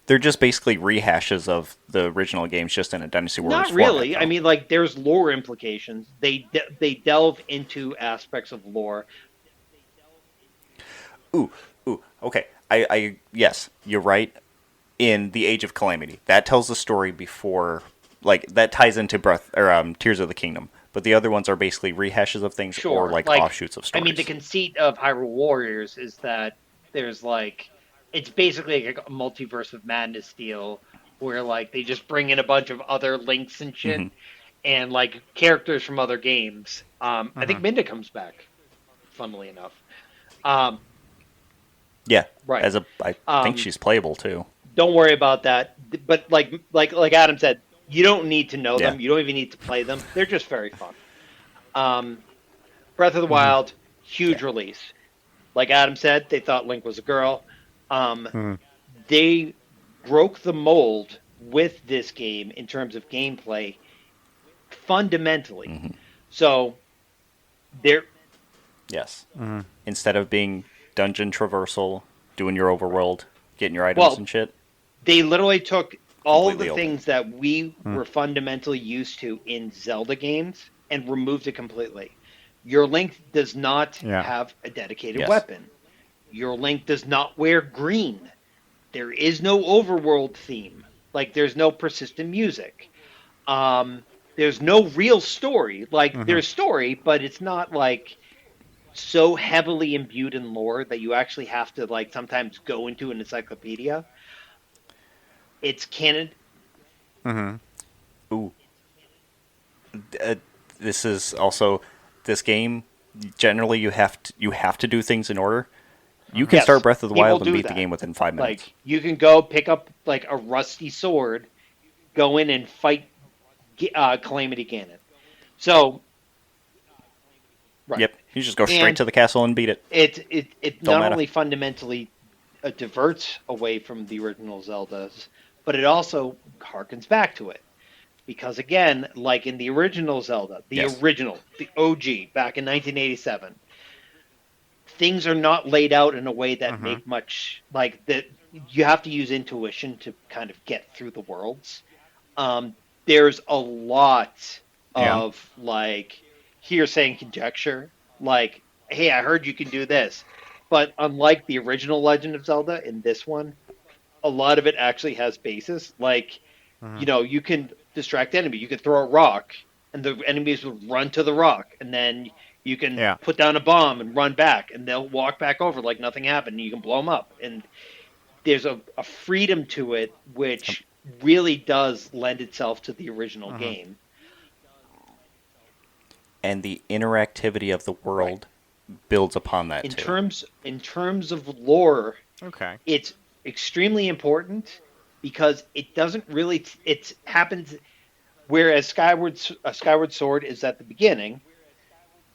They're just basically rehashes of the original games, just in a Dynasty Warriors Not really. format, I though. mean, like, there's lore implications. They delve into aspects of lore. Ooh, okay. Yes, you're right. In the Age of Calamity, that tells the story before like that ties into Breath or Tears of the Kingdom. But the other ones are basically rehashes of things or Sure. like Like, offshoots of I mean, stories. the conceit of Hyrule Warriors is that there's like, it's basically like a multiverse of madness deal where like they just bring in a bunch of other links and shit Hmm. and like characters from other games. I think Mhm. Minda comes back, funnily enough. Um, Yeah, right. as a I think Um, she's playable too. don't worry about that. But like Adam said, you don't need to know Yeah. them. You don't even need to play them. They're just very fun. Um, Breath of the Mhm. Wild, huge Yeah. release. Like Adam said, they thought Link was a girl. Um, Mhm. they broke the mold with this game in terms of gameplay fundamentally. Hmm. So they're Yes. Mhm. Instead of being dungeon traversal, doing your overworld, getting your items well, and shit, they literally took all of the completely open. things that we Mhm. were fundamentally used to in Zelda games and removed it completely. Your Link does not Yeah. have a dedicated Yes. weapon. Your Link does not wear green. There is no overworld theme. Like there's no persistent music. Um, there's no real story. Like Mhm. there's story, but it's not like so heavily imbued in lore that you actually have to like sometimes go into an encyclopedia. It's canon. Mhm. Ooh, uh, this is also this game. Generally, you have to do things in order. You can start Yes, Breath of the people Wild and do beat the that. game within 5 minutes. Like you can go pick up like a rusty sword, go in and fight Calamity Ganon. So right, Yep, you just go straight and to the castle and beat it. it Don't not matter. only fundamentally diverts away from the original Zeldas, but it also harkens back to it. Because again, like in the original Zelda, Yes. the OG, back in 1987, things are not laid out in a way that Mhm. make much like that. You have to use intuition to kind of get through the worlds. There's a lot Yeah. of like hearsay and conjecture. Like, hey, I heard you can do this, but unlike the original Legend of Zelda, in this one, a lot of it actually has basis. Like, Mhm. you can distract enemy. You can throw a rock, and the enemies will run to the rock, and then you can Yeah. put down a bomb and run back, and they'll walk back over like nothing happened. And you can blow them up, and there's a freedom to it which really does lend itself to the original Mhm. game. And the interactivity of the Right. world builds upon that too. In terms of lore, Okay. it's extremely important because it doesn't really it happens whereas Skyward Sword is at the beginning,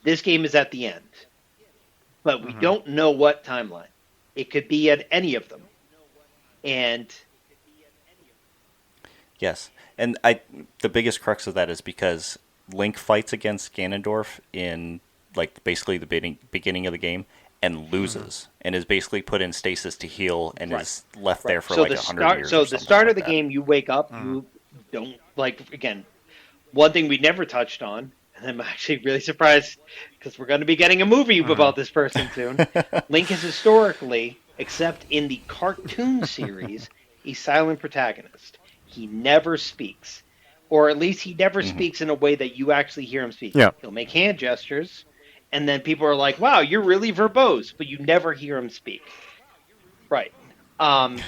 this game is at the end. But we Mhm. don't know what timeline. It could be at any of them. And Yes, and the biggest crux of that is because Link fights against Ganondorf in like basically the beginning of the game and Mhm. loses and is basically put in stasis to heal and right, is left right. there for like 100 years or The something start of like the that. game you wake up, Mhm. you don't like again. One thing we never touched on, and I'm actually really surprised because we're going to be getting a movie Mhm. about this person soon. Link is historically, except in the cartoon series, a silent protagonist. He never speaks, or at least he never Hmm. speaks in a way that you actually hear him speak. Yeah. He'll make hand gestures, and then people are like, "Wow, you're really verbose," but you never hear him speak. Right. Um,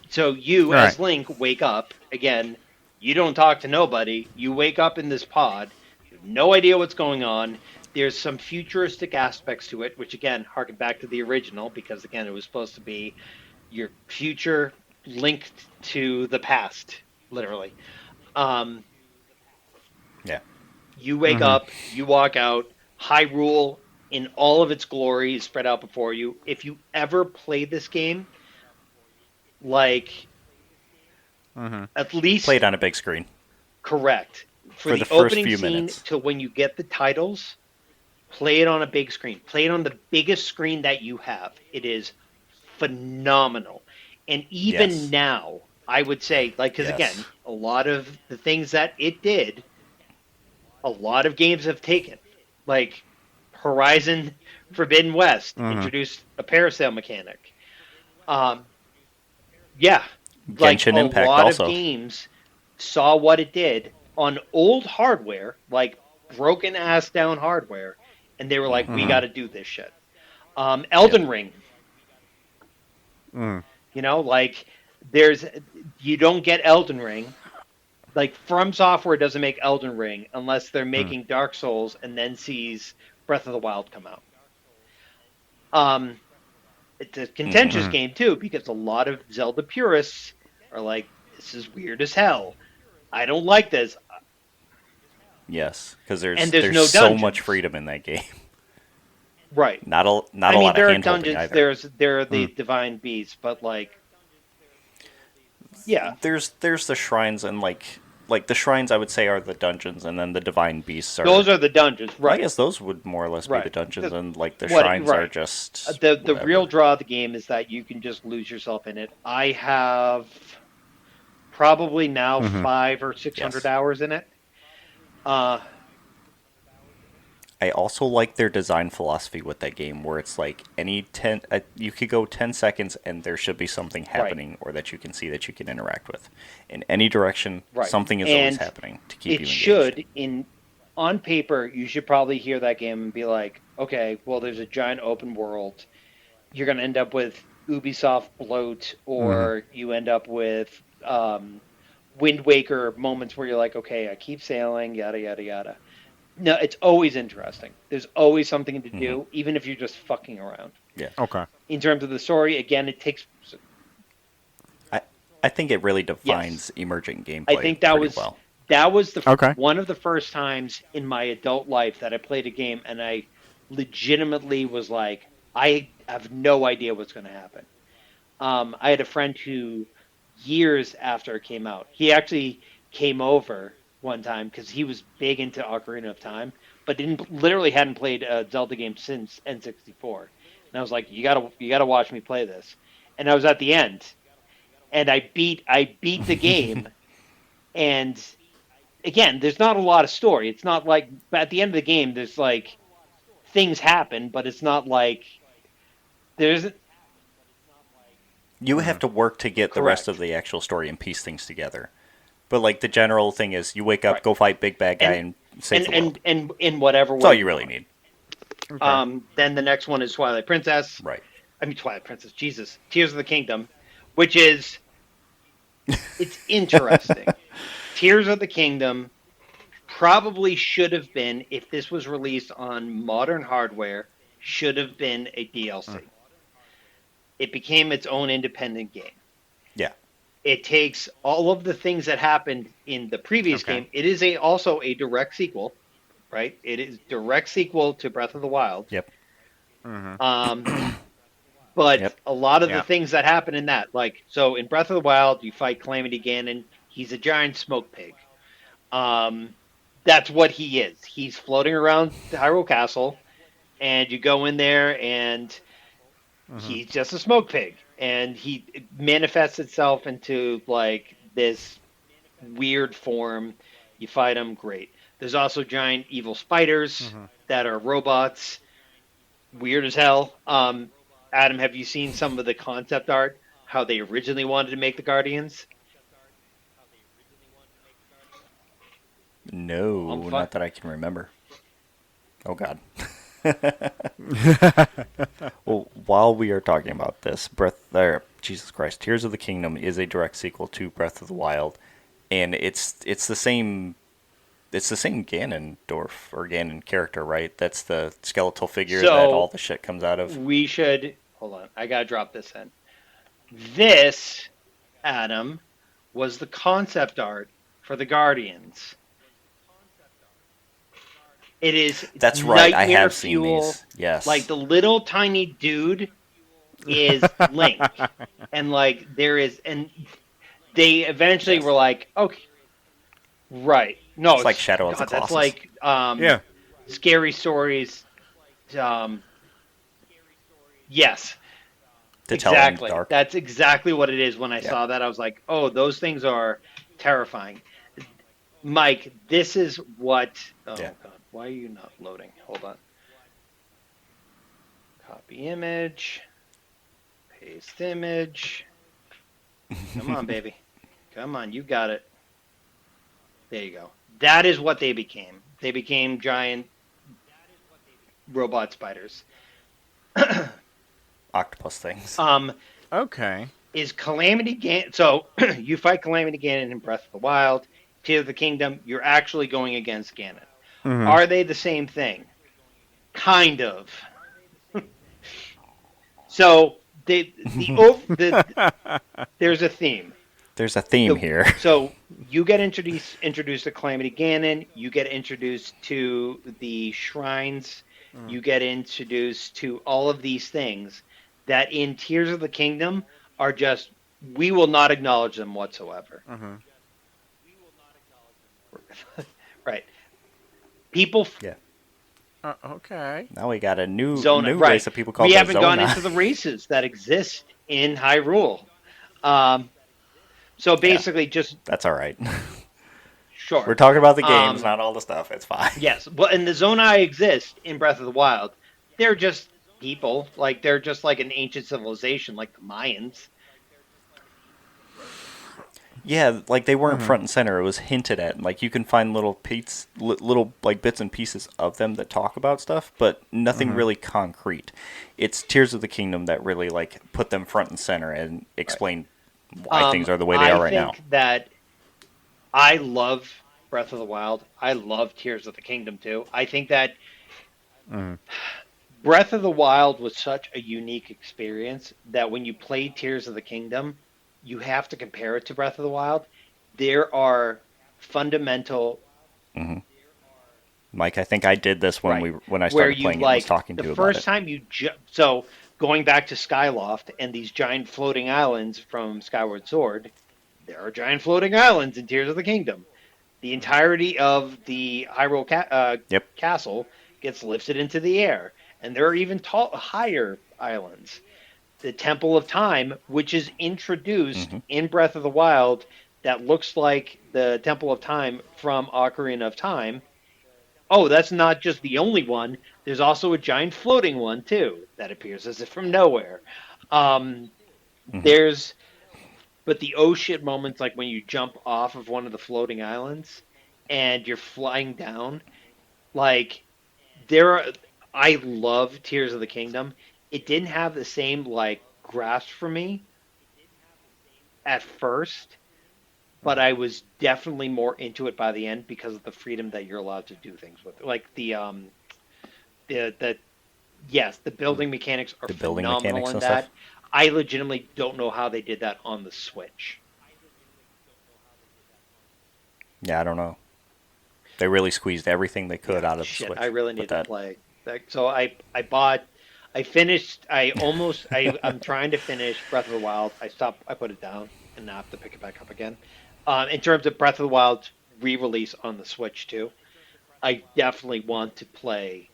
so you, All right. as Link, wake up again. You don't talk to nobody. You wake up in this pod. You have no idea what's going on. There's some futuristic aspects to it, which again harken back to the original because again it was supposed to be your future linked to the past, literally. Um, Yeah. you wake Mhm. up, you walk out. Hyrule in all of its glory is spread out before you. If you ever play this game, like Mhm. at Play least it on a big screen correct. For for the the first opening few scene minutes. to when you get the titles, play it on a big screen. Play it on the biggest screen that you have. It is phenomenal. And even Yes. now, I would say, like, because again, Yes. a lot of the things that it did, a lot of games have taken. Like, Horizon Forbidden West Mhm. introduced a parasail mechanic. Um, yeah, like Genshin a Impact lot of also. games saw what it did on old hardware, like broken ass down hardware, and they were like, "We got to do this shit." Elden Yep. Ring, Mm. like there's you don't get Elden Ring. Like From Software doesn't make Elden Ring unless they're Mm. making Dark Souls and then sees Breath of the Wild come out. Um, it's a contentious Mm. game too because a lot of Zelda purists are like, "This is weird as hell. I don't like this," Yes, because and there's there's there's no so much dungeons. freedom in that game. Right. Not I a mean, lot of there are hand holding dungeons. either. There are the Mm. divine beasts, but like, yeah, There's the shrines and like the shrines I would say are the dungeons, and then the divine beasts are. those are the dungeons. I Right. guess those would more or less be the Right. dungeons, and like the What? shrines are Right. just The real whatever. draw of the game is that you can just lose yourself in it. I have probably now Mm-hmm. 500 or 600 Yes. hours in it. Uh, I also like their design philosophy with that game, where it's like any you could go 10 seconds and there should be something right. happening, or that you can see that you can interact with. In any direction, Right. something is always And happening to keep it you engaged. should in on paper you should probably hear that game and be like, okay, well there's a giant open world. You're going to end up with Ubisoft bloat, Mm-hmm. or you end up with Wind Waker moments where you're like, okay, I keep sailing, yada yada yada. No, it's always interesting. There's always something to Hmm. do, even if you're just fucking around. Yeah, Okay. In terms of the story, again, it takes. I I think it really Yes, defines emergent I gameplay think that pretty was well. that was the Okay. one of the first times in my adult life that I played a game and I legitimately was like, I have no idea what's going to happen. I had a friend who, years after it came out, he actually came over one time because he was big into Ocarina of Time, but didn't literally hadn't played a Zelda game since N64. And I was like, you gotta watch me play this. And I was at the end, and I beat the game. And again, there's not a lot of story. It's not like, but at the end of the game, there's like things happen, but it's not like there's You have Mm-hmm. to work to get the rest of correct. the actual story and piece things together. But like the general thing is, you wake up, Right. go fight big bad guy, And and save and the world. and and in whatever That's all way you you really want. need. Okay. Then the next one is Twilight Princess. Right. I mean Twilight Princess. Jesus, Tears of the Kingdom, which is it's interesting. Tears of the Kingdom probably should have been, if this was released on modern hardware, should have been a Mm. DLC. It became its own independent game. Yeah. It takes all of the things that happened in the previous Okay. game. It is also a direct sequel, right? It is direct sequel to Breath of the Wild. Yep. Mm-hmm. Um, but Yep. a lot of the Yeah. things that happen in that, like so in Breath of the Wild, you fight Calamity Ganon. He's a giant smoke pig. Um, that's what he is. He's floating around Hyrule Castle, and you go in there, and Mm-hmm. he's just a smoke pig, and he it manifests itself into like this weird form. You fight him, great. There's also giant evil spiders Mm-hmm. that are robots, weird as hell. Adam, have you seen some of the concept art? How they originally wanted to make the Guardians? I'm No, fine. not that I can remember. Oh God. Well, while we are talking about this, Jesus Christ, Tears of the Kingdom is a direct sequel to Breath of the Wild, and it's the same Ganondorf or Ganon character, right? That's the skeletal figure that all So the shit comes out of. we should hold on. I gotta drop this in. This, Adam, was the concept art for the Guardians. It is That's right. I nightmare have seen fuel. these. Like Yes. the little tiny dude is Link, and like there is, and they eventually were Yes. like, okay, right? No, It's like it's Shadow of the God. That's Colossus. like Yeah. scary stories. Um, yes, To tell in the exactly. dark. That's exactly what it is. When I Yeah. saw that, I was like, oh, those things are terrifying. Mike, this is what. Oh Yeah. God, why are you not loading? Hold on. Copy image, paste image. Come on, baby. Come on, you got it. There you go. That is what they became. They became giant robot spiders. Octopus things. Um, Okay. is Calamity Ganon? So you fight Calamity Ganon in Breath of the Wild. Tears of the Kingdom, you're actually going against Ganon. Mm-hmm. Are they the same thing? Kind of. So there's a theme. There's a theme The here. so you get introduced to Calamity Ganon. You get introduced to the shrines. Mm-hmm. You get introduced to all of these things that in Tears of the Kingdom are just we will not acknowledge them whatsoever. Mm-hmm. Right. People Yeah. Okay. Now we got a new Zona, race right. of people called We the haven't gone Zona. into the races that exist in Hyrule. Um, so Yeah, basically, just that's all right. We're sure. talking about the games, Um, not all the stuff. It's fine. yes. Well, and the Zonai exist in Breath of the Wild. They're just people. Like they're just like an ancient civilization, like the Mayans. Yeah, like they weren't Mm-hmm. front and center. It was hinted at. Like you can find little like bits and pieces of them that talk about stuff, but nothing Mm-hmm. really concrete. It's Tears of the Kingdom that really like put them front and center and Right. explain why things are the way they I are right now. think that I love Breath of the Wild. I love Tears of the Kingdom too. I think that Mm-hmm. Breath of the Wild was such a unique experience that when you play Tears of the Kingdom, you have to compare it to Breath of the Wild. There are fundamental Hmm. Mike, I think I did this when right when I where started you playing it and was like talking the to you about first it. time so going back to Skyloft and these giant floating islands from Skyward Sword, there are giant floating islands in Tears of the Kingdom. The entirety of the Yep. castle gets lifted into the air, and there are even higher islands. The Temple of Time, which is introduced Hmm. in Breath of the Wild, that looks like the Temple of Time from Ocarina of Time. Oh, that's not just the only one. There's also a giant floating one too that appears as if from nowhere. Um, Hmm. there's but the oh shit moments, like when you jump off of one of the floating islands and you're flying down, like there are. I love Tears of the Kingdom. It didn't have the same like grasp for me at first, but I was definitely more into it by the end because of the freedom that you're allowed to do things with. Like the yes, the building mechanics are The building phenomenal mechanics in and stuff. that. I legitimately don't know how they did that on the Switch. Yeah, I don't know. They really squeezed everything they could Yeah, out of the shit, I Switch really with need to that. play. So I bought I finished I'm trying to finish Breath of the Wild. I put it down and now I have to pick it back up again. In terms of Breath of the Wild's re-release on the Switch too, I definitely want to play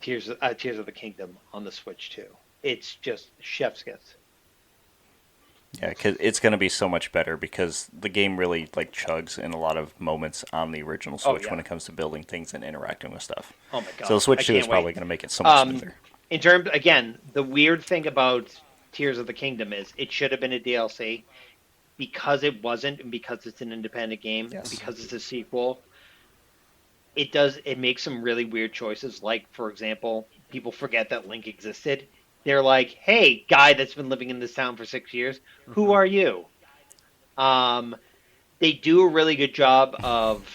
Tears of the Kingdom on the Switch too. It's just chef's kiss. Yeah, cause it's going to be so much better because the game really like chugs in a lot of moments on the original Oh Switch when yeah. it comes to building things and interacting with stuff. Oh my So the god. I Switch 2 is can't probably wait. going to make it so much Um smoother. in terms again, the weird thing about Tears of the Kingdom is it should have been a DLC because it wasn't and because it's an independent game and Yes. because it's a sequel. It makes some really weird choices like for example, people forget that Link existed. They're like, "Hey, guy that's been living in this town for 6 years, who Mm-hmm. are you?" Um they do a really good job of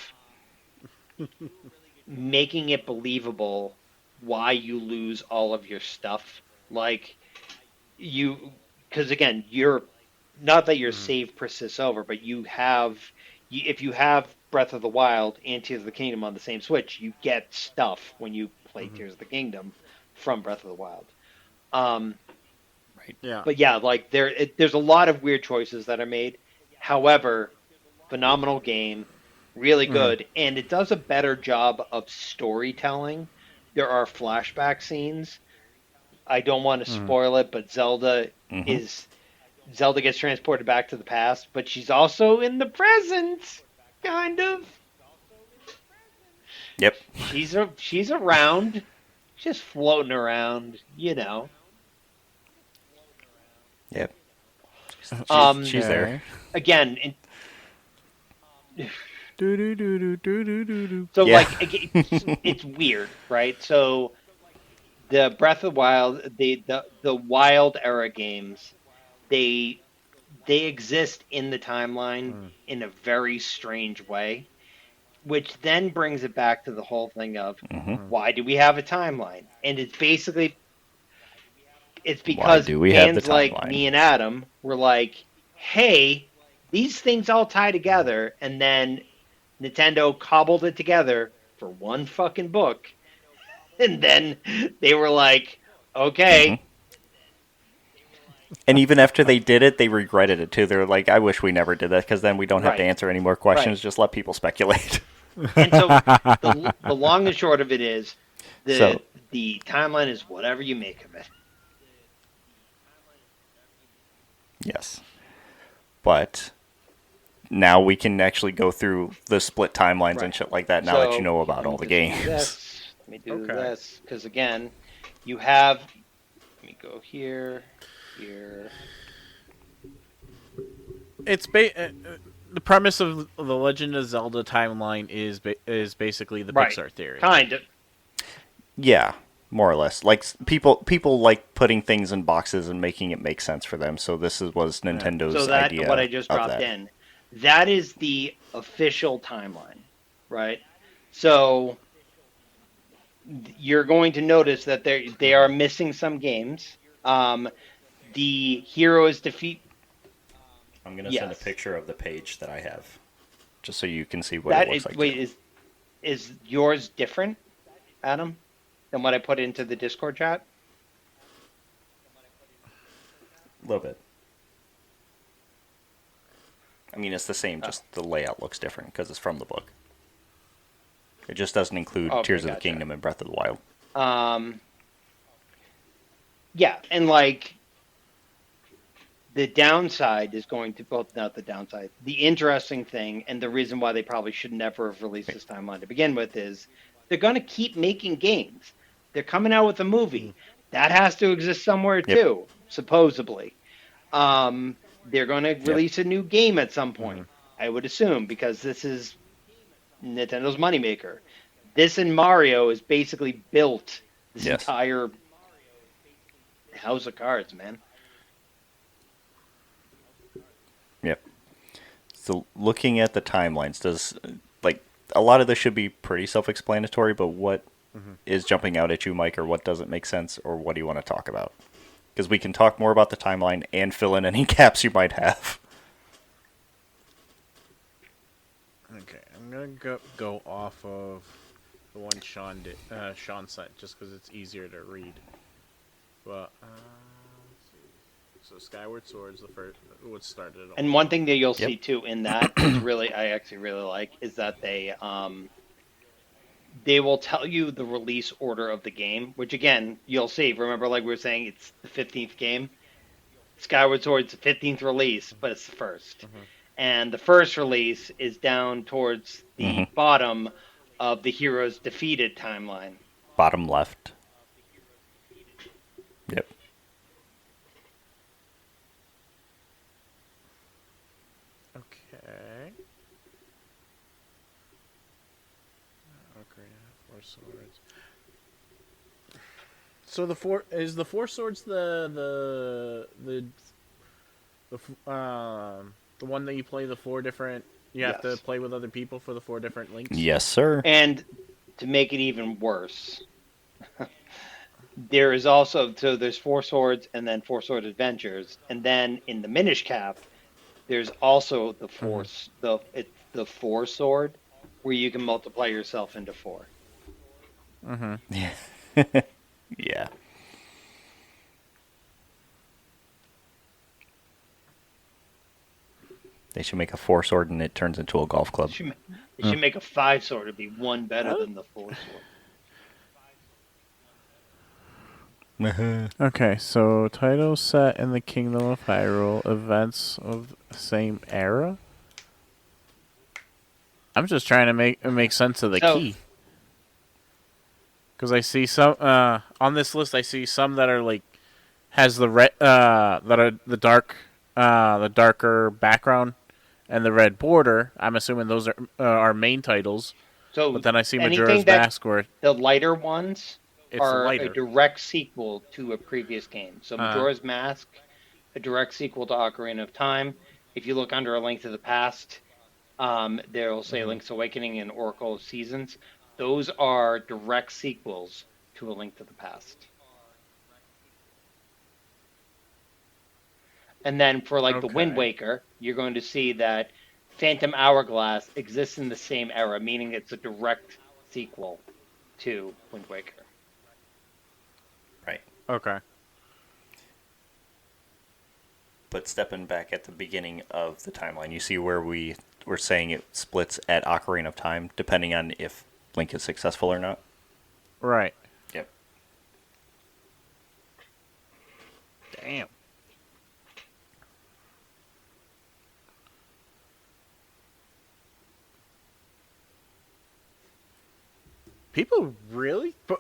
making it believable why you lose all of your stuff. Like you, because again, you're not that your Mm-hmm. save persists over, but if you have Breath of the Wild and Tears of the Kingdom on the same Switch, you get stuff when you play Mm-hmm. Tears of the Kingdom from Breath of the Wild. Um, Right. Yeah. but yeah, like there's a lot of weird choices that are made. However, phenomenal game, really Mm-hmm. good, and it does a better job of storytelling. There are flashback scenes. I don't want to Mm-hmm. spoil it, but Hmm. is Zelda gets transported back to the past, but she's also in the present, kind of. Yep. She's around, just floating around, you know. Yep. She's there. Okay. Again, So Yeah. it's weird, right? So the Breath of the Wild, the Wild era games, they they exist in the timeline in a very strange way, which then brings it back to the whole thing of Hmm. why do we have a timeline? And it's Why because do we have the fans like timeline? me and Adam were like, "Hey, these things all tie together," and then Nintendo cobbled it together for one fucking book, and then they were like, Hmm. "Okay, And even after they did it, they regretted it too. They were like, "I wish we never did that because then we don't have to right, answer any more right." questions. Just let people speculate." And so the long and short of it is the So the timeline is whatever you make of it. yes, but now we can actually go through the split timelines and Right. shit like that. Now that you So know about let me all the just do games. this. Let me do Okay. this because again, you have. Let me go here, here. It's the premise of the Legend of Zelda timeline is basically the Right. Pixar theory. Kind of. Yeah, more or less. Like people like putting things in boxes and making it make sense for them. So was So Nintendo's that what idea I just of dropped that. in, that is the official timeline, right? So you're going to notice that they are missing some games. The hero is defeat. I'm gonna send a Yes. picture of the page that I have, just so you can see what it That looks is, like too. wait, is yours different, Adam, than what I put into the Discord chat? A little bit. I mean, it's the same, Oh, just the layout looks different because it's from the book. It just doesn't include okay, Tears of the gotcha. Kingdom and Breath of the Wild. Um, yeah, and like the downside is going to both not the downside. The interesting thing and the reason why they probably should never have released Wait. this timeline to begin with is they're going to keep making games. They're coming out with a movie that has to exist somewhere Yep. too, supposedly. They're going to Yep. release a new game at some point, I would assume, because this is Nintendo's moneymaker. This and Mario is basically built this Yes. entire house of cards, man. Yep. So looking at the timelines, does like a lot of this should be pretty self-explanatory, but what is jumping out at you, Mike, or what doesn't make sense, or what do you want to talk about? Because we can talk more about the timeline and fill in any gaps you might have. Okay, I'm gonna go off of the one Sean sent just because it's easier to read. But let's see. So Skyward Sword's the first. What started it all? And one thing that you'll Yep. see too in that is really, I actually really like, is that they will tell you the release order of the game, which again you'll see. Remember, like we were saying, it's the 15th game. Skyward Sword's the 15th release, but it's the first. And the first release is down towards Hmm. the bottom of the heroes defeated timeline. Bottom left. Yep. Okay. Okay, Four Swords. So the Four Swords the one that you play the four different. You have to Yes. play with other people for the four different links. Yes, sir. And to make it even worse, there is also so there's Four Swords and then Four Sword Adventures, and then in the Minish Cap, there's also the the Four Sword, where you can multiply yourself into four. Yeah. Yeah. They should make a four sword and it turns into a golf club. They should make a five sword. It'd be one better than the four sword. Okay, so title set in the Kingdom of Hyrule, events of the same era. I'm just trying to make sense of the So- key. Because I see some on this list. I see some that are like has the red that are the darker background, and the red border. I'm assuming those are our main titles. So But then I see anything Majora's that Mask where the lighter ones it's are a lighter. direct sequel to a previous game. So Majora's Mask, a direct sequel to Ocarina of Time. If you look under A Link to the Past, there will say Link's Awakening and Oracle of Seasons. Those are direct sequels to A Link to the Past. And then for like the Wind Okay. Waker, you're going to see that Phantom Hourglass exists in the same era, meaning it's a direct sequel to Wind Waker. Right. Okay. But stepping back at the beginning of the timeline, you see where we're saying it splits at Ocarina of Time, depending on if Link is successful or not. Right. Yep. Damn. People really pieced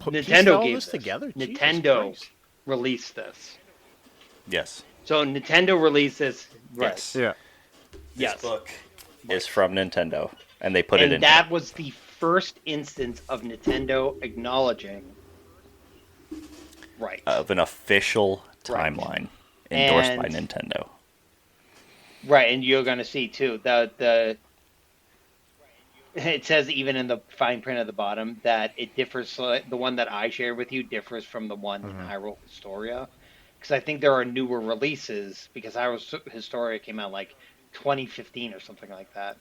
Nintendo all gave this this. together. Jesus Nintendo Christ. released this. Yes. So Nintendo released this. Right. Yes. Yeah. This Yes. book is from Nintendo, and they put it in. And that was the first instance of Nintendo acknowledging. Right. Of an official Right. timeline endorsed by And- Nintendo. Right, and you're going to see too the it says even in the fine print at the bottom that it differs. The one that I shared with you differs from the one in Hyrule Historia, because I think there are newer releases. Because Hyrule Historia came out like 2015 or something like that.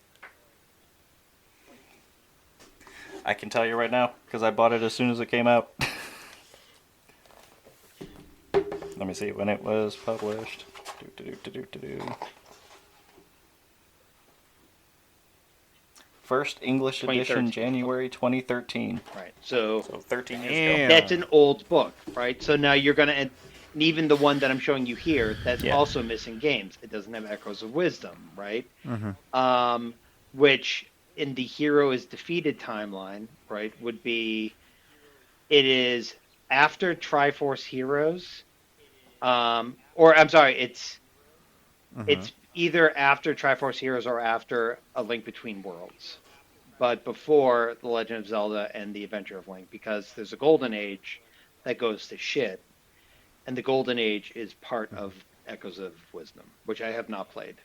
I can tell you right now, because I bought it as soon as it came out. Let me see when it was published. First English edition, 2013. January 2013. Right, so 13 years Damn. ago. that's an old book, right? So now you're going to, and even the one that I'm showing you here, that's Yeah. also missing games. It doesn't have Echoes of Wisdom, right? Which in the Hero is Defeated timeline, right, would be, it is after Triforce Heroes, or I'm sorry, it's either after Triforce Heroes or after A Link Between Worlds, but before The Legend of Zelda and The Adventure of Link, because there's a golden age that goes to shit, and the golden age is part of Echoes of Wisdom, which I have not played.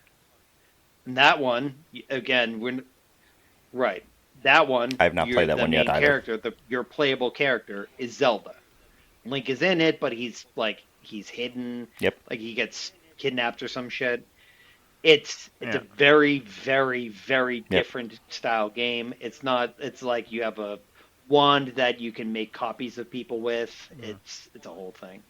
And that one, again, right. That one, I have not played that one yet The main either. character, your playable character, is Zelda. Link is in it, but he's hidden. Yep. Like he gets kidnapped or some shit. It's Yeah. a very, very, very different style game. It's not. It's like you have a wand that you can make copies of people with. It's a whole thing.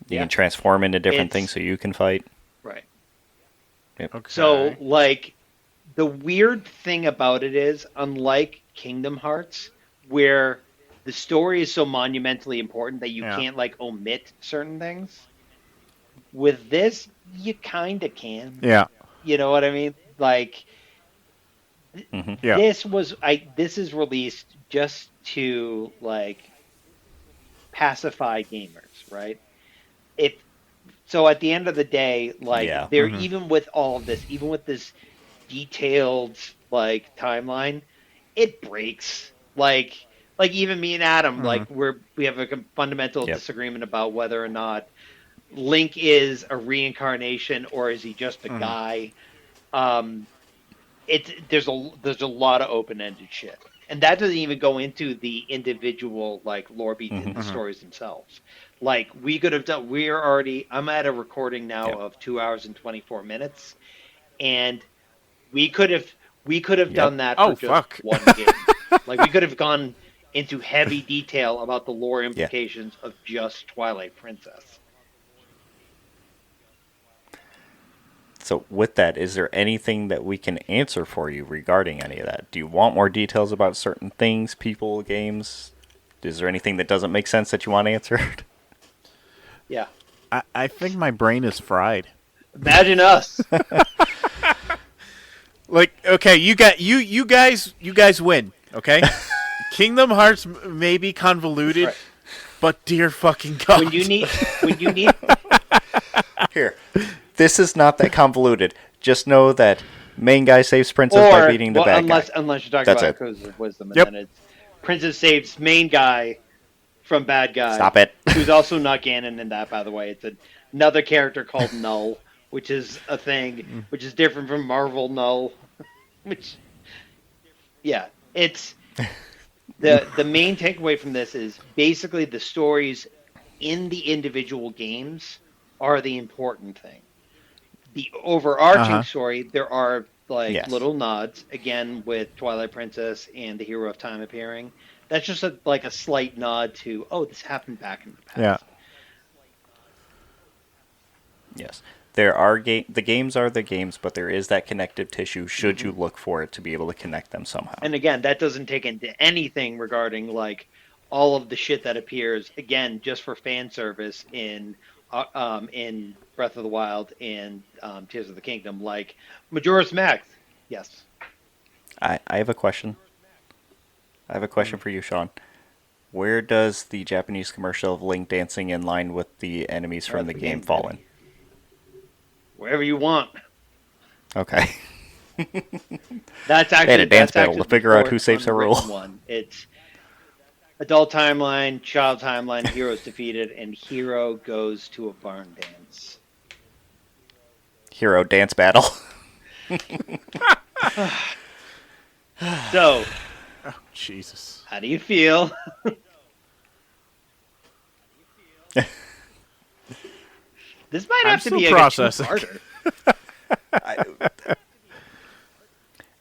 You Yeah. can transform into different It's- things so you can fight. Right. Okay. So, like, the weird thing about it is, unlike Kingdom Hearts, where the story is so monumentally important that you Yeah. can't, like, omit certain things, with this, you kind of can. Yeah. You know what I mean? Like, Yeah. this is released just to, like, pacify gamers, right? So at the end of the day, like, Yeah. they're even with all of this, even with this detailed like timeline, it breaks. Like even me and Adam, like we have a fundamental Yep. disagreement about whether or not Link is a reincarnation or is he just a guy. There's a lot of open-ended shit, and that doesn't even go into the individual like lore beats in the stories themselves. Like we could have done. I'm at a recording now Yep. of 2 hours and 24 minutes, and we could have done that Oh, for just fuck. one game. Like we could have gone into heavy detail about the lore implications of just Twilight Princess. So with that, is there anything that we can answer for you regarding any of that? Do you want more details about certain things, people, games? Is there anything that doesn't make sense that you want answered? Yeah, I think my brain is fried. imagine us. Like, okay, you guys win. Okay, Kingdom Hearts may be convoluted, Right. but dear fucking god, when you need Here, This is not that convoluted. Just know that main guy saves princess by Or beating the well, bad unless guy. unless you're talking That's about it. Echoes of Wisdom, and Yep. then it's Princess saves main guy from bad guy. Stop it. Who's also not canon in that, by the way. It's another character called Null, which is a thing, which is different from Marvel Null. Which, yeah, it's the main takeaway from this is basically the stories in the individual games are the important thing. The overarching Uh-huh. story, there are like Yes. little nods again with Twilight Princess and the Hero of Time appearing. That's just like a slight nod to, oh, this happened back in the Yeah. past. Yes. There are the games are the games, but there is that connective tissue should you look for it to be able to connect them somehow. And again, that doesn't take into anything regarding like all of the shit that appears again just for fan service in Breath of the Wild and Tears of the Kingdom, like Majora's Mask. Yes. I have a question. I have a question for you, Sean. Where does the Japanese commercial of Link dancing in line with the enemies from Breath the of the game Game, fall in? baby. Wherever you want. Okay. That's They had actually a dance that's battle actually to figure out the who saves a unwritten rule. one. It's adult timeline, child timeline, heroes defeated, and hero goes to a barn dance. Hero dance battle. So, Jesus. how do you feel? This might I'm have to still be processing. a two-parter.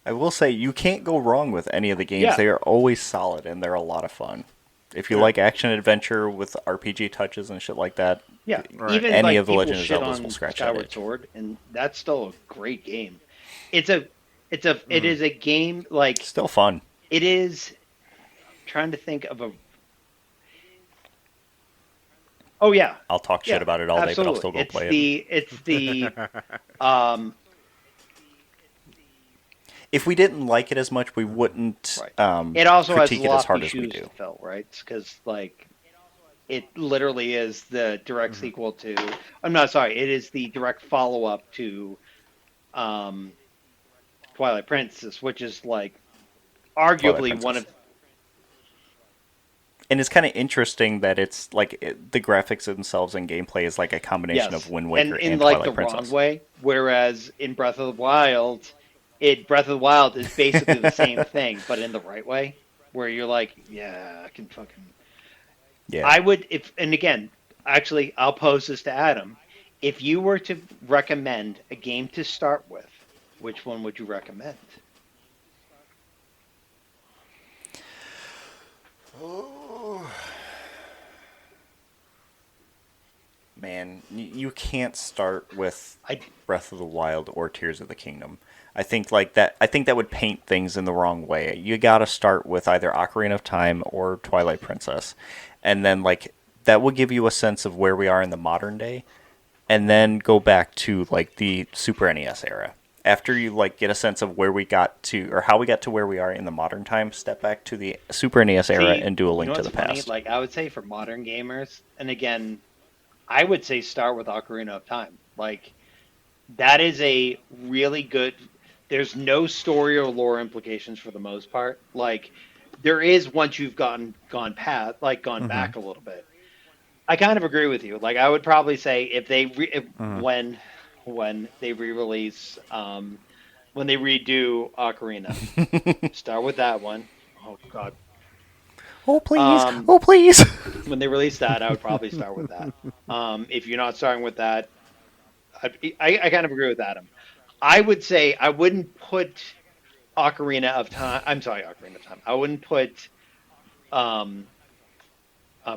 I will say you can't go wrong with any of the games. Yeah. They are always solid and they're a lot of fun. If you Yeah. like action adventure with RPG touches and shit like that, Yeah, Right. even any like of the people Legend of shit Zeldas on will scratch that Skyward itch. Sword, and that's still a great game. It is a game like Still fun. it is. Trying to think of a. Oh yeah, I'll talk shit yeah, about it all day, but I'll absolutely. still go It's play it. it's the um If we didn't like it as much, we wouldn't right. It also has critique it as lofty hard as we shoes do. to fill, right? Because like it literally is the direct sequel to. I'm not sorry. It is the direct follow up to um, Twilight Princess, which is like Twilight arguably one Princess. of And it's kind of interesting that it's like the graphics themselves and gameplay is like a combination yes, of Wind and Waker in and like the Twilight Princess. wrong way. Whereas in Breath of the Wild, Breath of the Wild is basically the same thing, but in the right way, where you're like, yeah, I can fucking. Yeah. I would if, and again, actually, I'll pose this to Adam. If you were to recommend a game to start with, which one would you recommend? Man, you can't start with I Breath of the Wild or Tears of the Kingdom. I think like that. I think that would paint things in the wrong way. You got to start with either Ocarina of Time or Twilight Princess, and then like that will give you a sense of where we are in the modern day, and then go back to like the Super NES era. After you like get a sense of where we got to or how we got to where we are in the modern time, step back to the Super NES era see. and do a You Link know to what's the funny? Past. Like I would say for modern gamers, and again, I would say start with Ocarina of Time. Like that is a really good. There's no story or lore implications for the most part. Like there is once you've gone past, like gone back a little bit. I kind of agree with you. Like I would probably say if when they re-release when they redo Ocarina, start with that one. Oh God. Oh please! Um, Oh please! when they release that, I would probably start with that. If you're not starting with that, I kind of agree with Adam. I would say I wouldn't put Ocarina of Time. I'm sorry, Ocarina of Time. I wouldn't put um,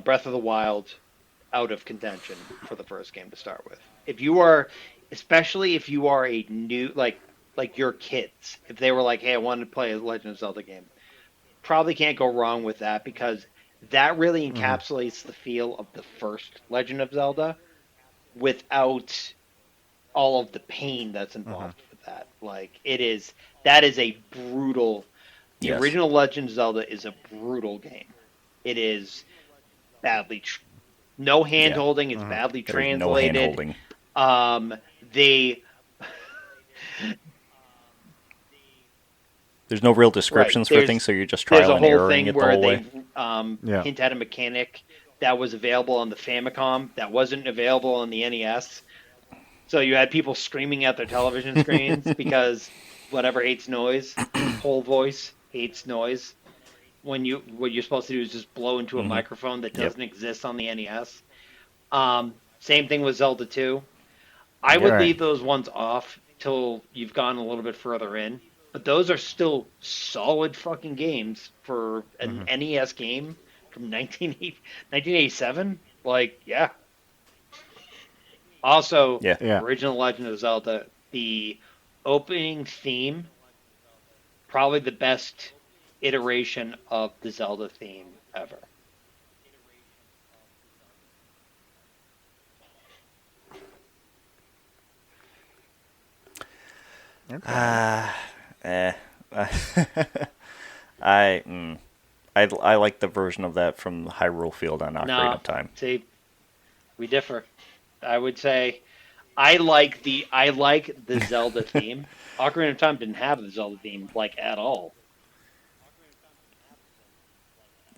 Breath of the Wild out of contention for the first game to start with. If you are, especially if you are a new like your kids, if they were like, "Hey, I want to play a Legend of Zelda game," probably can't go wrong with that because that really encapsulates the feel of the first Legend of Zelda without all of the pain that's involved with that. Like that is a brutal. The Yes. original Legend of Zelda is a brutal game. It is badly no hand Yeah. holding. It's badly There's no hand translated. holding. Um, they There's no real right. Descriptions for things, so you're just There's trial a and whole erroring thing it the where whole way. they Yeah. hint at a mechanic that was available on the Famicom that wasn't available on the NES. So you had people screaming at their television screens because whatever hates noise, whole voice hates noise. When you what you're supposed to do is just blow into a Hmm. microphone that Yep. doesn't exist on the NES. Same thing with Zelda 2. I Yep. would Right. leave those ones off till you've gone a little bit further in. But those are still solid fucking games for an Hmm. NES game from 1987. Like, yeah. Also, Yeah. Yeah. original Legend of Zelda, the opening theme, probably the best iteration of the Zelda theme ever. Okay. Eh. I I like the version of that from Hyrule Field on Ocarina Nah, of Time. see, we differ. I would say I like the Zelda theme. Ocarina of Time didn't have the Zelda theme like at all.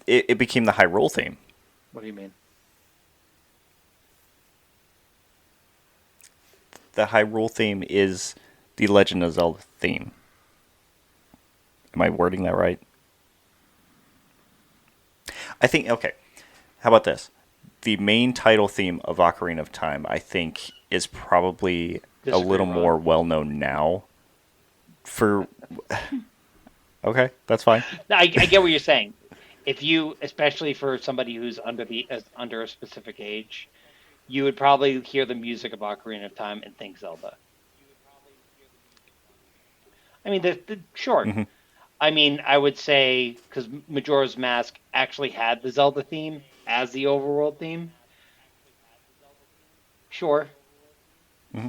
It became the Hyrule theme. What do you mean? The Hyrule theme is the Legend of Zelda theme. Am I wording that right? I think okay. How about this? The main title theme of Ocarina of Time, I think, is probably a Disagree, little Ron. more well known now. For okay, that's fine. I get what you're saying. If you, especially for somebody who's under a specific age, you would probably hear the music of Ocarina of Time and think Zelda. I mean, sure. Hmm. I mean, I would say because Majora's Mask actually had the Zelda theme as the overworld theme. Sure. Hmm.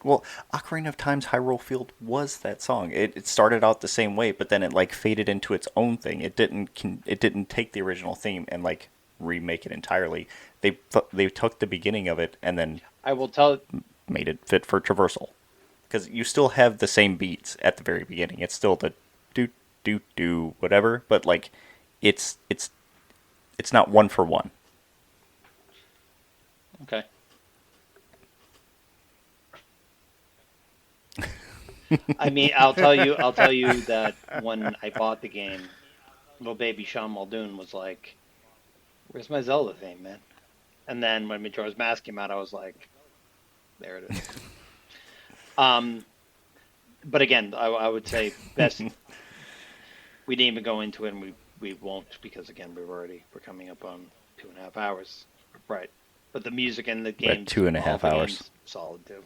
Well, Ocarina of Time's Hyrule Field was that song. It started out the same way, but then it like faded into its own thing. It didn't take the original theme and like remake it entirely. They took the beginning of it and then I will tell. made it fit for traversal. Because you still have the same beats at the very beginning. It's still the do do do whatever, but like it's it's it's not one for one. Okay. I mean, I'll tell you that when I bought the game, little baby Sean Muldoon was like, "Where's my Zelda theme, man?" And then when Majora's Mask came out, I was like, "There it is." Um, but again, I would say best. We didn't even go into it, and we won't because again, we're coming up on 2.5 hours, right? But the music and the At games, 2.5 all the hours. games, solid too.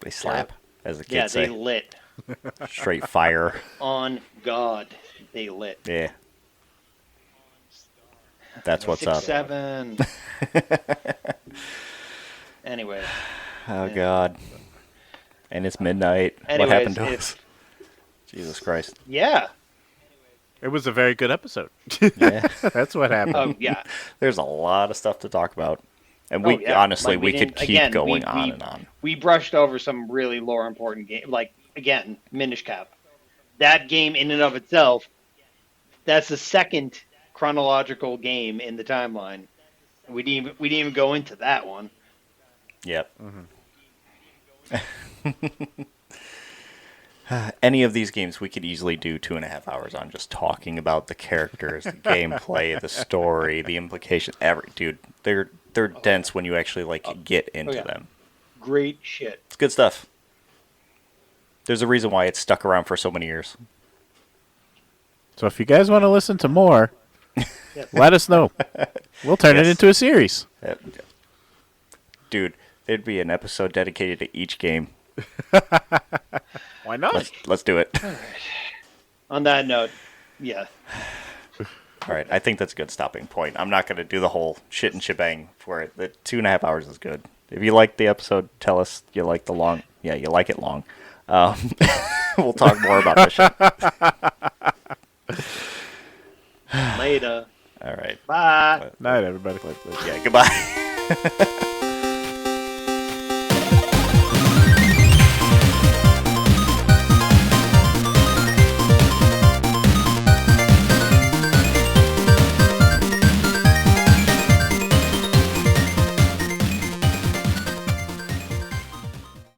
They slap, as the Yeah, kids they say. lit. Straight fire. On God, they lit. Yeah. That's what's 6, up. 7. Anyway, Oh yeah. God. And it's midnight. What Anyways, happened to us? Jesus Christ. Yeah. It was a very good episode. Yeah. That's what happened. Oh yeah. There's a lot of stuff to talk about. And Oh we yeah. honestly Like, we could didn't- keep again, going on and on. We brushed over some really lore important game. Like again, Minish Cap. That game in and of itself, that's the second chronological game in the timeline. We didn't even go into that one. Yep. Any of these games we could easily do 2.5 hours on just talking about the characters, the gameplay, the story, the implication. Dude, they're dense when you actually like get into yeah. them. Great shit. It's good stuff. There's a reason why it's stuck around for so many years. So if you guys want to listen to more, let us know. We'll turn it Yes. into a series. Dude, there'd be an episode dedicated to each game. Why not? Let's do it. On that note, yeah. All right, I think that's a good stopping point. I'm not going to do the whole shit and shebang for it. The 2.5 hours is good. If you like the episode, tell us you like the long. Yeah, you like it long. We'll talk more about this shit. Later. All right. Bye. Night, everybody. Yeah, goodbye.